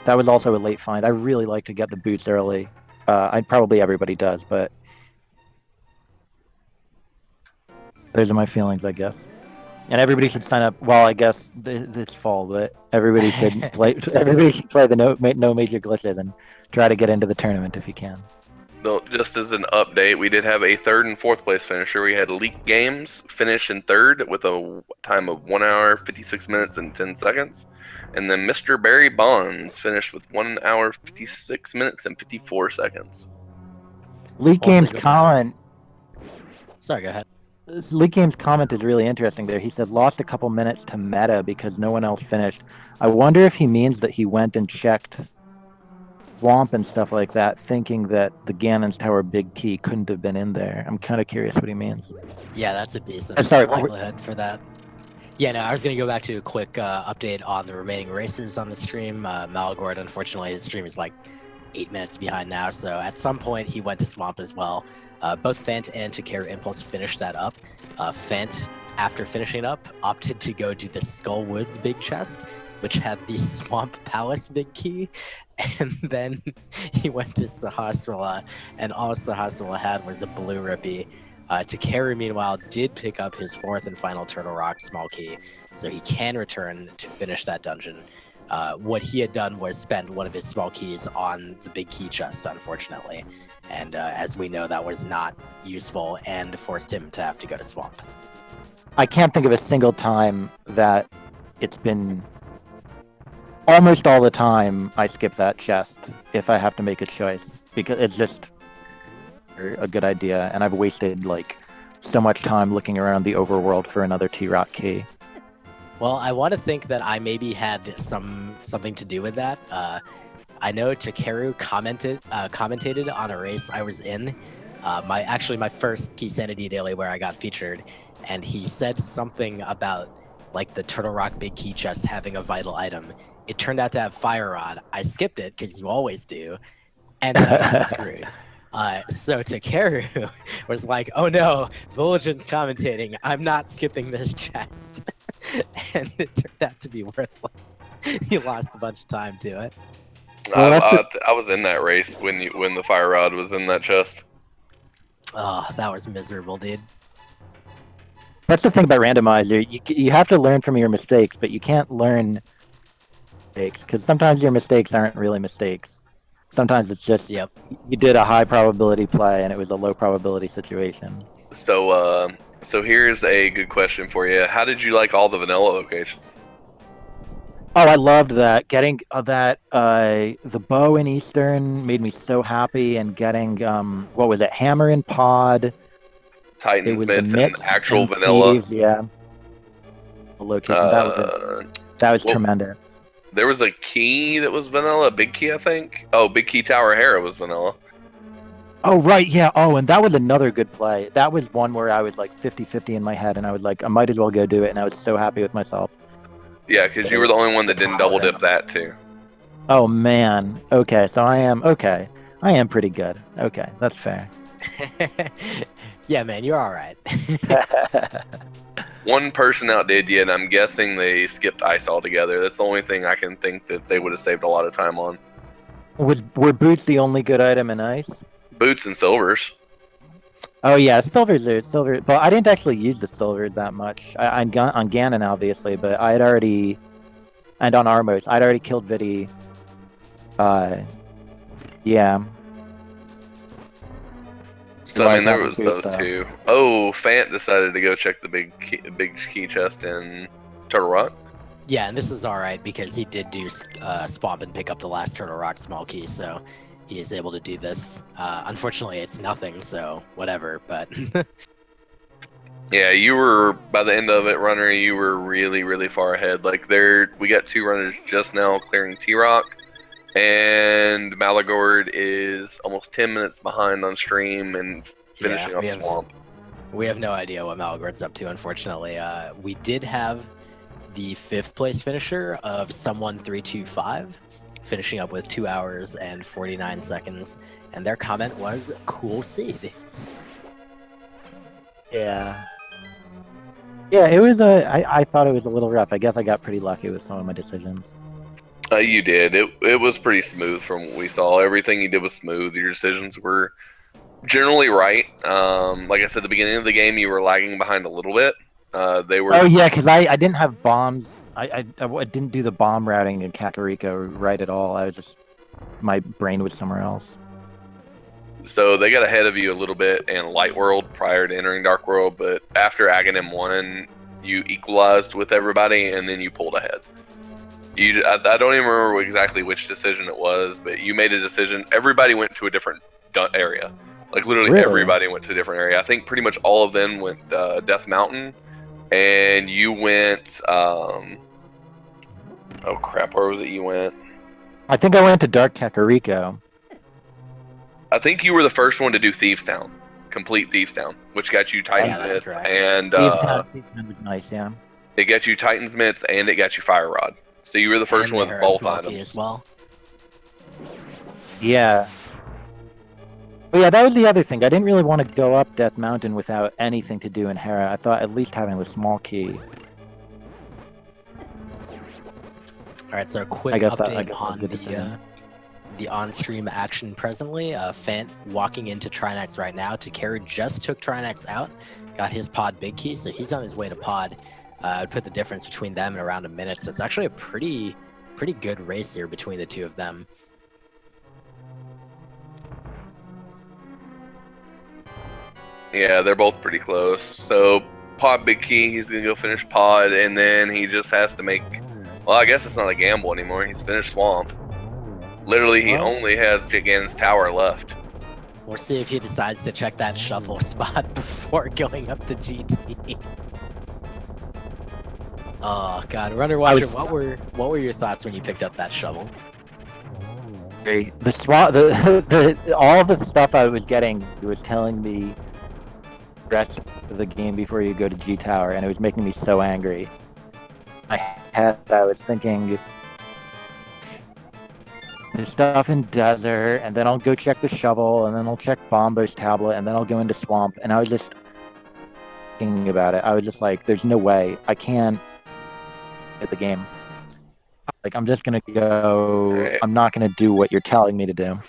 That was also a late find. I really like to get the boots early. Probably everybody does, but those are my feelings, I guess. And everybody should sign up. Well, I guess this fall, but everybody should play. Everybody should play the no major glitches and try to get into the tournament if you can. No, just as an update, we did have a third and fourth place finisher. We had Leak Games finish in third with a time of 1 hour, 56 minutes, and 10 seconds. And then Mr. Barry Bonds finished with 1 hour, 56 minutes, and 54 seconds. Leak Also Games go back. comment. Sorry, go ahead. Leak Games comment is really interesting there. He said lost a couple minutes to meta because no one else finished. I wonder if he means that he went and checked Swamp and stuff like that, thinking that the Ganon's Tower big key couldn't have been in there. I'm kind of curious what he means. Yeah, that's a decent Sorry, likelihood for that. Yeah, no, I was going to go back to a quick update on the remaining races on the stream. Maligord, unfortunately, his stream is like 8 minutes behind now, so at some point he went to Swamp as well. Both Phant and TakeruImpulse finished that up. Phant, after finishing up, opted to go do the Skull Woods big chest, which had the Swamp Palace big key, and then he went to Sahasrahla, and all Sahasrahla had was a blue rupee. Takeru, meanwhile, did pick up his fourth and final Turtle Rock small key, so he can return to finish that dungeon. What he had done was spend one of his small keys on the big key chest, unfortunately, and as we know, that was not useful and forced him to have to go to Swamp. I can't think of a single time that it's been. Almost all the time, I skip that chest if I have to make a choice because it's just a good idea, and I've wasted like so much time looking around the overworld for another T-Rock key. Well, I want to think that I maybe had something to do with that. I know Takeru commentated on a race I was in, my first Keysanity daily where I got featured, and he said something about like the Turtle Rock big key chest having a vital item. It turned out to have Fire Rod. I skipped it because you always do, and then I got screwed. So Takeru was like, "Oh no, Villagin's commentating. I'm not skipping this chest," and it turned out to be worthless. He lost a bunch of time to it. Well, I was in that race when the Fire Rod was in that chest. Oh, that was miserable, dude. That's the thing about randomizer. You have to learn from your mistakes, but you can't learn mistakes because sometimes your mistakes aren't really mistakes. Sometimes it's just you did a high probability play and it was a low probability situation. So here's a good question for you. How did you like all the vanilla locations? Oh, I loved that. Getting the bow in Eastern made me so happy, and getting what was it, Hammer and Pod. Titans Mitts and actual vanilla. Thieves, yeah. The location that was tremendous. There was a key that was vanilla, a big key, I think. Oh, Big Key Tower Hera was vanilla. Oh, right, yeah. Oh, and that was another good play. That was one where I was like 50-50 in my head, and I was like, I might as well go do it, and I was so happy with myself. Yeah, because you were the only one that didn't double dip that too. Oh, man. Okay, so I am pretty good. Okay, that's fair. Yeah, man, you're all right. One person outdid you, and I'm guessing they skipped ice altogether. That's the only thing I can think that they would have saved a lot of time on. Were boots the only good item in ice? Boots and silvers. Oh yeah, silvers. But I didn't actually use the silvers that much. On Ganon obviously, but I had already, and on Armos, I'd already killed Vidi. Yeah. So I mean, there was those two. Oh, Phant decided to go check the big key chest in Turtle Rock. Yeah, and this is all right because he did do Swamp and pick up the last Turtle Rock small key, so he is able to do this. Unfortunately, it's nothing, so whatever. But yeah, you were by the end of it, runner. You were really, really far ahead. Like we got two runners just now clearing T-Rock. And Maligord is almost 10 minutes behind on stream and finishing up Swamp. We have no idea what Maligord's up to, unfortunately. We did have the 5th place finisher of Someone325, finishing up with 2 hours and 49 seconds, and their comment was "cool seed." Yeah. Yeah, it was I thought it was a little rough. I guess I got pretty lucky with some of my decisions. You did. It was pretty smooth from what we saw. Everything you did was smooth. Your decisions were generally right. Like I said, at the beginning of the game, you were lagging behind a little bit. They were Oh yeah, because I didn't have bombs. I didn't do the bomb routing in Kakariko right at all. I was just my brain was somewhere else. So they got ahead of you a little bit in Light World prior to entering Dark World, but after Aghanim won, you equalized with everybody, and then you pulled ahead. I don't even remember exactly which decision it was, but you made a decision. Everybody went to a different area. Like literally Really? everybody went to a different area. I think pretty much all of them went Death Mountain, and you went. Oh crap! Where was it? You went. I think I went to Dark Kakariko. I think you were the first one to do Thieves Town, complete Thieves Town, which got you Titan's that's Mitts, correct. and Thieves Town was nice, yeah. it got you Titan's Mitts, and it got you Fire Rod. So you were the first And one the with both small key items. as well. Yeah. But yeah, that was the other thing. I didn't really want to go up Death Mountain without anything to do in Hera. I thought at least having the small key. All right, so a quick update on the on-stream action presently. Phant walking into Trinex right now. Takeru just took Trinex out, got his pod big key, so he's on his way to pod. I'd put the difference between them in around a minute, so it's actually a pretty good race here between the two of them. Yeah, they're both pretty close. So pod big key, he's gonna go finish pod, and then he just has to make. Well, I guess it's not a gamble anymore. He's finished swamp. Literally, he only has Ganon's tower left. We'll see if he decides to check that shuffle spot before going up to GT. Oh god, Runner Watcher, what were your thoughts when you picked up that shovel? The swap, all the stuff I was getting was telling me the rest of the game before you go to G Tower, and it was making me so angry. I was thinking there's stuff in desert, and then I'll go check the shovel, and then I'll check Bombo's tablet, and then I'll go into swamp, and I was just thinking about it. I was just like, there's no way I can't at the game. Like, I'm just gonna go. Right. I'm not gonna do what you're telling me to do.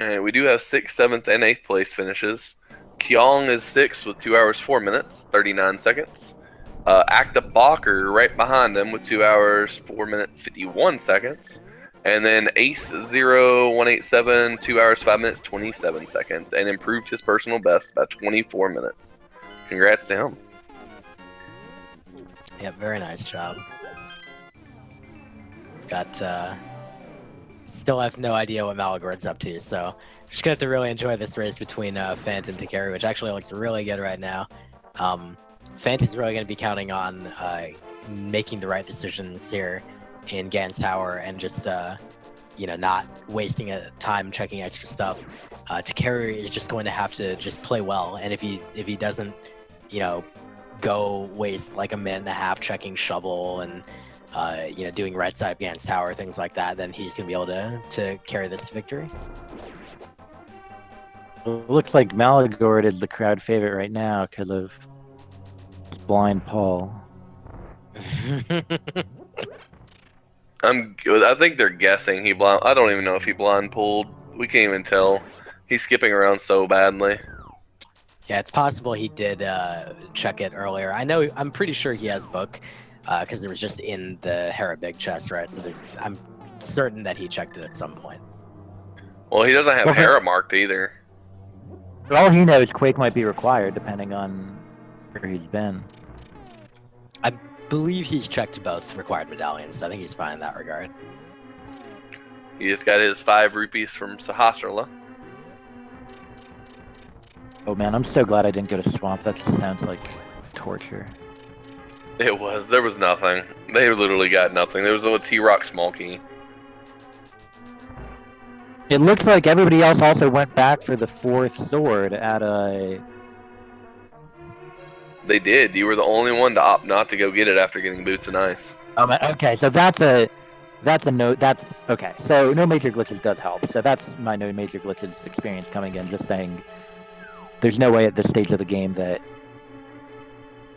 Alright, we do have 6th, 7th, and 8th place finishes. Kyong is 6th with 2 hours 4 minutes 39 seconds. Acta Balker right behind them with 2 hours 4 minutes 51 seconds. And then Ace 0187 2 hours 5 minutes 27 seconds, and improved his personal best by 24 minutes. Congrats to him. Yep, very nice job. Got still have no idea what Maligord's up to, so just gonna have to really enjoy this race between Phant and Takeru, which actually looks really good right now. Phant is really gonna be counting on making the right decisions here in Gan's Tower and just not wasting time checking extra stuff. Takeru is just going to have to just play well, and if he doesn't, go waste like a minute and a half checking shovel and doing right side of Gan's Tower, things like that, then he's gonna be able to carry this to victory. It looks like Maligord is the crowd favorite right now because of blind Paul. I think they're guessing he blind. I don't even know if he blind pulled. We can't even tell. He's skipping around so badly. Yeah, it's possible he did check it earlier. I'm pretty sure he has book because it was just in the Hera big chest, right? So I'm certain that he checked it at some point. Well, he doesn't have Hera marked either. For all he knows, Quake might be required depending on where he's been. I believe he's checked both required medallions, so I think he's fine in that regard. He just got his 5 rupees from Sahasrara. Oh man, I'm so glad I didn't go to Swamp. That just sounds like torture. It was. There was nothing. They literally got nothing. There was a T-Rock small key. It looks like everybody else also went back for the 4th sword at a... They did. You were the only one to opt not to go get it after getting Boots and Ice. Okay, so that's a no. That's okay. So no major glitches does help. So that's my no major glitches experience coming in. Just saying, there's no way at this stage of the game that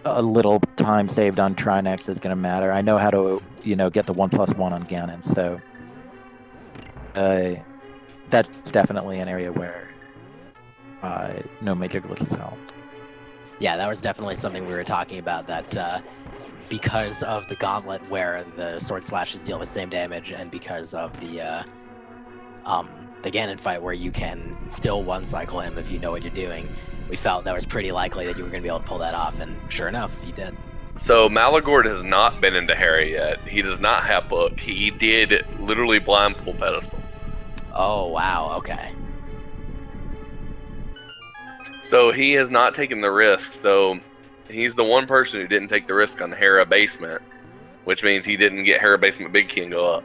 a little time saved on Trinex is going to matter. I know how to get the 1+1 on Ganon. So that's definitely an area where no major glitches helped. Yeah, that was definitely something we were talking about, that because of the gauntlet where the sword slashes deal the same damage, and because of the Ganon fight where you can still one cycle him if you know what you're doing, we felt that was pretty likely that you were going to be able to pull that off, and sure enough, you did. So Maligord has not been into Hera yet. He does not have book. He did literally blind pull Pedestal. Oh, wow, okay. So he has not taken the risk. So he's the one person who didn't take the risk on Hera Basement, which means he didn't get Hera Basement Big Key and go up.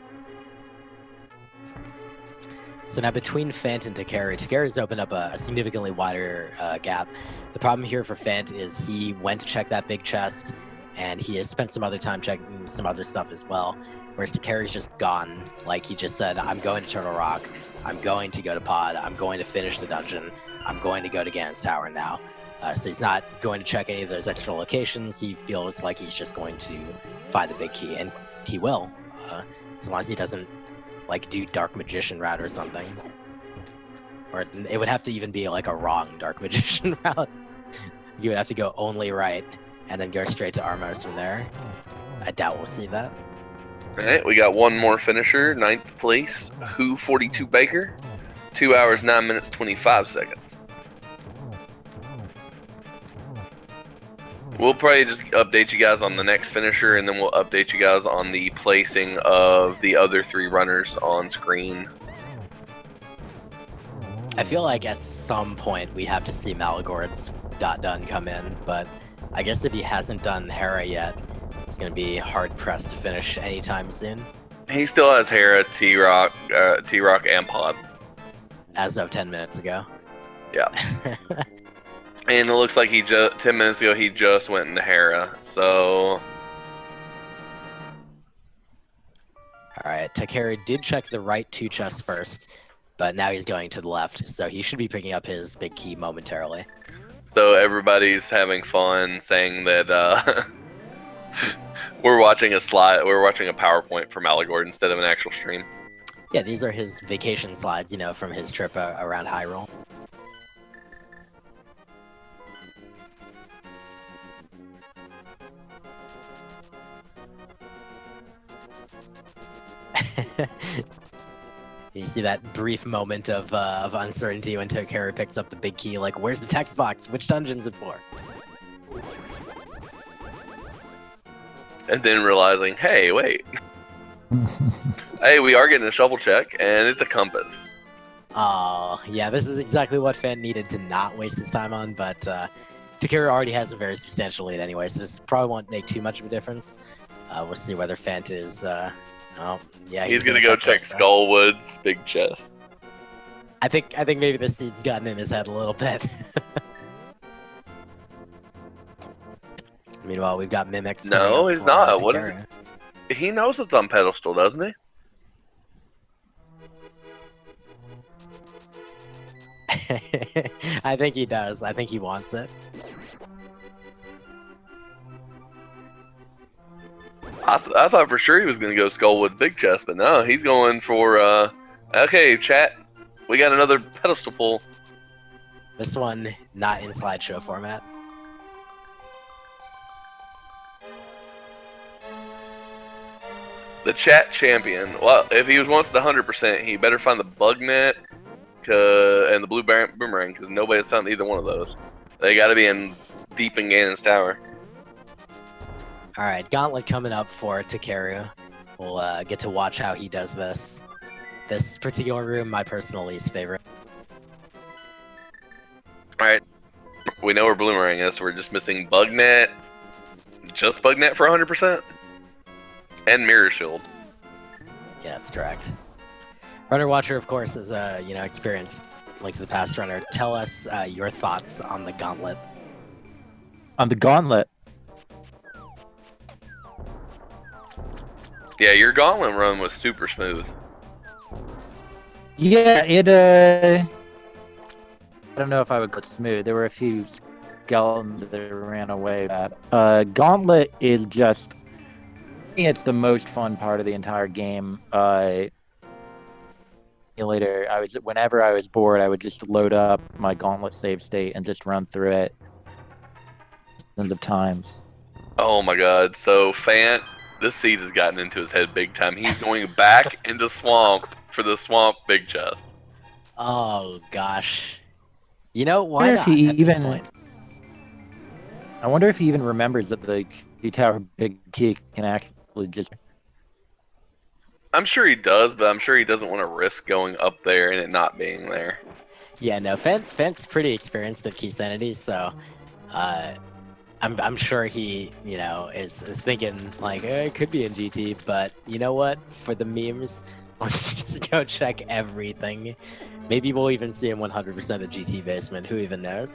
So now between Phant and Takeru's opened up a significantly wider gap. The problem here for Phant is he went to check that big chest, and he has spent some other time checking some other stuff as well, whereas Takeru's just gone. Like, he just said, I'm going to Turtle Rock, I'm going to go to Pod, I'm going to finish the dungeon, I'm going to go to Ganon's Tower now. So he's not going to check any of those extra locations. He feels like he's just going to find the big key, and he will, as long as he doesn't like do Dark Magician route or something. Or it would have to even be like a wrong Dark Magician route. You would have to go only right and then go straight to Armos from there. I doubt we'll see that. Alright, we got one more finisher, 9th place, Who 42 Baker, 2 hours, 9 minutes, 25 seconds. We'll probably just update you guys on the next finisher, and then we'll update you guys on the placing of the other 3 runners on screen. I feel like at some point we have to see Maligord's done come in, but I guess if he hasn't done Hera yet, it's going to be hard-pressed to finish anytime soon. He still has Hera, T-Rock, and Pod. As of 10 minutes ago. Yeah. And it looks like 10 minutes ago, he just went into Hera, so... Alright, Takeru did check the right 2 chests first, but now he's going to the left, so he should be picking up his big key momentarily. So everybody's having fun saying that we're watching a PowerPoint from Maligord instead of an actual stream. Yeah, these are his vacation slides, from his trip around Hyrule. You see that brief moment of uncertainty when Takeru picks up the big key, like, where's the text box? Which dungeon's it for? And then realizing, hey, wait. Hey, we are getting a shovel check, and it's a compass. Oh, yeah, this is exactly what Phant needed to not waste his time on, but Takeru already has a very substantial lead anyway, so this probably won't make too much of a difference. We'll see whether Phant is... oh, yeah, he's gonna go check Skullwood's big chest. I think maybe the seed's gotten in his head a little bit. Meanwhile, we've got Mimics. No, he's not. What is it? He knows what's on Pedestal, doesn't he? I think he does. I think he wants it. I thought for sure he was going to go Skullwood's big chest, but no, he's going for, okay, chat, we got another pedestal pull. This one, not in slideshow format. The chat champion. Well, if he wants the 100%, he better find the bug net and the blue boomerang, because nobody has found either one of those. They got to be deep in Ganon's Tower. Alright, Gauntlet coming up for Takeru. We'll get to watch how he does this. This particular room, my personal least favorite. Alright, we know where Bloomerang is, so we're just missing Bugnet. Just Bugnet for 100%? And Mirror Shield. Yeah, that's correct. Runner Watcher, of course, is a experienced Link to the Past runner. Tell us your thoughts on the Gauntlet. On the Gauntlet? Yeah, your Gauntlet run was super smooth. Yeah, I don't know if I would go smooth. There were a few skeletons that ran away. Gauntlet is just... I think it's the most fun part of the entire game. Later, whenever I was bored, I would just load up my Gauntlet save state and just run through it. of times. Oh my god. So Phant, this seed has gotten into his head big time. He's going back into swamp for the swamp big chest. Oh gosh. You know, I why wonder if not he at this even. point? I wonder if he even remembers that the Key Tower Big Key can actually just. I'm sure he does, but I'm sure he doesn't want to risk going up there and it not being there. Yeah, no, Phant's pretty experienced at Keysanity, so I'm sure he, is thinking like, it could be in GT, but you know what? For the memes, let's just go check everything. Maybe we'll even see him 100% of GT basement. Who even knows?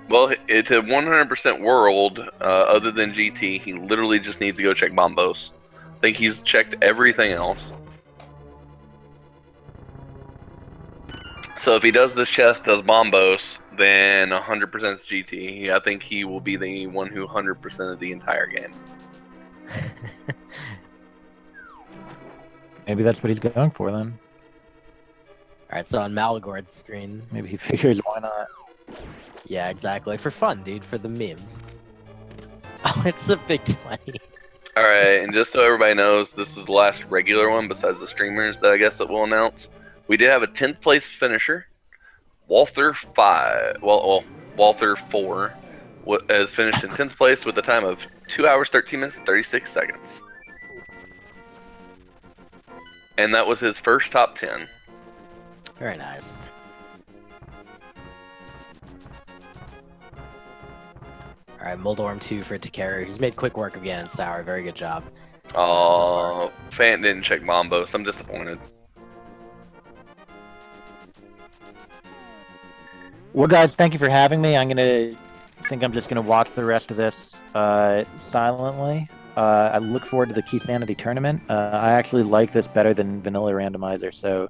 Well, it's a 100% world other than GT. He literally just needs to go check Bombos. I think he's checked everything else. So if he does this chest, does Bombos, then 100% is GT. I think he will be the one who 100% of the entire game. Maybe that's what he's going for then. All right, so on Maligord's screen. Maybe he figures why not. Yeah, exactly. For fun, dude. For the memes. Oh, it's a big 20. Alright, and just so everybody knows, this is the last regular one besides the streamers that I guess that we'll announce. We did have a 10th place finisher. Walther 4 has finished in 10th place with a time of 2 hours, 13 minutes, 36 seconds. And that was his first top 10. Very nice. All right, Moldorm 2 for Takeru. He's made quick work of Ganon's Tower. Very good job. Oh, Phant didn't check Bombos. I'm disappointed. Well, guys, thank you for having me. I think I'm just gonna watch the rest of this silently. I look forward to the Keysanity tournament. I actually like this better than Vanilla Randomizer, so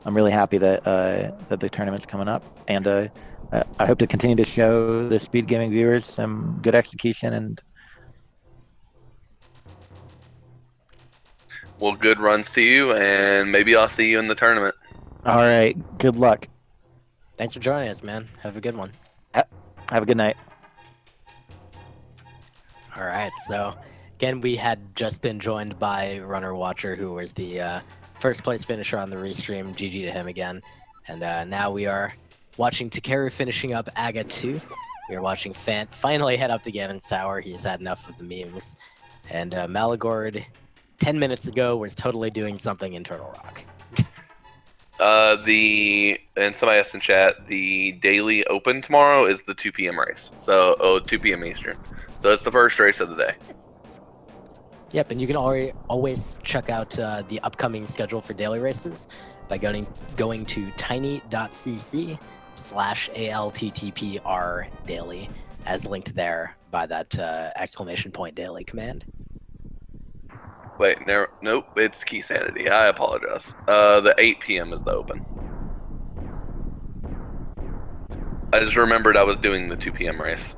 I'm really happy that that the tournament's coming up, and I hope to continue to show the speed gaming viewers some good execution. And Well, good runs to you, and maybe I'll see you in the tournament. all right, good luck. Thanks for joining us, man. Have a good one. Have a good night. All right, so again, we had just been joined by runnerwatcher, who was the first place finisher on the restream. GG to him again. And now we are watching Takeru finishing up Aga 2. We are watching Phant finally head up to Ganon's Tower. He's had enough of the memes. And Maligord, 10 minutes ago, was totally doing something in Turtle Rock. And somebody asked in chat, the daily open tomorrow is the 2 p.m. race. So, 2 p.m. Eastern. So it's the first race of the day. Yep, and you can always check out the upcoming schedule for daily races by going to tiny.cc/ALTTP daily, as linked there by that !daily command. Wait, nope, it's Keysanity. I apologize. The 8 p.m. is the open. I just remembered I was doing the 2 p.m. race.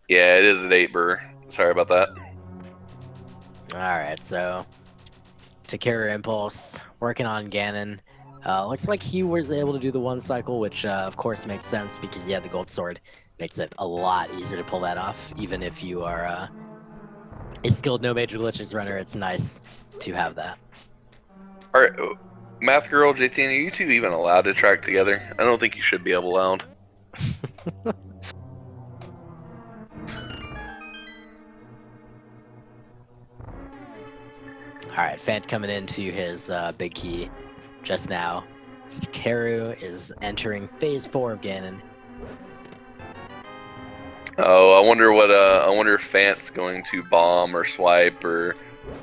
Yeah, it is at 8, Burr. Sorry about that. Alright, so TakeruImpulse working on Ganon. Looks like he was able to do the one cycle, which of course makes sense because he had the gold sword. Makes it a lot easier to pull that off, even if you are a skilled no major glitches runner. It's nice to have that. Alright, Math Girl, JT, are you two even allowed to track together? I don't think you should be allowed. Alright, Phant coming into his big key just now. Takeru is entering phase 4 of Ganon. Oh, I wonder if Phant's going to bomb or swipe or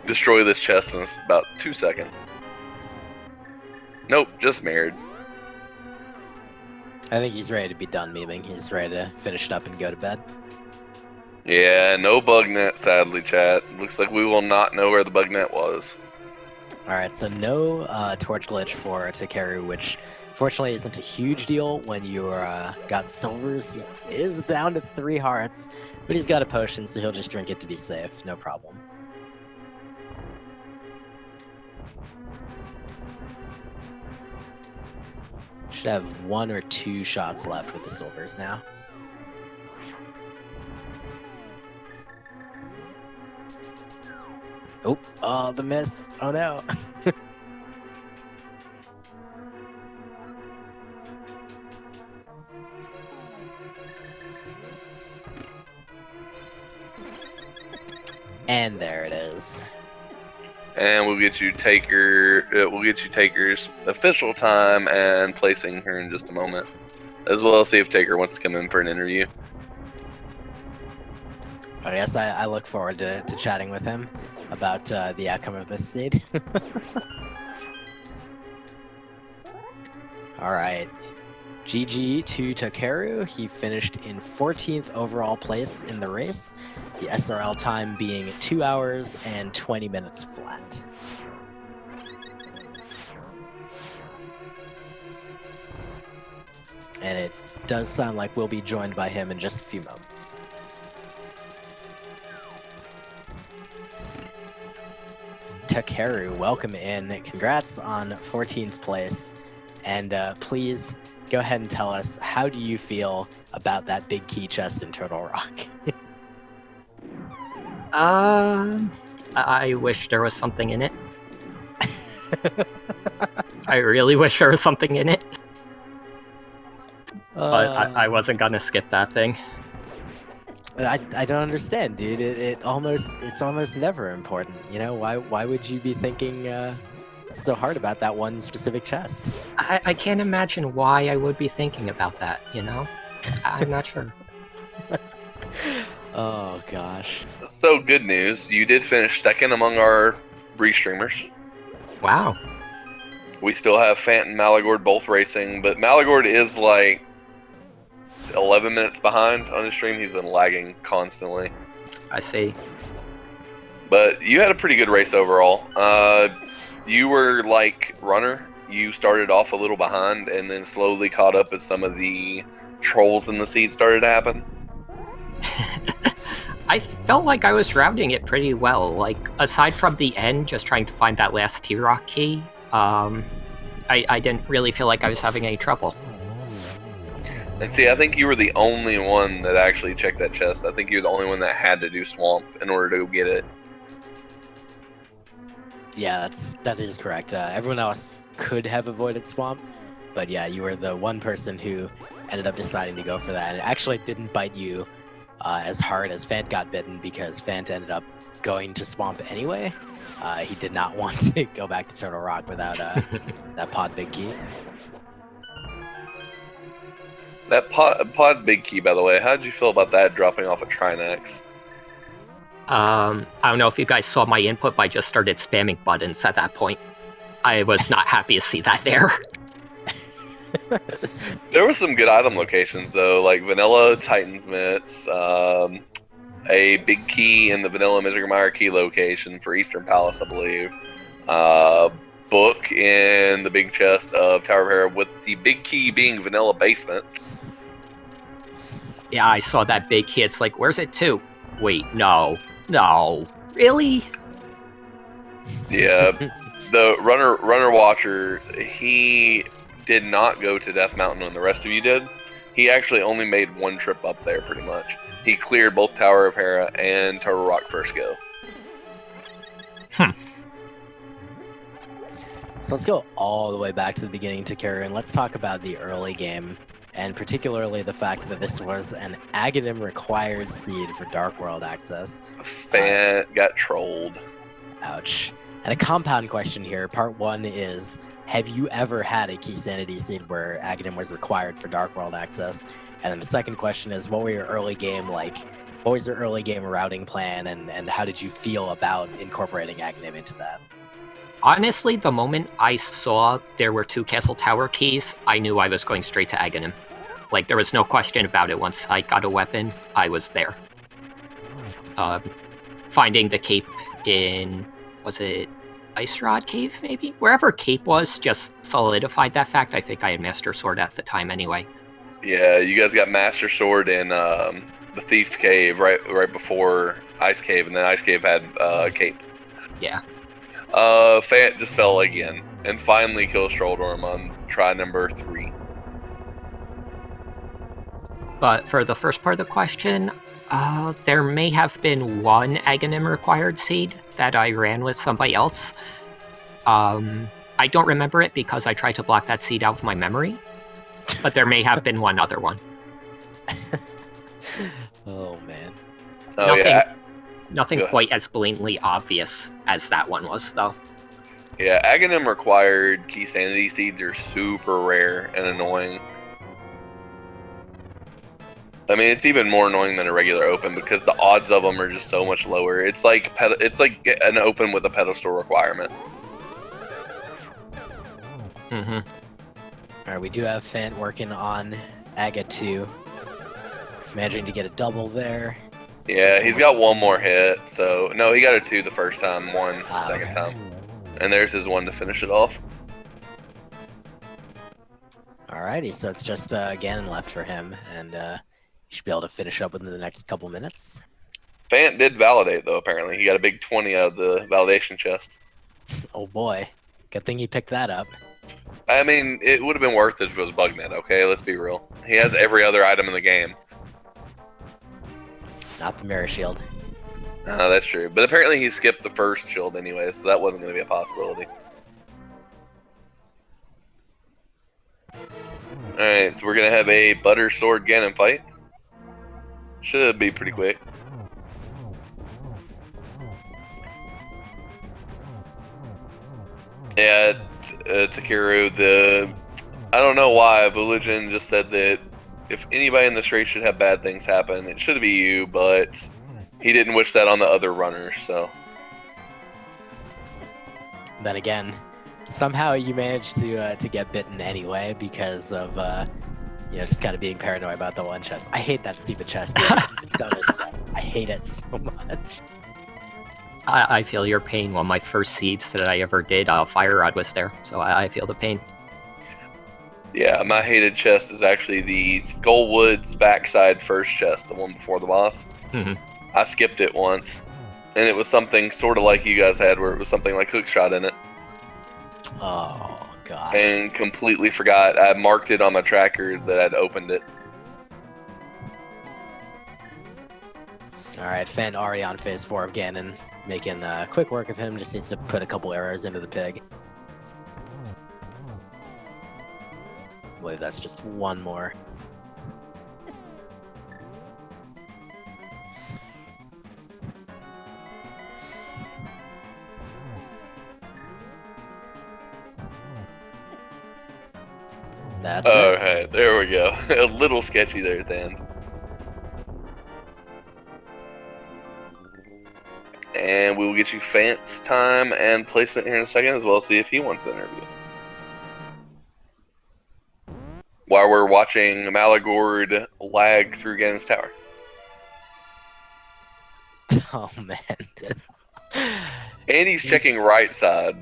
destroy this chest in about 2 seconds. Nope, just married. I think he's ready to be done memeing. He's ready to finish it up and go to bed. Yeah, no bug net, sadly, chat. Looks like we will not know where the bug net was. Alright, so no torch glitch for Takeru, which fortunately isn't a huge deal when you're got silvers. He is down to 3 hearts, but he's got a potion, so he'll just drink it to be safe. No problem. Should have 1 or 2 shots left with the silvers now. Oh, the miss. Oh no. And there it is. And we'll get you Taker's official time and placing here in just a moment, as well as see if Taker wants to come in for an interview. I guess I look forward to chatting with him about the outcome of this seed. All right. GG to Takeru. He finished in 14th overall place in the race, the SRL time being 2 hours and 20 minutes flat. And it does sound like we'll be joined by him in just a few moments. Takeru, welcome in. Congrats on 14th place. And please go ahead and tell us, how do you feel about that big key chest in Turtle Rock? I wish there was something in it. I really wish there was something in it. But I wasn't gonna skip that thing. I don't understand, dude. It's almost never important. You know, why would you be thinking so hard about that one specific chest? I can't imagine why I would be thinking about that, you know? I'm not sure. Oh gosh. So good news, you did finish second among our restreamers. Wow. We still have Phant and Maligord both racing, but Maligord is like 11 minutes behind on his stream. He's been lagging constantly. I see. But you had a pretty good race overall. You were like runner. You started off a little behind and then slowly caught up as some of the trolls in the seed started to happen. I felt like I was routing it pretty well. Like, aside from the end, just trying to find that last T-Rock key, I didn't really feel like I was having any trouble. And see, I think you were the only one that actually checked that chest. I think you're the only one that had to do swamp in order to get it. Yeah, that is correct. Everyone else could have avoided swamp, but yeah, you were the one person who ended up deciding to go for that. And it actually didn't bite you as hard as Phant got bitten, because Phant ended up going to swamp anyway. He did not want to go back to Turtle Rock without that pod big key. That pod big key, by the way, how did you feel about that dropping off a Trinax? I don't know if you guys saw my input, but I just started spamming buttons at that point. I was not happy to see that there. There were some good item locations, though, like Vanilla Titan's Mitts, a big key in the Vanilla Mire key location for Eastern Palace, I believe. Book in the big chest of Tower of Hera, with the big key being Vanilla Basement. Yeah, I saw that big key. It's like, where's it to? Wait, no. Really? Yeah, the runner watcher, he did not go to Death Mountain when the rest of you did. He actually only made one trip up there, pretty much. He cleared both Tower of Hera and Turtle Rock first go. So let's go all the way back to the beginning, Takeru, and let's talk about the early game, and particularly the fact that this was an Aghanim required seed for Dark World access. Phant got trolled. Ouch. And a compound question here. Part 1 is, have you ever had a Keysanity seed where Aghanim was required for Dark World access? And then the second question is, what were your early game like? What was your early game routing plan, and how did you feel about incorporating Aghanim into that? Honestly, the moment I saw there were 2 Castle Tower keys, I knew I was going straight to Aghanim. Like, there was no question about it. Once I got a weapon, I was there. Finding the cape in, was it Ice Rod Cave, maybe? Wherever cape was, just solidified that fact. I think I had Master Sword at the time anyway. Yeah, you guys got Master Sword in the Thief Cave right before Ice Cave, and then Ice Cave had cape. Yeah. Phant just fell again, and finally kills Trolldorm on try number 3. But for the first part of the question, there may have been one Aghanim required seed that I ran with somebody else. I don't remember it because I tried to block that seed out of my memory, but there may have been one other one. Oh man. Oh yeah. Nothing quite as blatantly obvious as that one was, though. Yeah, Aghanim required Keysanity seeds are super rare and annoying. I mean, it's even more annoying than a regular open because the odds of them are just so much lower. It's like an open with a pedestal requirement. Mm-hmm. Alright, we do have Phant working on Aga 2. Managing to get a double there. Yeah, he's got one more hit, so... No, he got a 2 the first time, one second time. And there's his 1 to finish it off. Alrighty, so it's just Ganon left for him, and he should be able to finish up within the next couple minutes. Phant did validate, though, apparently. He got a big 20 out of the validation chest. Oh boy. Good thing he picked that up. I mean, it would have been worth it if it was Bugnet, okay? Let's be real. He has every other item in the game. Not the Mire shield. No, that's true. But apparently he skipped the first shield anyway, so that wasn't going to be a possibility. Alright, so we're going to have a Butter Sword Ganon fight. Should be pretty quick. Yeah, Takeru, I don't know why, but Legend just said that if anybody in this race should have bad things happen, it should be you, but he didn't wish that on the other runners, so. Then again, somehow you managed to get bitten anyway because of just kind of being paranoid about the one chest. I hate that stupid chest. Dude. It's the dumbest chest. I hate it so much. I feel your pain. One of my first seeds that I ever did, Fire Rod was there, so I feel the pain. Yeah, my hated chest is actually the Skullwood's backside first chest, the one before the boss. Mm-hmm. I skipped it once, and it was something sort of like you guys had, where it was something like hookshot in it. Oh, gosh. And completely forgot. I marked it on my tracker that I'd opened it. Alright, Phant already on phase 4 of Ganon. Making quick work of him, just needs to put a couple arrows into the pig. I believe that's just one more. That's it. Alright, there we go. A little sketchy there at the end. And we will get you Phant's time and placement here in a second, as well as see if he wants the interview. While we're watching Maligord lag through Ganon's tower. Oh, man. And he's checking right side.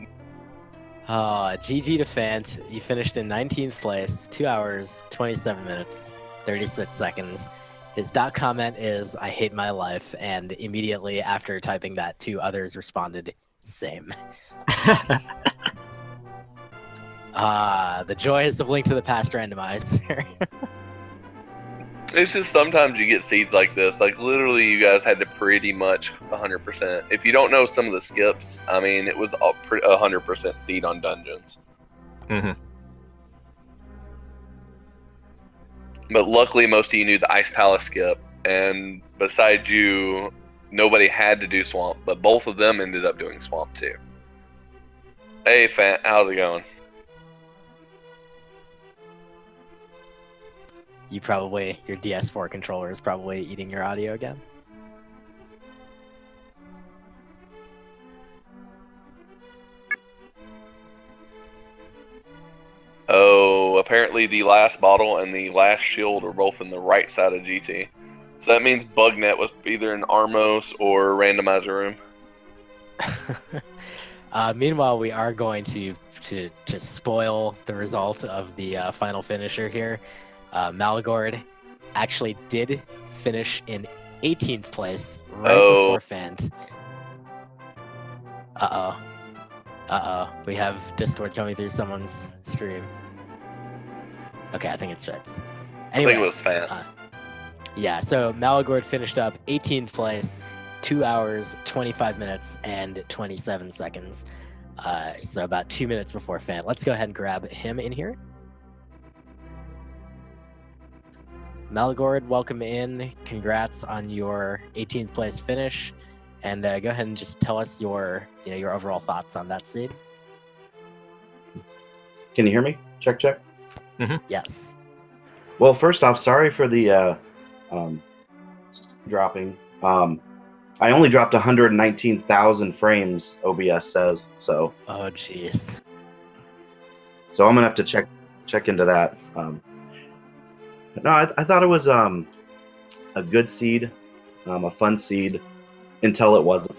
GG to Phant. He finished in 19th place, 2 hours, 27 minutes, 36 seconds. His comment is, "I hate my life," and immediately after typing that, 2 others responded, "Same." The joys of Link to the Past randomizer. It's just sometimes you get seeds like this. Like, literally, you guys had to pretty much 100%. If you don't know some of the skips, I mean, it was 100% seed on dungeons. Mm-hmm. But luckily, most of you knew the Ice Palace skip, and besides you, nobody had to do Swamp, but both of them ended up doing Swamp too. Hey, Phant, how's it going? Your DS4 controller is probably eating your audio again. Oh, apparently the last bottle and the last shield are both in the right side of GT. So that means Bugnet was either in Armos or Randomizer room. Meanwhile, we are going to spoil the result of the final finisher here. Maligord actually did finish in 18th place right before Phant. We have Discord coming through someone's stream. Okay, I think it's fixed. Anyway, I think it was Phant. Yeah, so Maligord finished up 18th place, 2 hours, 25 minutes, and 27 seconds. So about 2 minutes before Phant. Let's go ahead and grab him in here. Maligord, welcome in. Congrats on your 18th place finish. And go ahead and just tell us your overall thoughts on that seed. Can you hear me? Check, check. Yes. Well, first off, sorry for the dropping. I only dropped 119,000 frames, OBS says. So Oh, jeez. I'm gonna have to check into that. No, I thought it was a good seed, a fun seed, until it wasn't.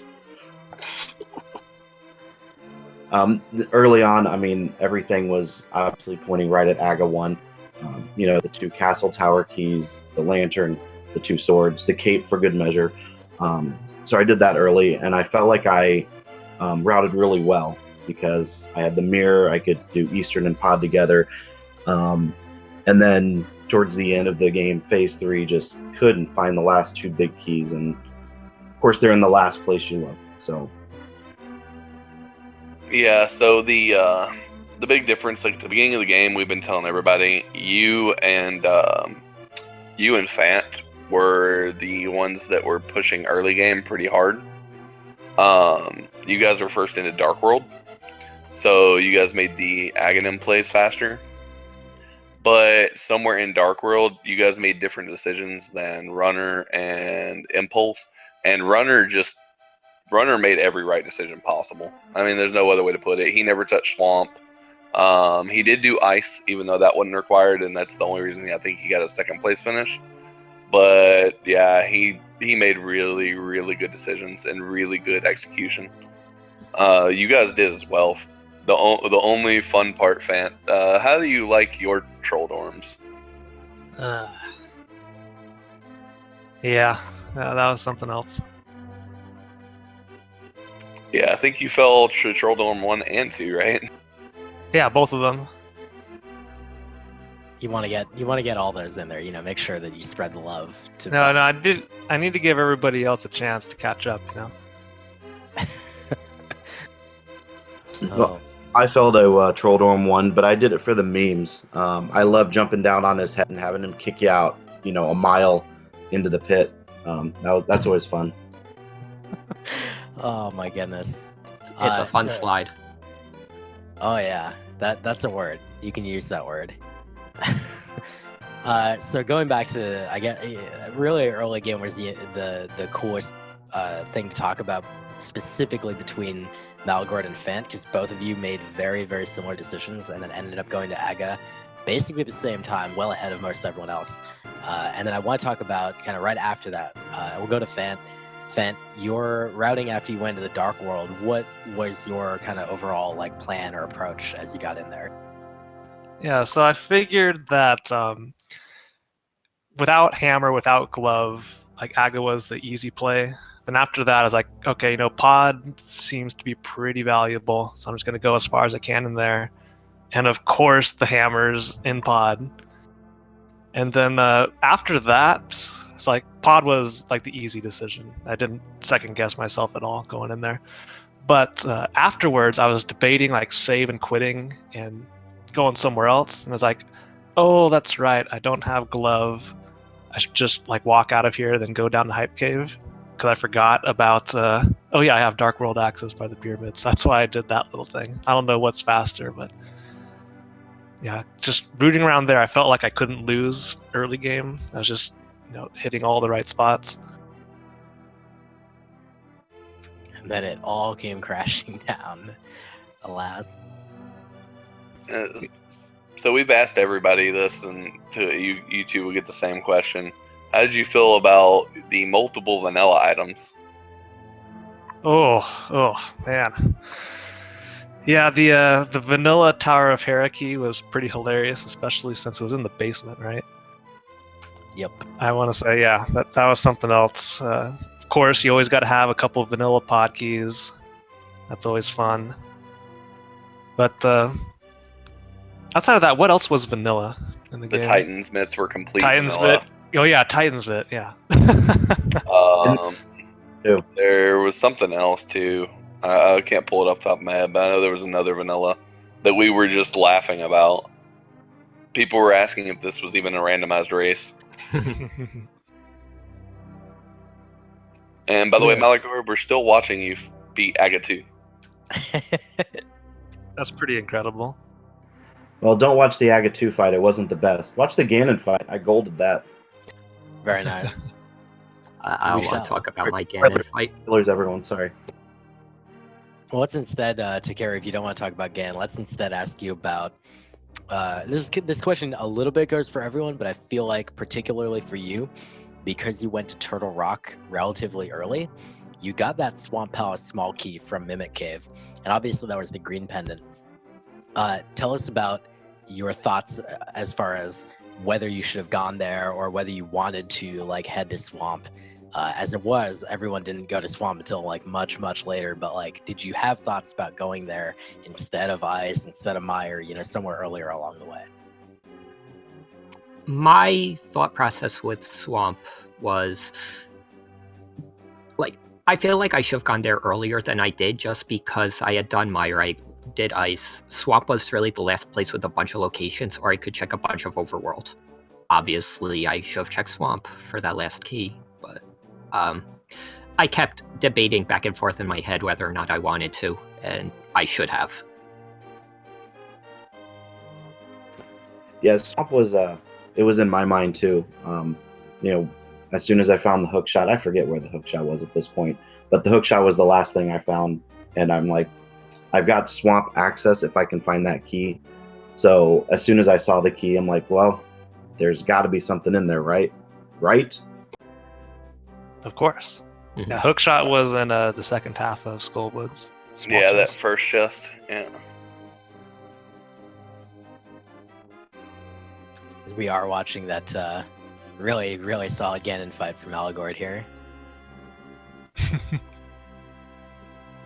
Early on, I mean, everything was obviously pointing right at Aga 1. The 2 castle tower keys, the lantern, the 2 swords, the cape for good measure. So I did that early, and I felt like I routed really well because I had the Mire, I could do Eastern and Pod together. And then towards the end of the game, phase 3 just couldn't find the last 2 big keys. And of course, they're in the last place you look. So Yeah, so the big difference, like at the beginning of the game, we've been telling everybody, you and Phant were the ones that were pushing early game pretty hard. You guys were first into Dark World, so you guys made the Ganon plays faster. But somewhere in Dark World, you guys made different decisions than Runner and Impulse, and Runner made every right decision possible. I mean, there's no other way to put it. He never touched Swamp. He did do Ice, even though that wasn't required, and that's the only reason I think he got a second place finish. But yeah, he made really, really good decisions and really good execution. You guys did as well. The only fun part, Phant, how do you like your troll dorms? Yeah, that was something else. Yeah, I think you fell to Troll Dorm 1 and 2, right? Yeah, both of them. You want to get all those in there. Make sure that you spread the love to. No, I need to give everybody else a chance to catch up. Well, I fell to Troll Dorm 1, but I did it for the memes. I love jumping down on his head and having him kick you out, a mile into the pit. That's always fun. Oh my goodness. It's a fun slide. Oh yeah, that's a word. You can use that word. So going back to, I guess, really early game was the coolest thing to talk about, specifically between Maligord and Phant, because both of you made very, very similar decisions and then ended up going to Aga basically at the same time, well ahead of most everyone else. And then I want to talk about kind of right after that. We'll go to Phant. Phant, your routing after you went to the Dark World, what was your kind of overall plan or approach as you got in there? Yeah, so I figured that without hammer, without glove, Aga was the easy play. Then after that, I was like, okay, pod seems to be pretty valuable, so I'm just going to go as far as I can in there. And of course, the hammer's in pod. And then after that, it's pod was the easy decision. I didn't second guess myself at all going in there. But afterwards, I was debating save and quitting and going somewhere else. And I was like, oh, that's right, I don't have glove. I should just walk out of here, then go down to Hype Cave. Because I forgot about, I have Dark World access by the pyramids. That's why I did that little thing. I don't know what's faster, but yeah, just rooting around there, I felt like I couldn't lose early game. I was just, hitting all the right spots. And then it all came crashing down, alas. So we've asked everybody this, and you two will get the same question. How did you feel about the multiple vanilla items? Oh man. Yeah, the vanilla Tower of Hierarchy was pretty hilarious, especially since it was in the basement, right? Yep. I want to say, yeah, that was something else. Of course, you always got to have a couple of vanilla pod keys. That's always fun. But outside of that, what else was vanilla in the game? The Titans mitts were complete Titans vanilla. mitt. Oh yeah, Titan's bit. Yeah. Ew. There was something else too. I can't pull it off the top of my head, but I know there was another vanilla that we were just laughing about. People were asking if this was even a randomized race. And by the way, Maligord, we're still watching you beat Aga 2. That's pretty incredible. Well, don't watch the Aga 2 fight. It wasn't the best. Watch the Ganon fight. I golded that. Very nice. I We don't want shall. to talk about my Ganon fight. Spoilers, everyone. Sorry. Well, let's instead, Takeru, if you don't want to talk about Ganon, let's instead ask you about. This question a little bit goes for everyone, but I feel like particularly for you, because you went to Turtle Rock relatively early, you got that Swamp Palace small key from Mimic Cave, and obviously that was the green pendant. Tell us about your thoughts as far as whether you should have gone there or whether you wanted to like head to Swamp. As it was, everyone didn't go to Swamp until like much later. But like, did you have thoughts about going there instead of Ice, instead of Mire, you know, somewhere earlier along the way? My thought process with Swamp was like, I feel like I should have gone there earlier than I did just because I had done Mire, I did Ice. Swamp was really the last place with a bunch of locations, or I could check a bunch of Overworld. Obviously, I should have checked Swamp for that last key, but I kept debating back and forth in my head whether or not I wanted to, and I should have. Yeah, Swamp was it was in my mind too. You know, as soon as I found the hook shot, I forget where the hook shot was at this point, but the hook shot was the last thing I found, and I'm like, I've got Swamp access if I can find that key. So as soon as I saw the key, I'm like, well, there's got to be something in there, right? Right? Of course. Mhm. Yeah, Hookshot was in the second half of Skullwoods. Small Yeah, that chest. first chest. Yeah. As we are watching that really solid Ganon fight from Maligord here.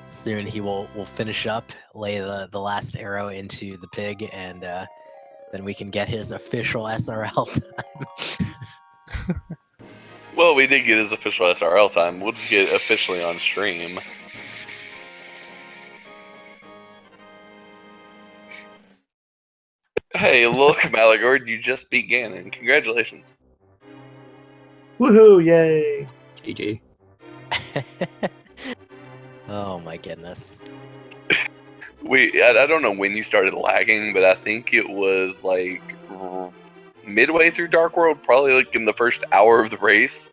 Soon he will finish up, lay the last arrow into the pig, and then we can get his official SRL time. Well, we did get his official SRL time. We'll just get it officially on stream. Hey, look, Maligord, you just beat Ganon. Congratulations. Woohoo! Yay! GG. Oh my goodness. I don't know when you started lagging, but I think it was like midway through Dark World, probably like in the first hour of the race.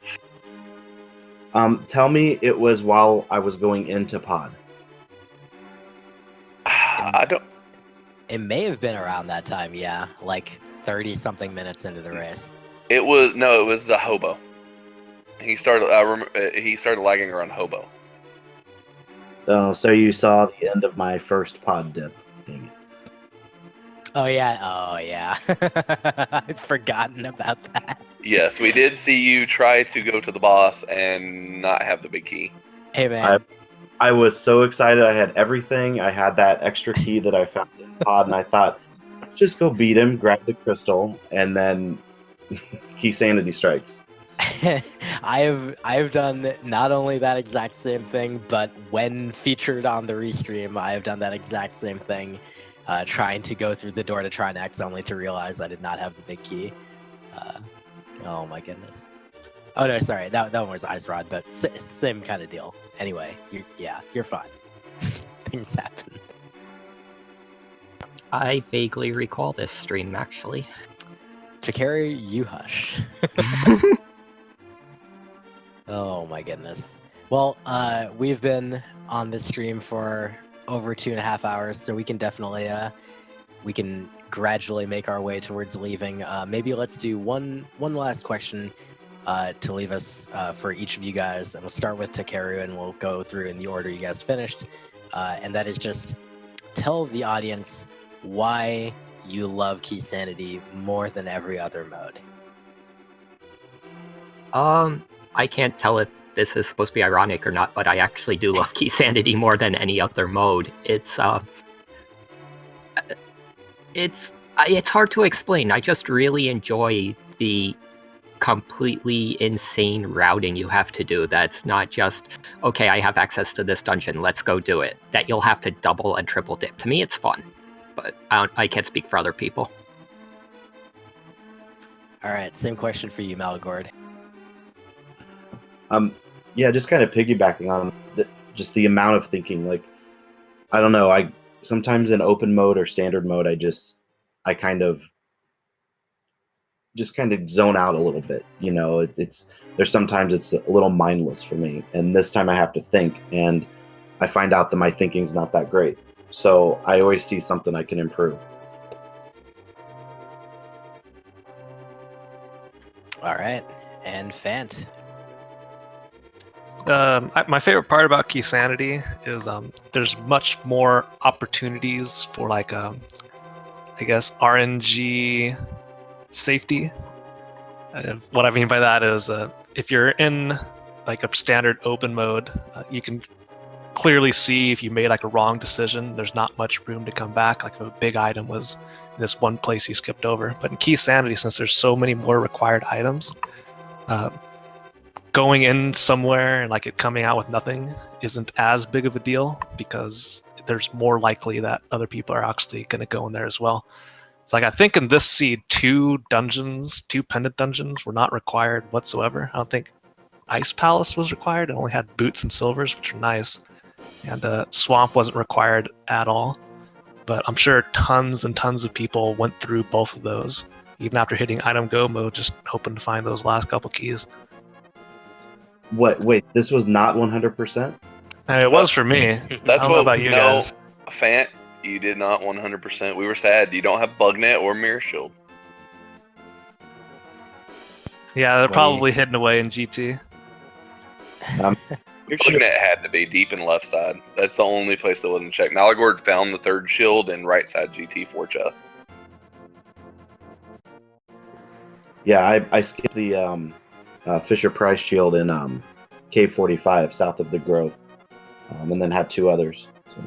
Tell me it was while I was going into pod. I don't. It may have been around that time, yeah. Like 30-something minutes into the race. It was a hobo. He started. I remember he started lagging around hobo. Oh, so you saw the end of my first pod dip. Dang it. Oh yeah. I've forgotten about that. Yes, we did see you try to go to the boss and not have the big key. Hey man. I was so excited. I had everything. I had that extra key that I found in pod, and I thought, just go beat him, grab the crystal, and then Keysanity strikes. I've done not only that exact same thing, but when featured on the restream, I have done that exact same thing, trying to go through the door to try and X, only to realize I did not have the big key. Oh my goodness. Oh no, sorry, that one was Ice Rod, but same kind of deal. Anyway, you're fine. Things happen. I vaguely recall this stream, actually. Takeru, you hush. Oh my goodness. Well, we've been on this stream for over 2.5 hours, so we can definitely we can gradually make our way towards leaving. Maybe let's do one last question to leave us for each of you guys, and we'll start with Takeru, and we'll go through in the order you guys finished. And that is just tell the audience why you love Keysanity more than every other mode. I can't tell if this is supposed to be ironic or not, but I actually do love Keysanity more than any other mode. It's hard to explain. I just really enjoy the completely insane routing you have to do. That's not just, okay, I have access to this dungeon, let's go do it. That you'll have to double and triple dip. To me, it's fun, but I can't speak for other people. All right, same question for you, Maligord. Yeah, just kind of piggybacking on just the amount of thinking. Like, I don't know. I sometimes in open mode or standard mode, I kind of zone out a little bit. You know, there's sometimes it's a little mindless for me, and this time I have to think, and I find out that my thinking's not that great. So I always see something I can improve. All right, and Phant. My favorite part about Keysanity is there's much more opportunities for like I guess RNG safety. What I mean by that is if you're in like a standard open mode, you can clearly see if you made like a wrong decision. There's not much room to come back. Like if a big item was in this one place you skipped over. But in Keysanity, since there's so many more required items, going in somewhere and like it coming out with nothing isn't as big of a deal because there's more likely that other people are actually going to go in there as well. It's like I think in this seed, 2 pendant dungeons were not required whatsoever. I don't think Ice Palace was required. It only had boots and silvers, which are nice. And Swamp wasn't required at all. But I'm sure tons and tons of people went through both of those, even after hitting item go mode, just hoping to find those last couple keys. What? Wait, this was not 100%? And it was for me. I That's don't know what about you no, guys. Phant, you did not 100%. We were sad. You don't have Bugnet or Mire Shield. Yeah, they're What do probably hidden away in GT. Bugnet had to be deep in left side. That's the only place that wasn't checked. Maligord found the 3rd shield in right side GT4 chest. Yeah, I skipped the Fisher Price shield in K45 south of the Grove, and then had 2 others. So.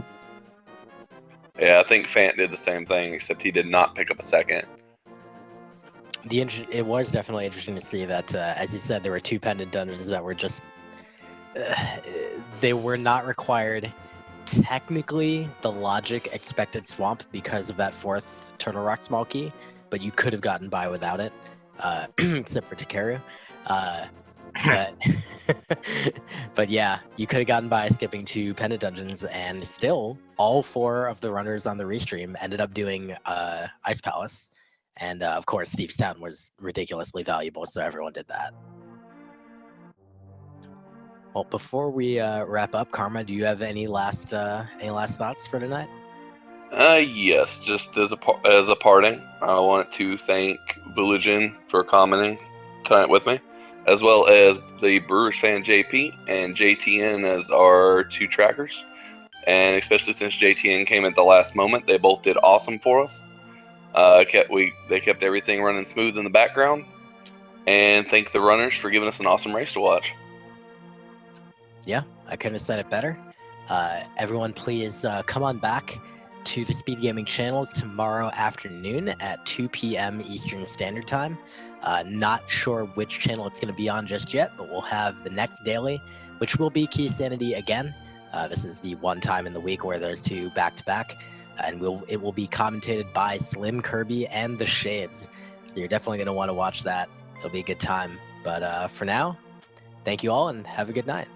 Yeah, I think Phant did the same thing, except he did not pick up a second. It was definitely interesting to see that, as you said, there were 2 pendant dungeons that were just they were not required. Technically, the logic expected Swamp because of that 4th Turtle Rock small key, but you could have gotten by without it, except for Takeru. But yeah, you could have gotten by skipping 2 pendant dungeons, and still all 4 of the runners on the restream ended up doing Ice Palace, and of course Thieves Town was ridiculously valuable, so everyone did that. Well, before we wrap up, Karma, do you have any last thoughts for tonight? Yes, just as a parting, I want to thank Villagin for commenting tonight with me, as well as the Brewers fan JP and JTN as our 2 trackers. And especially since JTN came at the last moment, they both did awesome for us. They kept everything running smooth in the background. And thank the runners for giving us an awesome race to watch. Yeah, I couldn't have said it better. Everyone, please come on back to the Speed Gaming channels tomorrow afternoon at 2 p.m. Eastern Standard Time. Not sure which channel it's going to be on just yet, but we'll have the next daily, which will be Keysanity again. This is the one time in the week where there's 2 back-to-back, and it will be commentated by Slim, Kirby, and the Shades. So you're definitely going to want to watch that. It'll be a good time. But for now, thank you all, and have a good night.